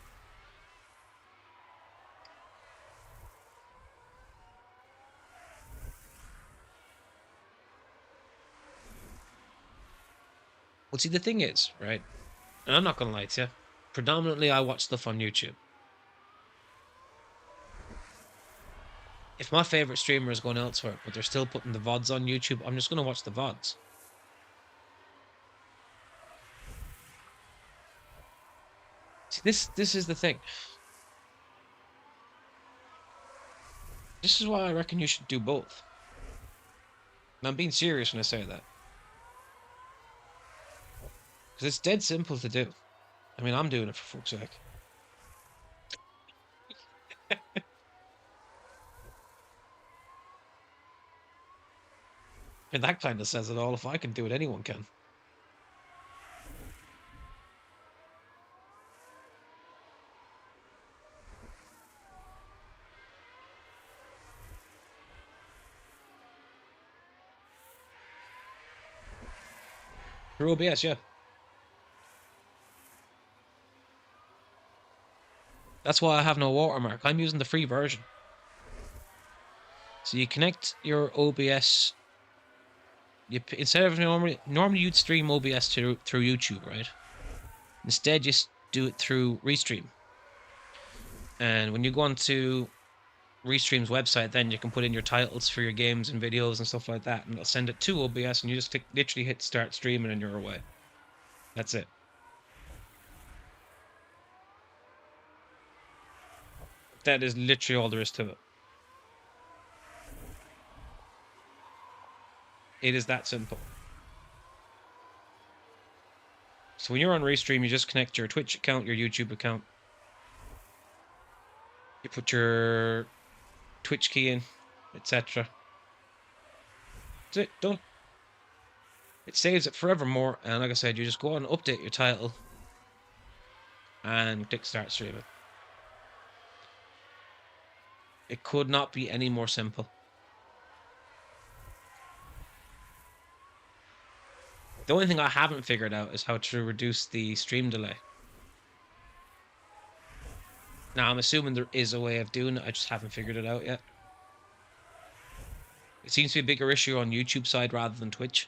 Well, see, the thing is, right, and I'm not going to lie to you, predominantly I watch stuff on YouTube. If my favourite streamer is going elsewhere, but they're still putting the VODs on YouTube, I'm just going to watch the VODs. See, this is the thing. This is why I reckon you should do both. And I'm being serious when I say that. Because it's dead simple to do. I mean, I'm doing it for fuck's sake. And that kind of says it all. If I can do it, anyone can. Through OBS, yeah. That's why I have no watermark. I'm using the free version. So you connect your OBS. Instead of normally you'd stream OBS through YouTube, right? Instead, you do it through Restream. And when you go onto Restream's website, then you can put in your titles for your games and videos and stuff like that, and it'll send it to OBS, and you just literally hit start streaming and you're away. That's it. That is literally all there is to it. It is that simple. So when you're on Restream, you just connect your Twitch account, your YouTube account. You put your Twitch key in, etc. That's it, done. It saves it forevermore, and like I said, you just go on and update your title and click start streaming. It could not be any more simple. The only thing I haven't figured out is how to reduce the stream delay. Now, I'm assuming there is a way of doing it, I just haven't figured it out yet. It seems to be a bigger issue on YouTube side rather than Twitch.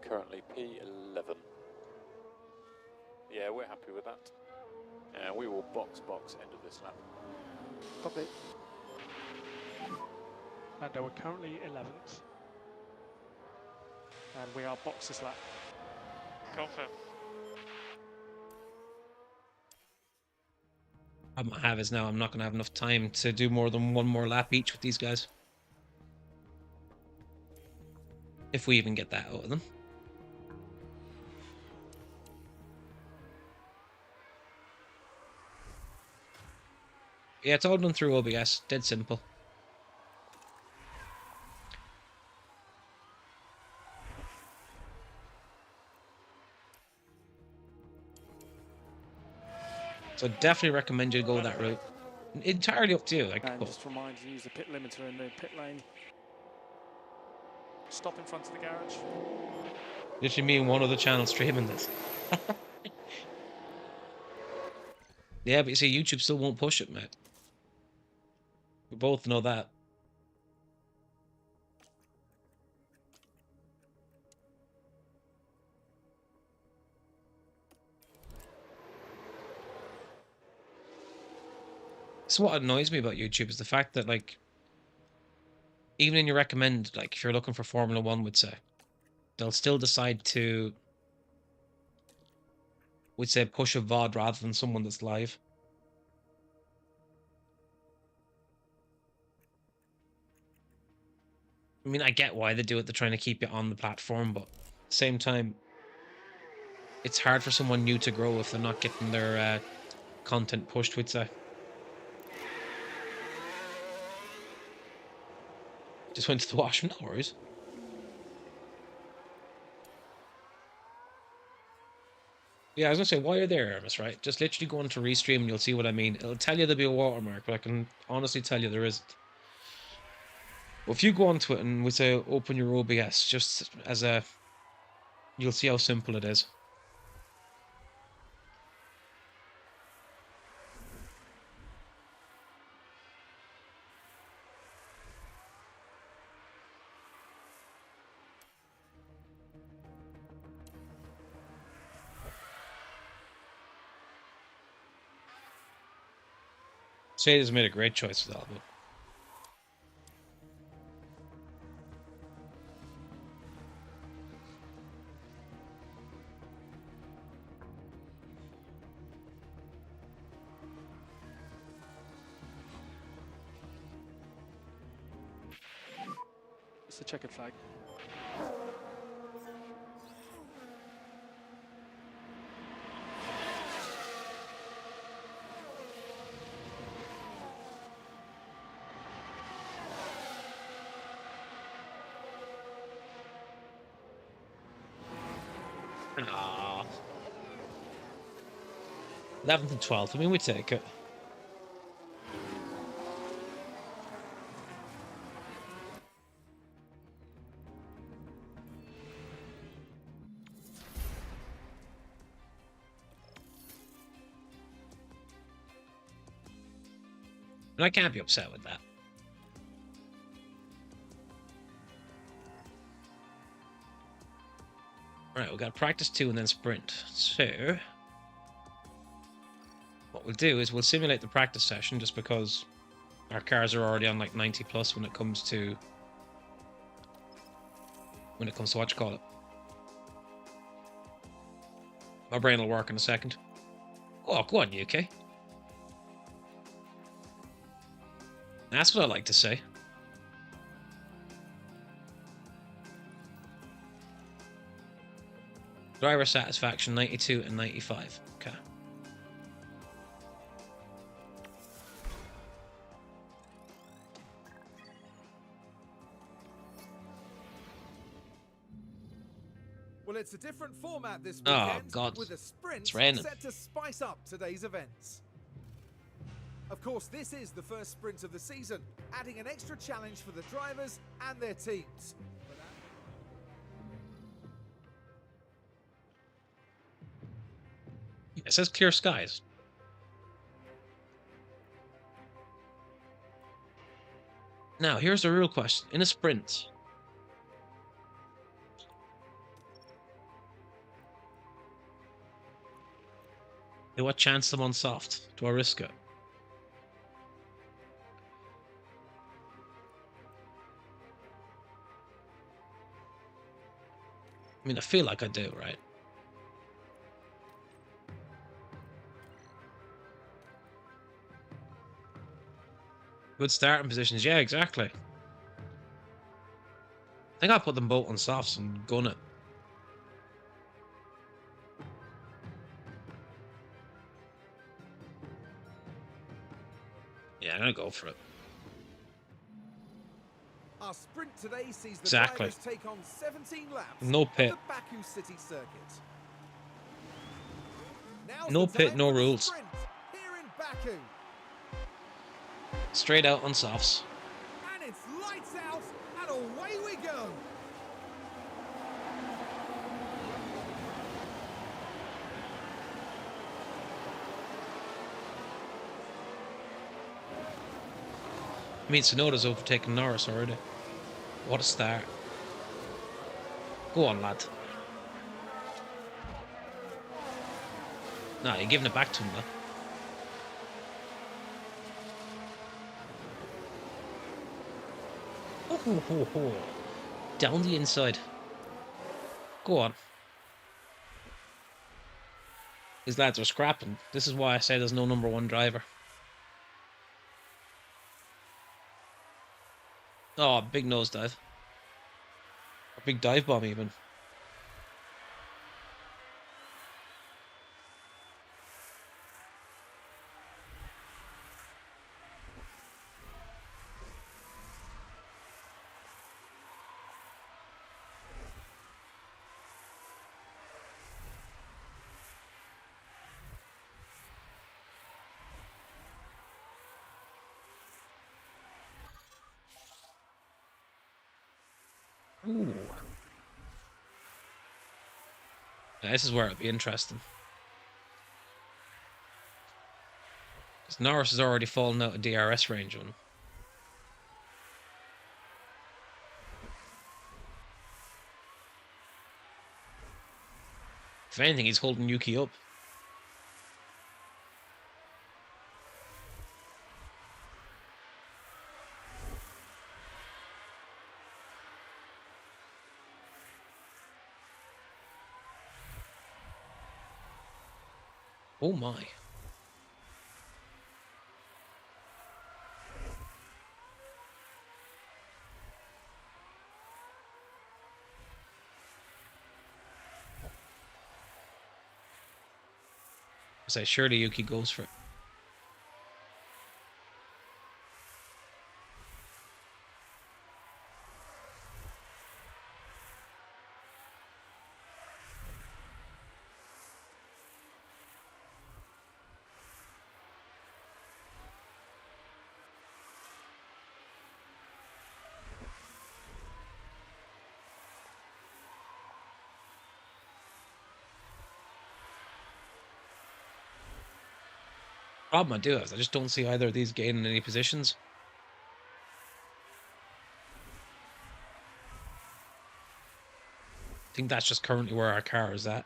Currently P11. Yeah, we're happy with that. And we will box end of this lap. Copy. Lando, we're currently 11th. And we are box this lap. Confirm. Problem I have is now I'm not going to have enough time to do more than one more lap each with these guys. If we even get that out of them. Yeah, it's all done through OBS. Dead simple. So I definitely recommend you go that route. Entirely up to you. Like, And just remind you to use the pit limiter in the pit lane. Stop in front of the garage. literally me and one other channel streaming this. Yeah, but you see, YouTube still won't push it, mate. We both know that. So what annoys me about YouTube is the fact that, like, even in your recommend, like, if you're looking for Formula 1, would say, they'll still decide to, would say, push a VOD rather than someone that's live. I mean, I get why they do it. They're trying to keep you on the platform, but at the same time, it's hard for someone new to grow if they're not getting their content pushed, would say. Just went to the washroom, no worries. Yeah, I was gonna say, while you're there, Hermes, right? Just literally go into Restream and you'll see what I mean. It'll tell you there'll be a watermark, but I can honestly tell you there isn't. Well, if you go onto it and we say open your OBS, just as a, you'll see how simple it is. Mercedes made a great choice with Albon. It's a checkered flag. Aww. 11th and 12th, I mean, we take it. And I can't be upset with that. Alright, we've got practice 2 and then sprint. So, what we'll do is we'll simulate the practice session just because our cars are already on like 90 plus when it comes to what you call it. My brain will work in a second. Oh, go on, UK. That's what I like to say. Driver satisfaction 92 and 95. Okay. Well, it's a different format this Oh, weekend, God. with a sprint It's raining. set to spice up today's events. Of course, this is the first sprint of the season, adding an extra challenge for the drivers and their teams. It says clear skies. Now, here's the real question. In a sprint, do I chance them on soft? Do I risk it? I mean, I feel like I do, right? Good starting positions. Yeah, exactly. I think I'll put them both on softs and gun it. Yeah, I'm gonna go for it. Our sprint today sees the Exactly. drivers take on 17 laps No of pit. the Baku City circuit. Now's No the pit, time no for the rules. sprint here in Baku. Straight out on softs. And it's lights out, and away we go. I mean, Tsunoda's overtaken Norris already. What a start. Go on, lad. Nah, you're giving it back to him, though. Oh. Down the inside. Go on. These lads are scrapping. This is why I say there's no number one driver. Oh, big nosedive. A big dive bomb, even. Ooh. Now, this is where it'll be interesting. Because Norris has already fallen out of DRS range on him. If anything, he's holding Yuki up. Oh my. I say, surely Yuki goes for it. Problem I do have is I just don't see either of these gaining any positions. I think that's just currently where our car is at.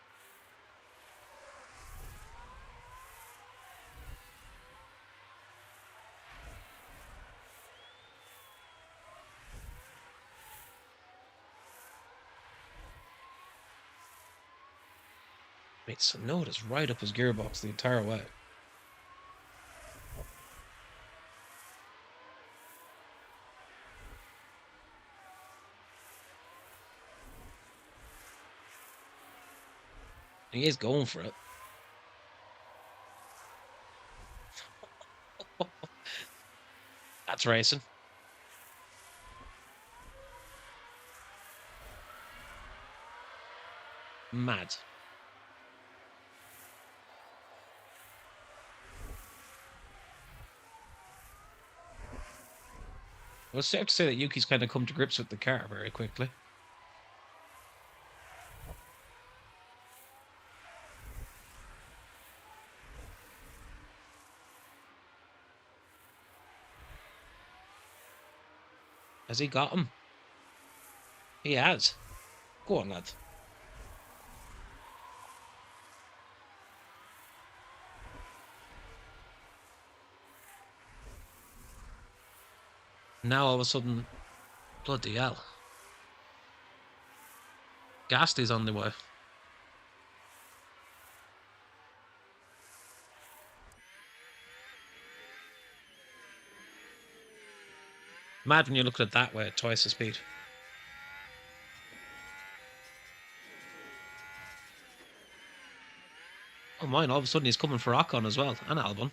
Mate, so notice right up his gearbox the entire way. He is going for it. That's racing. Mad. Well, it's safe to say that Yuki's kind of come to grips with the car very quickly. Has he got him? He has. Go on, lad. Now all of a sudden, bloody hell. Gasly's on the way. Mad when you look at it that way at twice the speed. Oh mine, all of a sudden he's coming for Ocon as well, and Albon.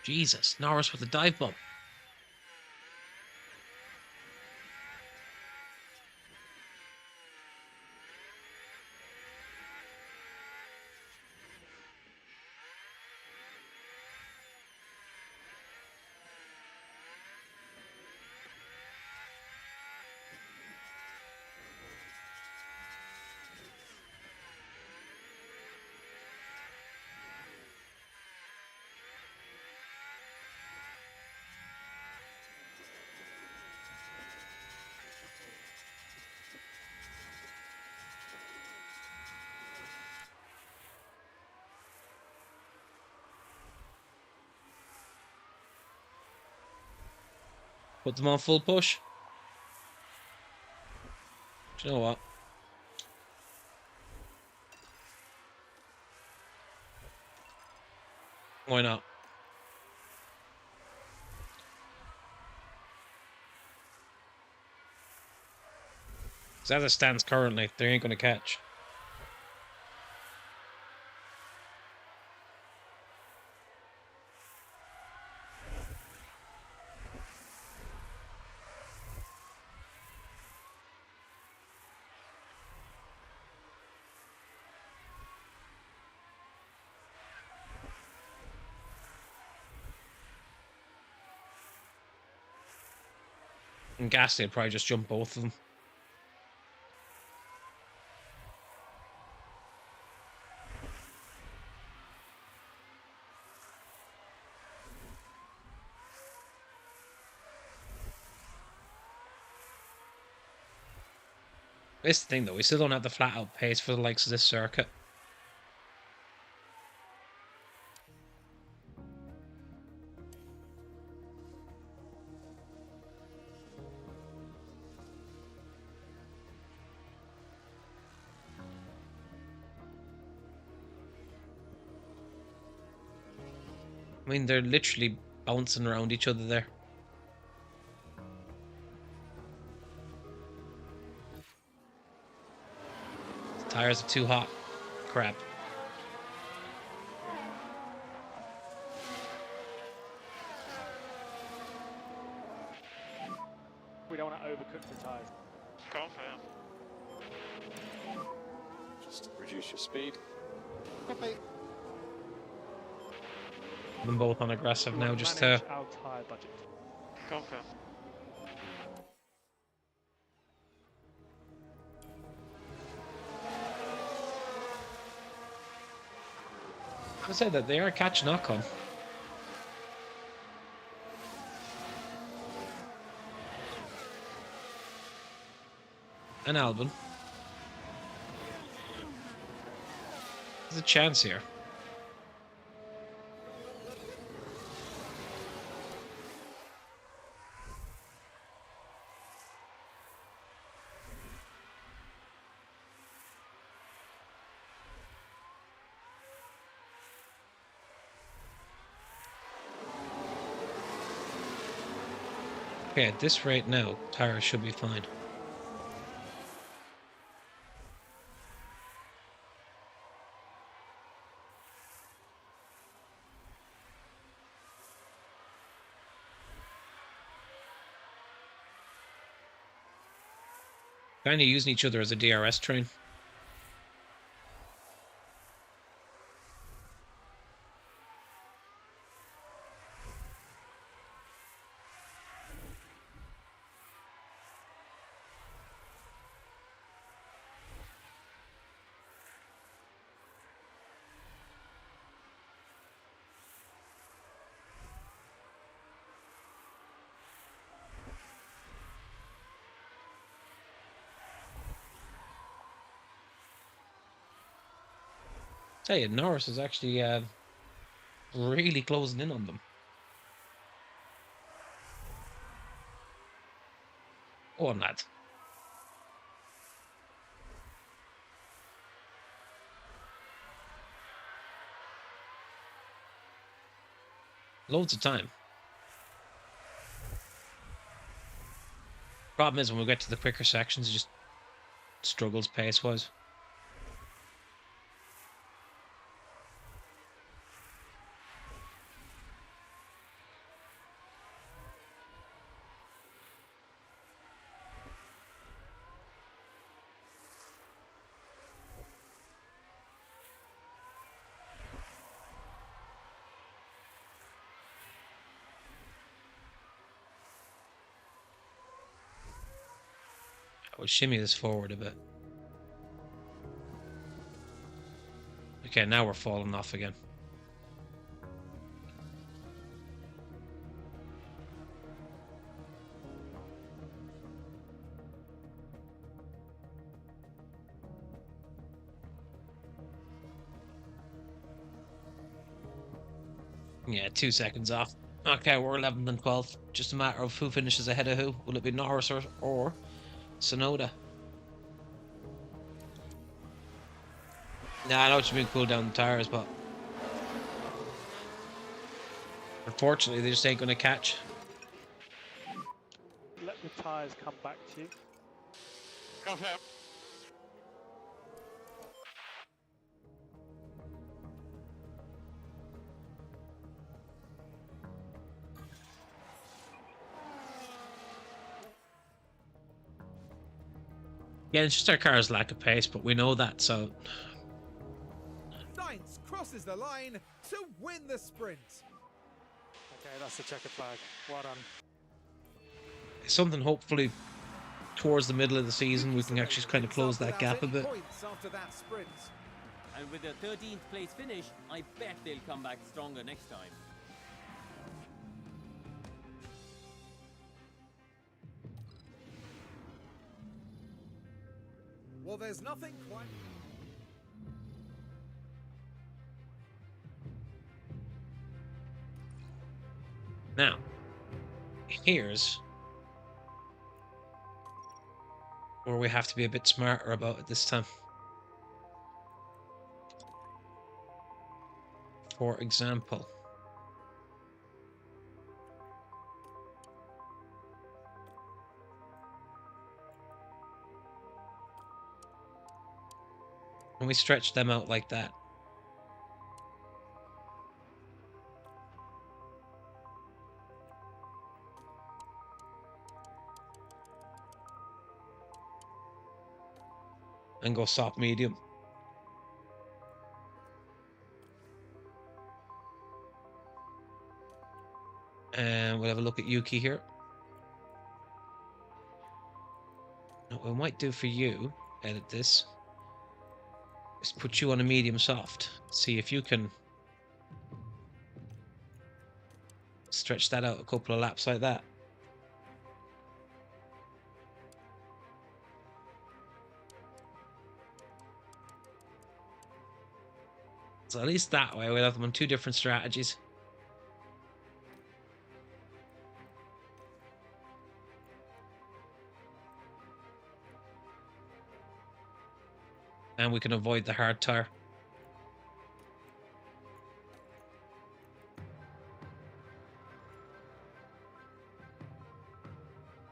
Jesus, Norris with the dive bomb. Put them on full push. Do you know what? Why not? Because as it stands currently, they ain't going to catch. And Gasly would probably just jump both of them. This is the thing though, we still don't have the flat out pace for the likes of this circuit. I mean, they're literally bouncing around each other there. The tires are too hot. Crap. We don't want to overcook the tyres. Confirm. Just reduce your speed. Copy. Them both on aggressive We now, want to just manage to... our tyre budget. Confirm. I say that they are catching Ocon. And Albon. There's a chance here. Okay, at this rate now, tires should be fine. Kind of using each other as a DRS train. Tell you, Norris is actually really closing in on them. Go on, lad. Loads of time. Problem is, when we get to the quicker sections, it just struggles pace-wise. We'll shimmy this forward a bit. Okay, now we're falling off again. Yeah, 2 seconds off. Okay, we're 11th and 12th. Just a matter of who finishes ahead of who. Will it be Norris or Sonoda? Nah, I know what you mean, cool down the tires, but unfortunately they just ain't gonna catch. Let the tyres come back to you. Confirm. Yeah, it's just our car's lack of pace, but we know that, so... Sainz crosses the line to win the sprint. Okay, that's the checkered flag. Well done. Something hopefully towards the middle of the season we can actually kind of close that gap a bit. Points after that sprint. And with a 13th place finish, I bet they'll come back stronger next time. Well, there's nothing quite... Now, here's where we have to be a bit smarter about it this time. For example, when we stretch them out like that, and go soft medium. And we'll have a look at Yuki here. What we might do for you, edit this, is put you on a medium soft. See if you can stretch that out a couple of laps like that. So at least that way we'll have them on two different strategies. And we can avoid the hard tire.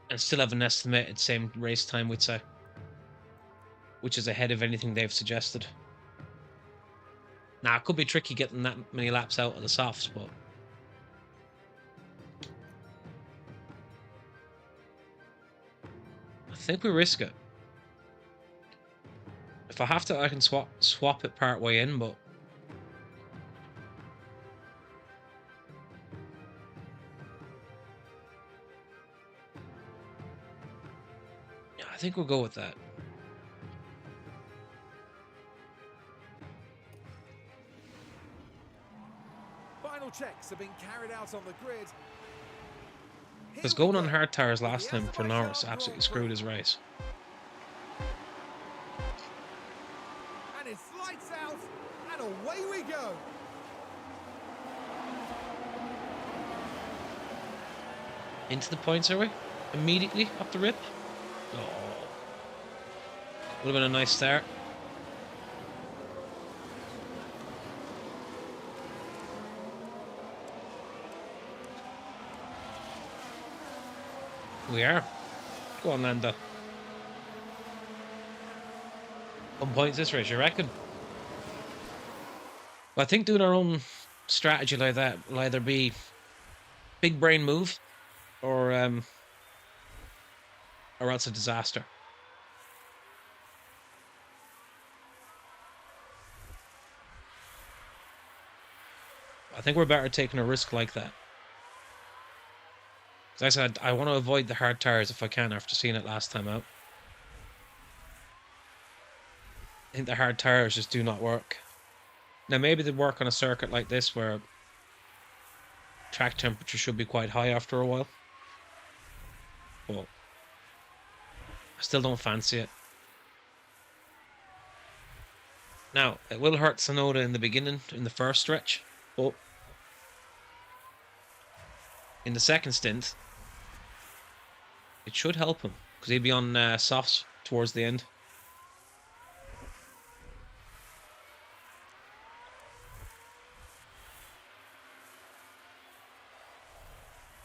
And still have an estimated same race time, we'd say. Which is ahead of anything they've suggested. Now, it could be tricky getting that many laps out of the softs, but... I think we risk it. If I have to, I can swap it part way in, but... yeah, I think we'll go with that. Final checks are being carried out on the grid. Because going on hard tires last time for Norris absolutely screwed his race. And it's lights out, and away we go. Into the points, are we? Immediately off the rip? Oh. Would have been a nice start. We are. Go on, Lando. 1 point this race, you reckon? Well, I think doing our own strategy like that will either be big brain move or else a disaster. I think we're better taking a risk like that. As I said, I want to avoid the hard tires if I can after seeing it last time out. I think the hard tires just do not work. Now maybe they work on a circuit like this where track temperature should be quite high after a while. But I still don't fancy it. Now, it will hurt Tsunoda in the beginning, in the first stretch, but in the second stint, it should help him, because he'd be on softs towards the end.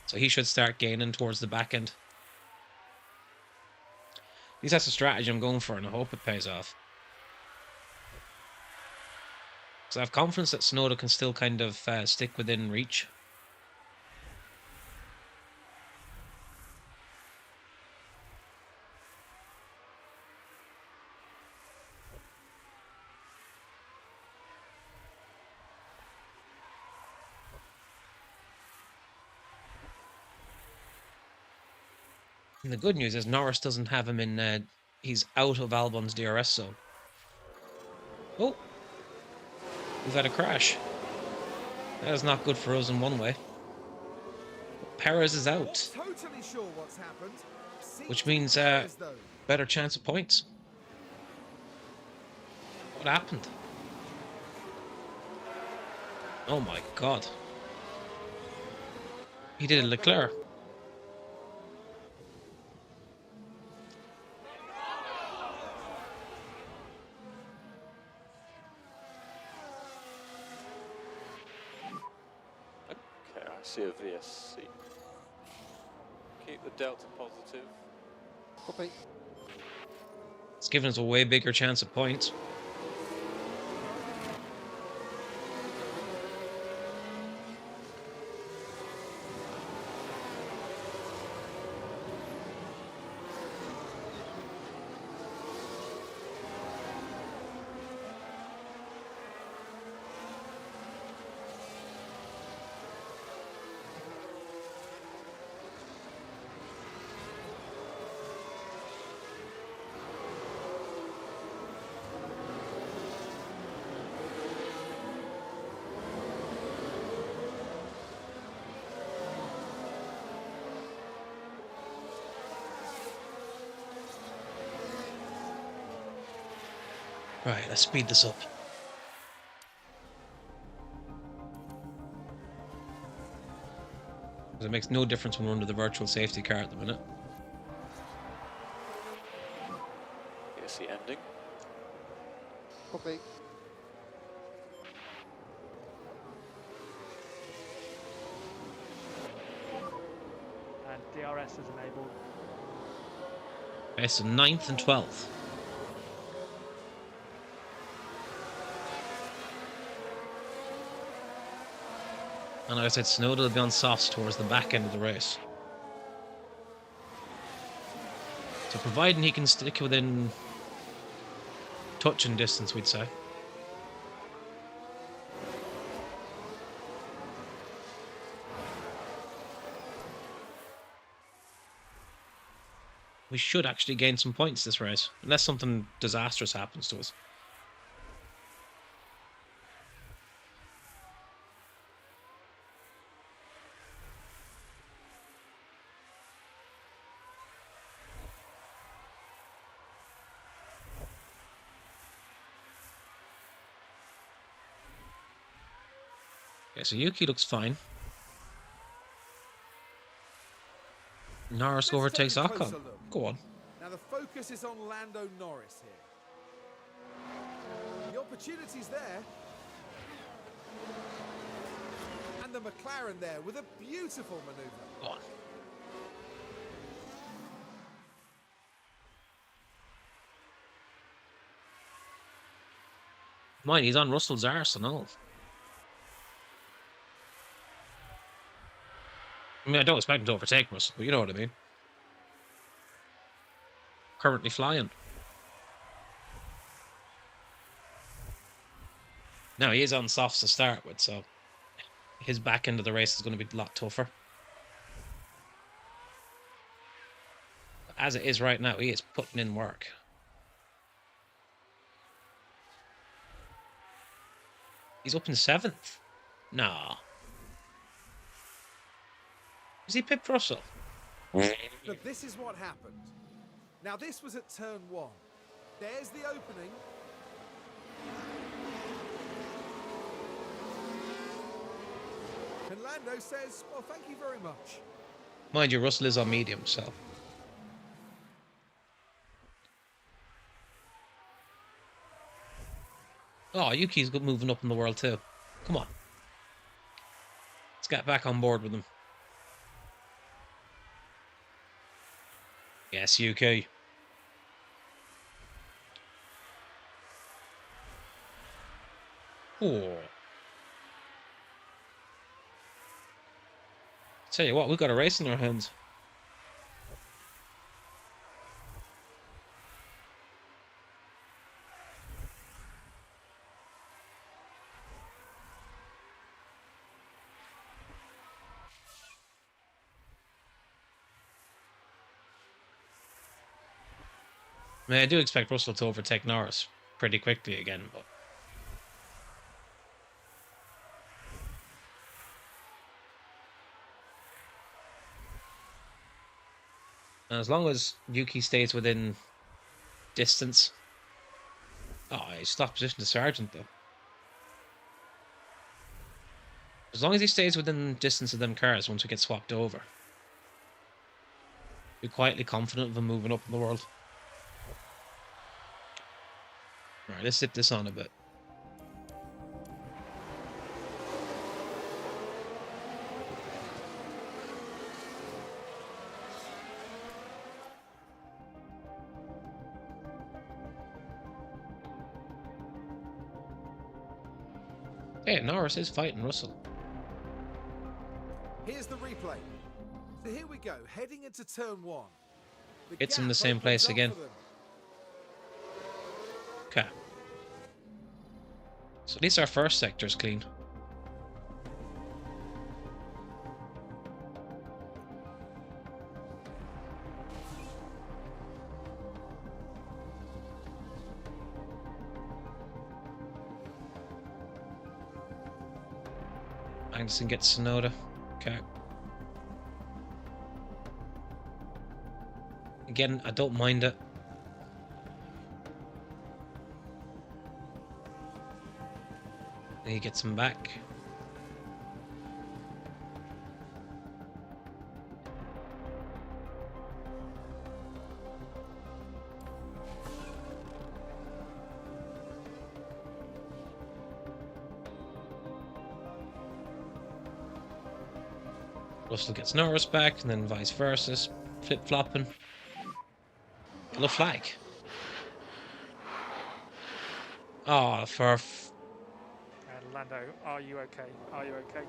So he should start gaining towards the back end. At least that's the strategy I'm going for, and I hope it pays off. Because I have confidence that Tsunoda can still kind of stick within reach. And the good news is Norris doesn't have him in, he's out of Albon's DRS zone. Oh! We've had a crash. That is not good for us in one way. Perez is out. Totally sure what's happened. Which means better chance of points. What happened? Oh my god. He did a Leclerc. See a VSC. Keep the delta positive. Copy. It's given us a way bigger chance of points. Right, let's speed this up. Because it makes no difference when we're under the virtual safety car at the minute. Here's the ending. Okay. And DRS is enabled. Okay, so 9th and 12th. And like I said, Snowden will be on softs towards the back end of the race. So providing he can stick within touching distance, we'd say. We should actually gain some points this race, unless something disastrous happens to us. Okay, so Yuki looks fine. Norris overtakes Let's take a Ocon. closer look. Go on. Now the focus is on Lando Norris here. The opportunity's there. And the McLaren there with a beautiful manoeuvre. Go on. Mind, he's on Russell's arse and all. I mean, I don't expect him to overtake Russell, but you know what I mean. Currently flying. Now, he is on softs to start with, so his back end of the race is going to be a lot tougher. As it is right now, he is putting in work. He's up in 7th. Nah. Is he pipped Russell? But this is what happened. Now this was at turn 1. There's the opening. And Lando says, well, thank you very much. Mind you, Russell is on medium, so. Oh, Yuki's good moving up in the world too. Come on. Let's get back on board with him. Yes, Yuki. Oh. Tell you what, we've got a race in our hands. I mean, I do expect Russell to overtake Norris pretty quickly again, but... And as long as Yuki stays within distance... Oh, he stopped position to Sargent, though. As long as he stays within distance of them cars once we get swapped over, be quietly confident of him moving up in the world. Alright, let's zip this on a bit. Hey, Norris is fighting Russell. Here's the replay. So here we go, heading into turn 1. It's in the same place again. Okay. So at least our first sector is clean. Magnussen gets Sonoda. Okay. Again, I don't mind it. He gets him back. Russell gets Norris back, and then vice versa, flip-flopping. Yellow flag. Oh, for... And Lando, are you okay? Are you okay?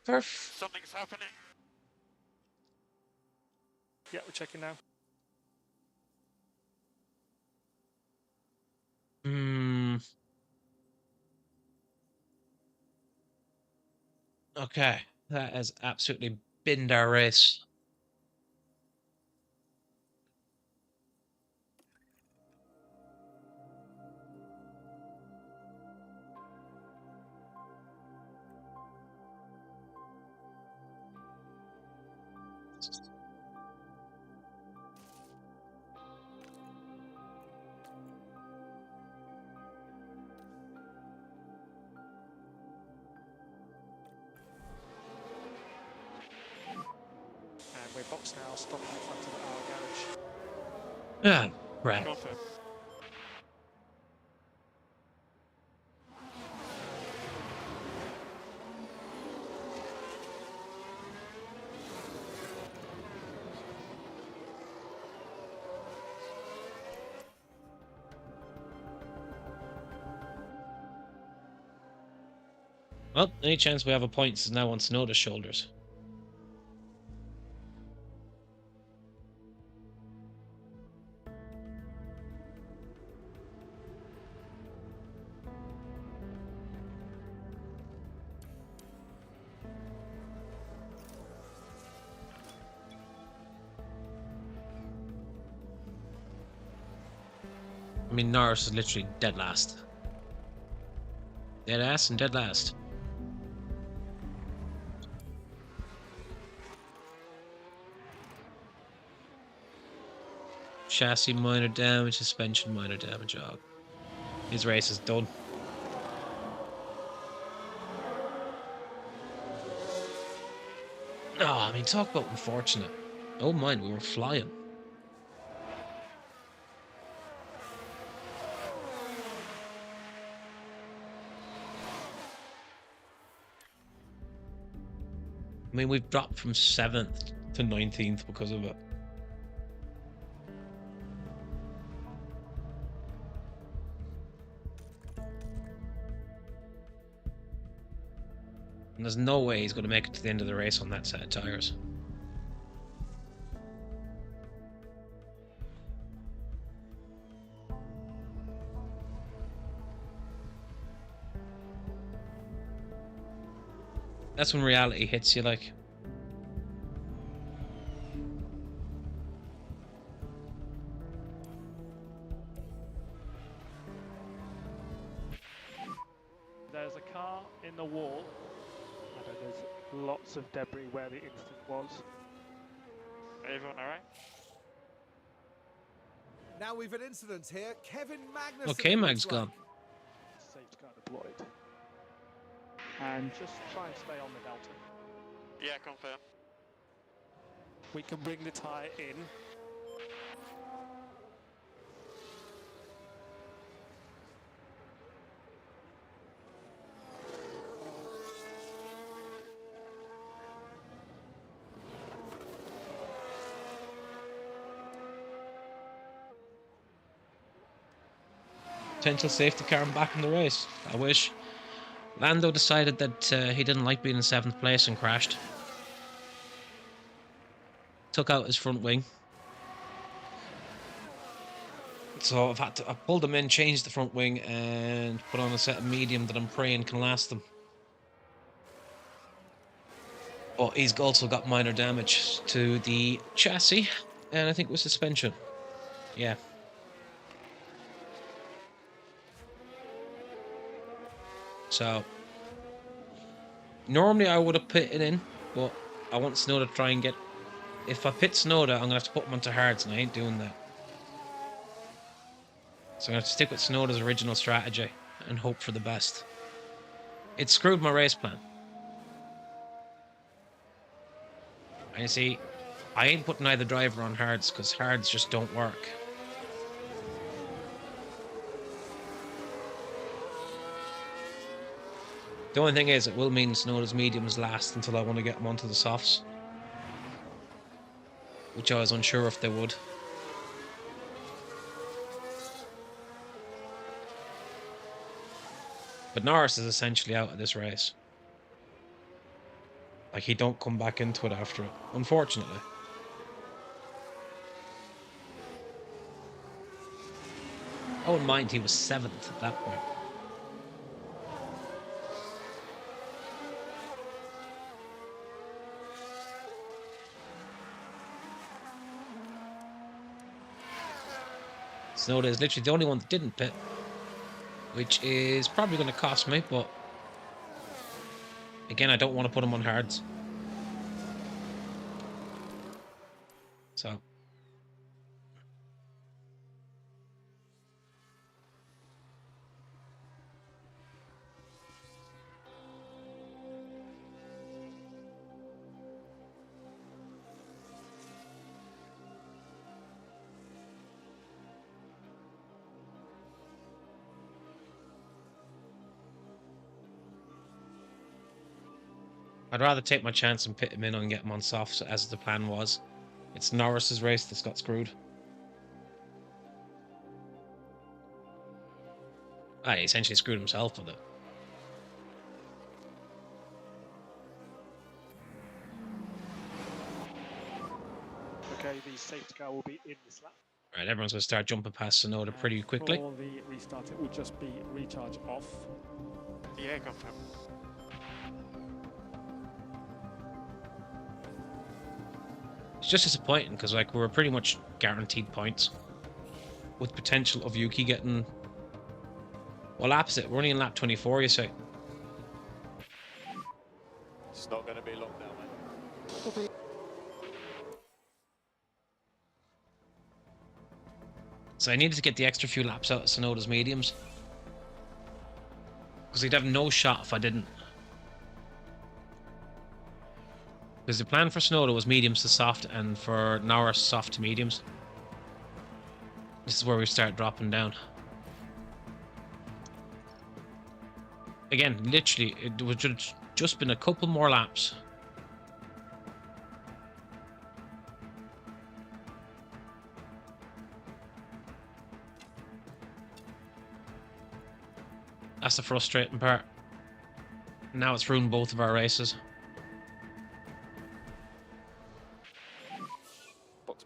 Yeah. Something's happening. Yeah, we're checking now. Okay, that has absolutely binned our race. And we're boxed now, stopping in front of our garage. Ah, right. Confirm. Well, any chance we have a point is now on Tsunoda's shoulders. I mean, Norris is literally dead last. Dead ass and dead last. Chassis minor damage, suspension minor damage. Oh, his race is done. Oh, I mean, talk about unfortunate. Oh, mind, we were flying. I mean, we've dropped from 7th to 19th because of it. And there's no way he's going to make it to the end of the race on that set of tyres. That's when reality hits you, like. There's a car in the wall. I know there's lots of debris where the incident was. Everyone alright? Now we've an incident here. Kevin Magnussen. Okay, Mag's gone. Safety car deployed. And just try and stay on the Delta. Yeah, confirm. We can bring the tyre in. Potential safety car and back in the race. I wish. Lando decided that he didn't like being in 7th place and crashed. Took out his front wing. So I pulled him in, changed the front wing, and put on a set of medium that I'm praying can last them. But he's also got minor damage to the chassis, and I think it was suspension. Yeah. So, normally I would have pitted in, but I want Tsunoda to try and get... If I pit Tsunoda, I'm going to have to put him onto hards, and I ain't doing that. So I'm going to stick with Tsunoda's original strategy and hope for the best. It screwed my race plan. And you see, I ain't putting either driver on hards because hards just don't work. The only thing is, it will mean Tsunoda's mediums last until I want to get them onto the softs. Which I was unsure if they would. But Norris is essentially out of this race. Like, he don't come back into it after it, unfortunately. I wouldn't mind he was 7th at that point. Tsunoda is literally the only one that didn't pit, which is probably going to cost me, but again, I don't want to put him on hards. So I'd rather take my chance and pit him in and get him on softs, as the plan was. It's Norris's race that's got screwed. He essentially screwed himself with it. Okay, the safety car will be in this lap. Right, everyone's going to start jumping past Tsunoda pretty quickly. For the restart, it will just be recharge off. Yeah, confirm. It's just disappointing because, like, we were pretty much guaranteed points, with potential of Yuki getting. Well, laps it. We're only in lap 24, you say. It's not going to be long now, mate. Copy. So I needed to get the extra few laps out of Tsunoda's mediums, because he'd have no shot if I didn't. Because the plan for Tsunoda was mediums to soft, and for Norris soft to mediums. This is where we start dropping down. Again, literally, it would just been a couple more laps. That's the frustrating part. Now it's ruined both of our races.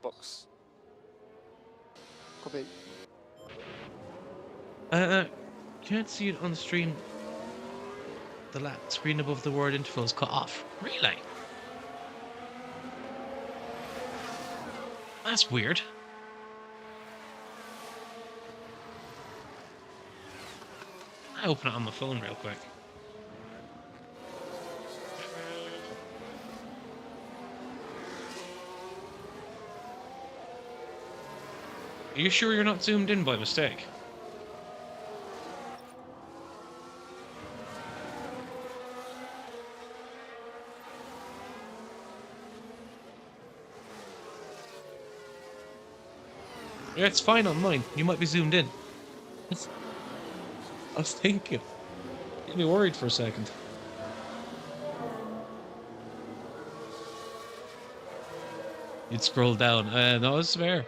Box. Copy. Can't see it on the stream. The screen above the word interval is cut off. Really? That's weird. I open it on my phone real quick. Are you sure you're not zoomed in by mistake? Yeah, it's fine on mine. You might be zoomed in. I was thinking. Get me worried for a second. You'd scroll down. No, it's fair.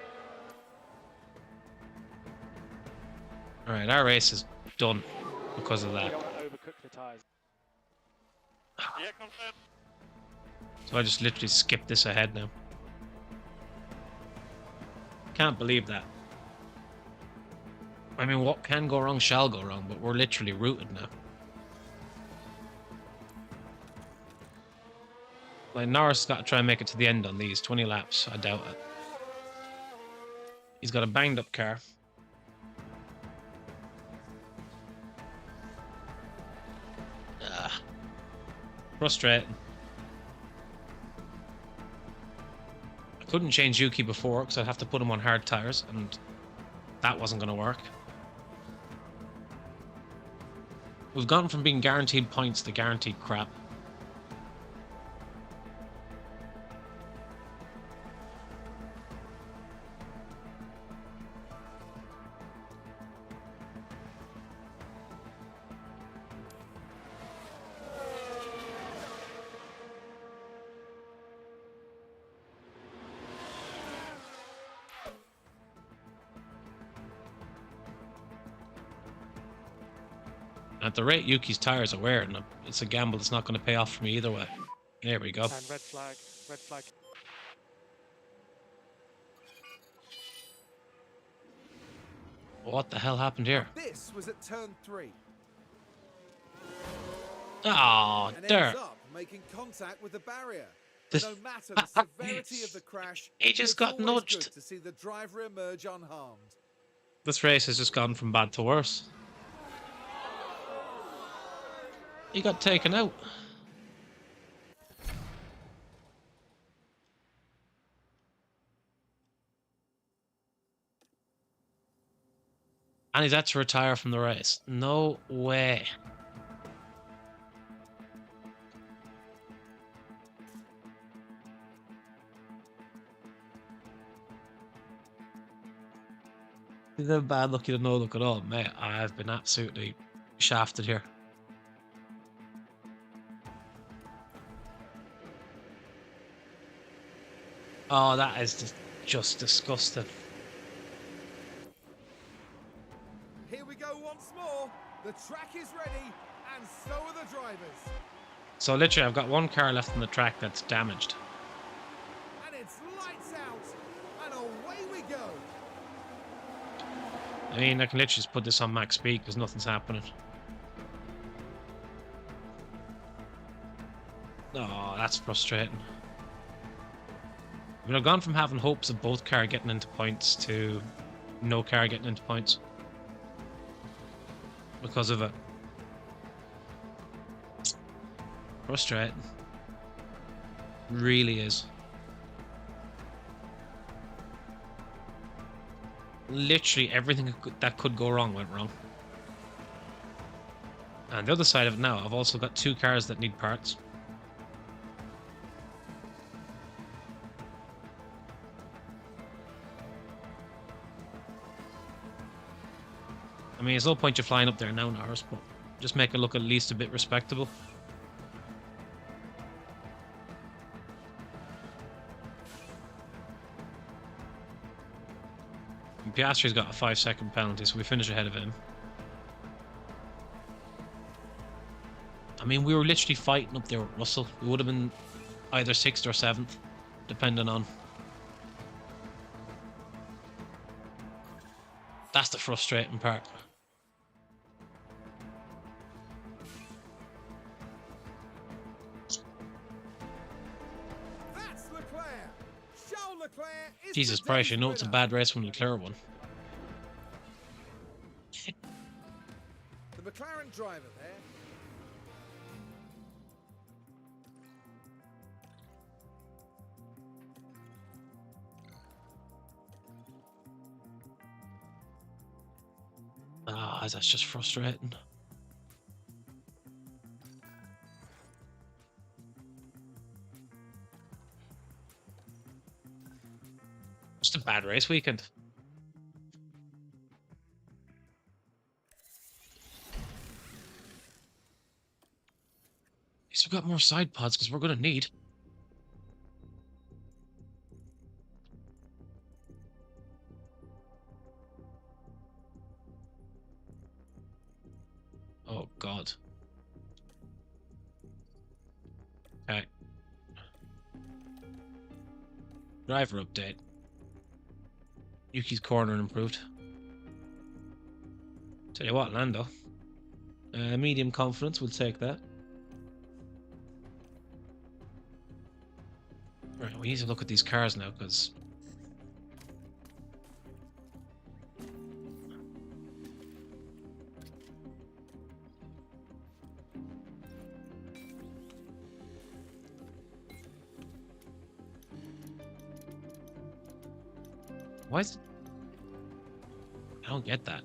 Alright, our race is done because of that. You don't want to overcook the tyres. Yeah, confirm. So I just literally skipped this ahead now. Can't believe that. I mean, what can go wrong shall go wrong, but we're literally rooted now. Like, Norris has got to try and make it to the end on these 20 laps. I doubt it. He's got a banged up car. Frustrating. I couldn't change Yuki before because I'd have to put him on hard tyres, and that wasn't going to work. We've gone from being guaranteed points to guaranteed crap. At the rate Yuki's tires are wearing, it's a gamble that's not going to pay off for me either way. There we go. And red flag, red flag. What the hell happened here? This was at turn 3. Oh, And there. ends up making contact with the barrier. This- No matter the severity of the crash, He just it's got always nudged. good to see the driver emerge unharmed. This race has just gone from bad to worse. He got taken out. And he's had to retire from the race. No way. Is that bad luck to no look at all? Mate, I've been absolutely shafted here. Oh, that is just disgusting. Here we go once more. The track is ready, and so are the drivers. So literally, I've got one car left on the track that's damaged. And it's lights out, and away we go. I mean, I can literally just put this on max speed because nothing's happening. Oh, that's frustrating. I mean, I've gone from having hopes of both car getting into points to no car getting into points because of it. Frustrating. Really is. Literally everything that could go wrong went wrong. And the other side of it now, I've also got 2 cars that need parts. I mean, there's no point you flying up there now, Norris, but just make it look at least a bit respectable. And Piastri's got a 5-second penalty, so we finish ahead of him. I mean, we were literally fighting up there with Russell. We would have been either 6th or 7th, depending on. That's the frustrating part. That's Leclerc. Charles Leclerc is Jesus the Christ, day's you know it's a winner. bad race when Leclerc won. The McLaren driver there. Ah, that's just frustrating. Just a bad race weekend. At least we've got more side pods because we're going to need. Oh, God. Okay. Driver update. Yuki's corner improved. Tell you what, Lando. Medium confidence, we'll take that. Right, we need to look at these cars now, because... Why is it... I don't get that.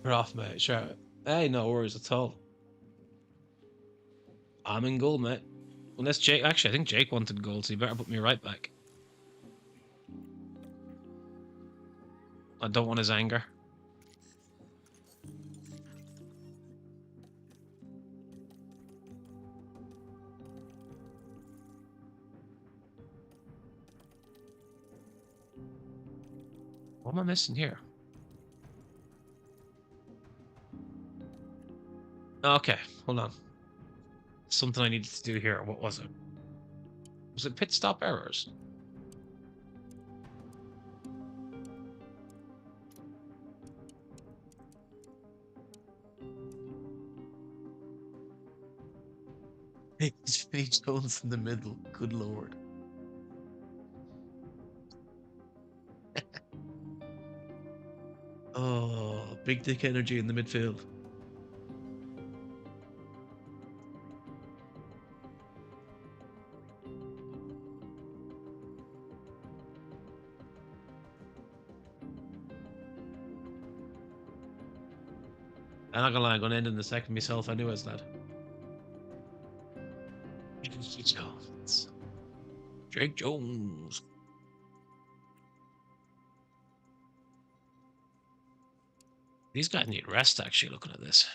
We're off, mate. Sure. Hey, no worries at all. I'm in goal, mate. Unless Jake... Actually, I think Jake wanted goal, so you better put me right back. I don't want his anger. What am I missing here? Okay, hold on. Something I needed to do here. What was it? Was it pit stop errors? It's Vinny Jones in the middle. Good lord. Oh, big dick energy in the midfield. I'm not gonna lie, I'm gonna end in the second myself anyways, lad. Drake Jones. Drake Jones. These guys need rest, actually, looking at this.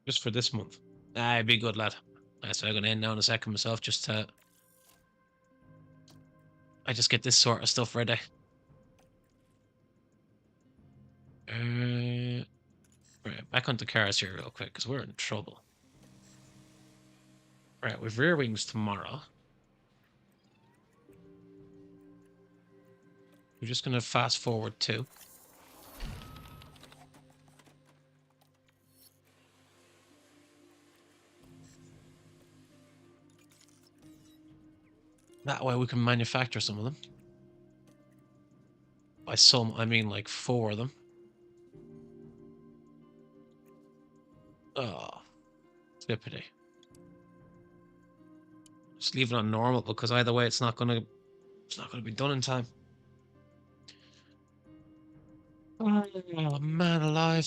Just for this month. Ah, be good, lad. So I'm gonna end now in a second myself, just to... I just get this sort of stuff ready. Right, back onto cars here real quick, because we're in trouble. Right, we've rear wings tomorrow. We're just gonna fast forward too. That way we can manufacture some of them. By some, I mean like 4 of them. Oh, flippity. Just leave it on normal, because either way it's not gonna be done in time. Oh man alive.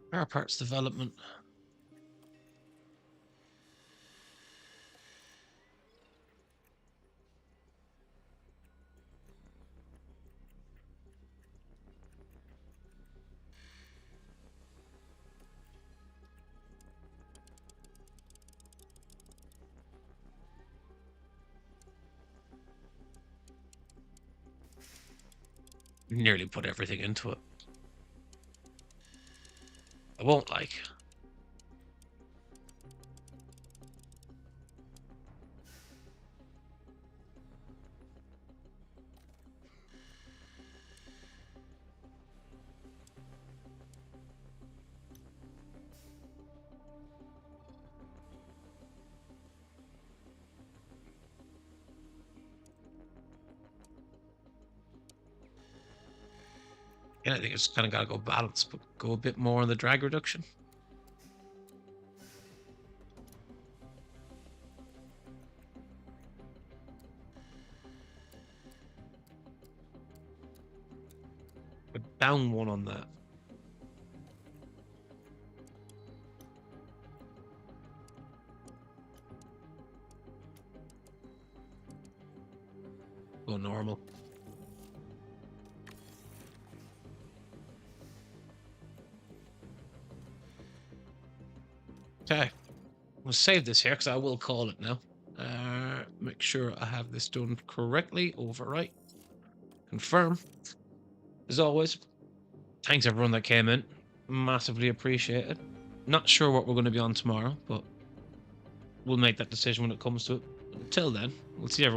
Spare parts development. Nearly put everything into it. I won't like. Yeah, I think it's kind of got to go balanced, but go a bit more on the drag reduction. But down 1 on that. Go normal. Okay, we'll save this here because I will call it now. Make sure I have this done correctly. Overwrite. Confirm. As always, thanks everyone that came in. Massively appreciated. Not sure what we're going to be on tomorrow, but we'll make that decision when it comes to it. Until then, we'll see everyone.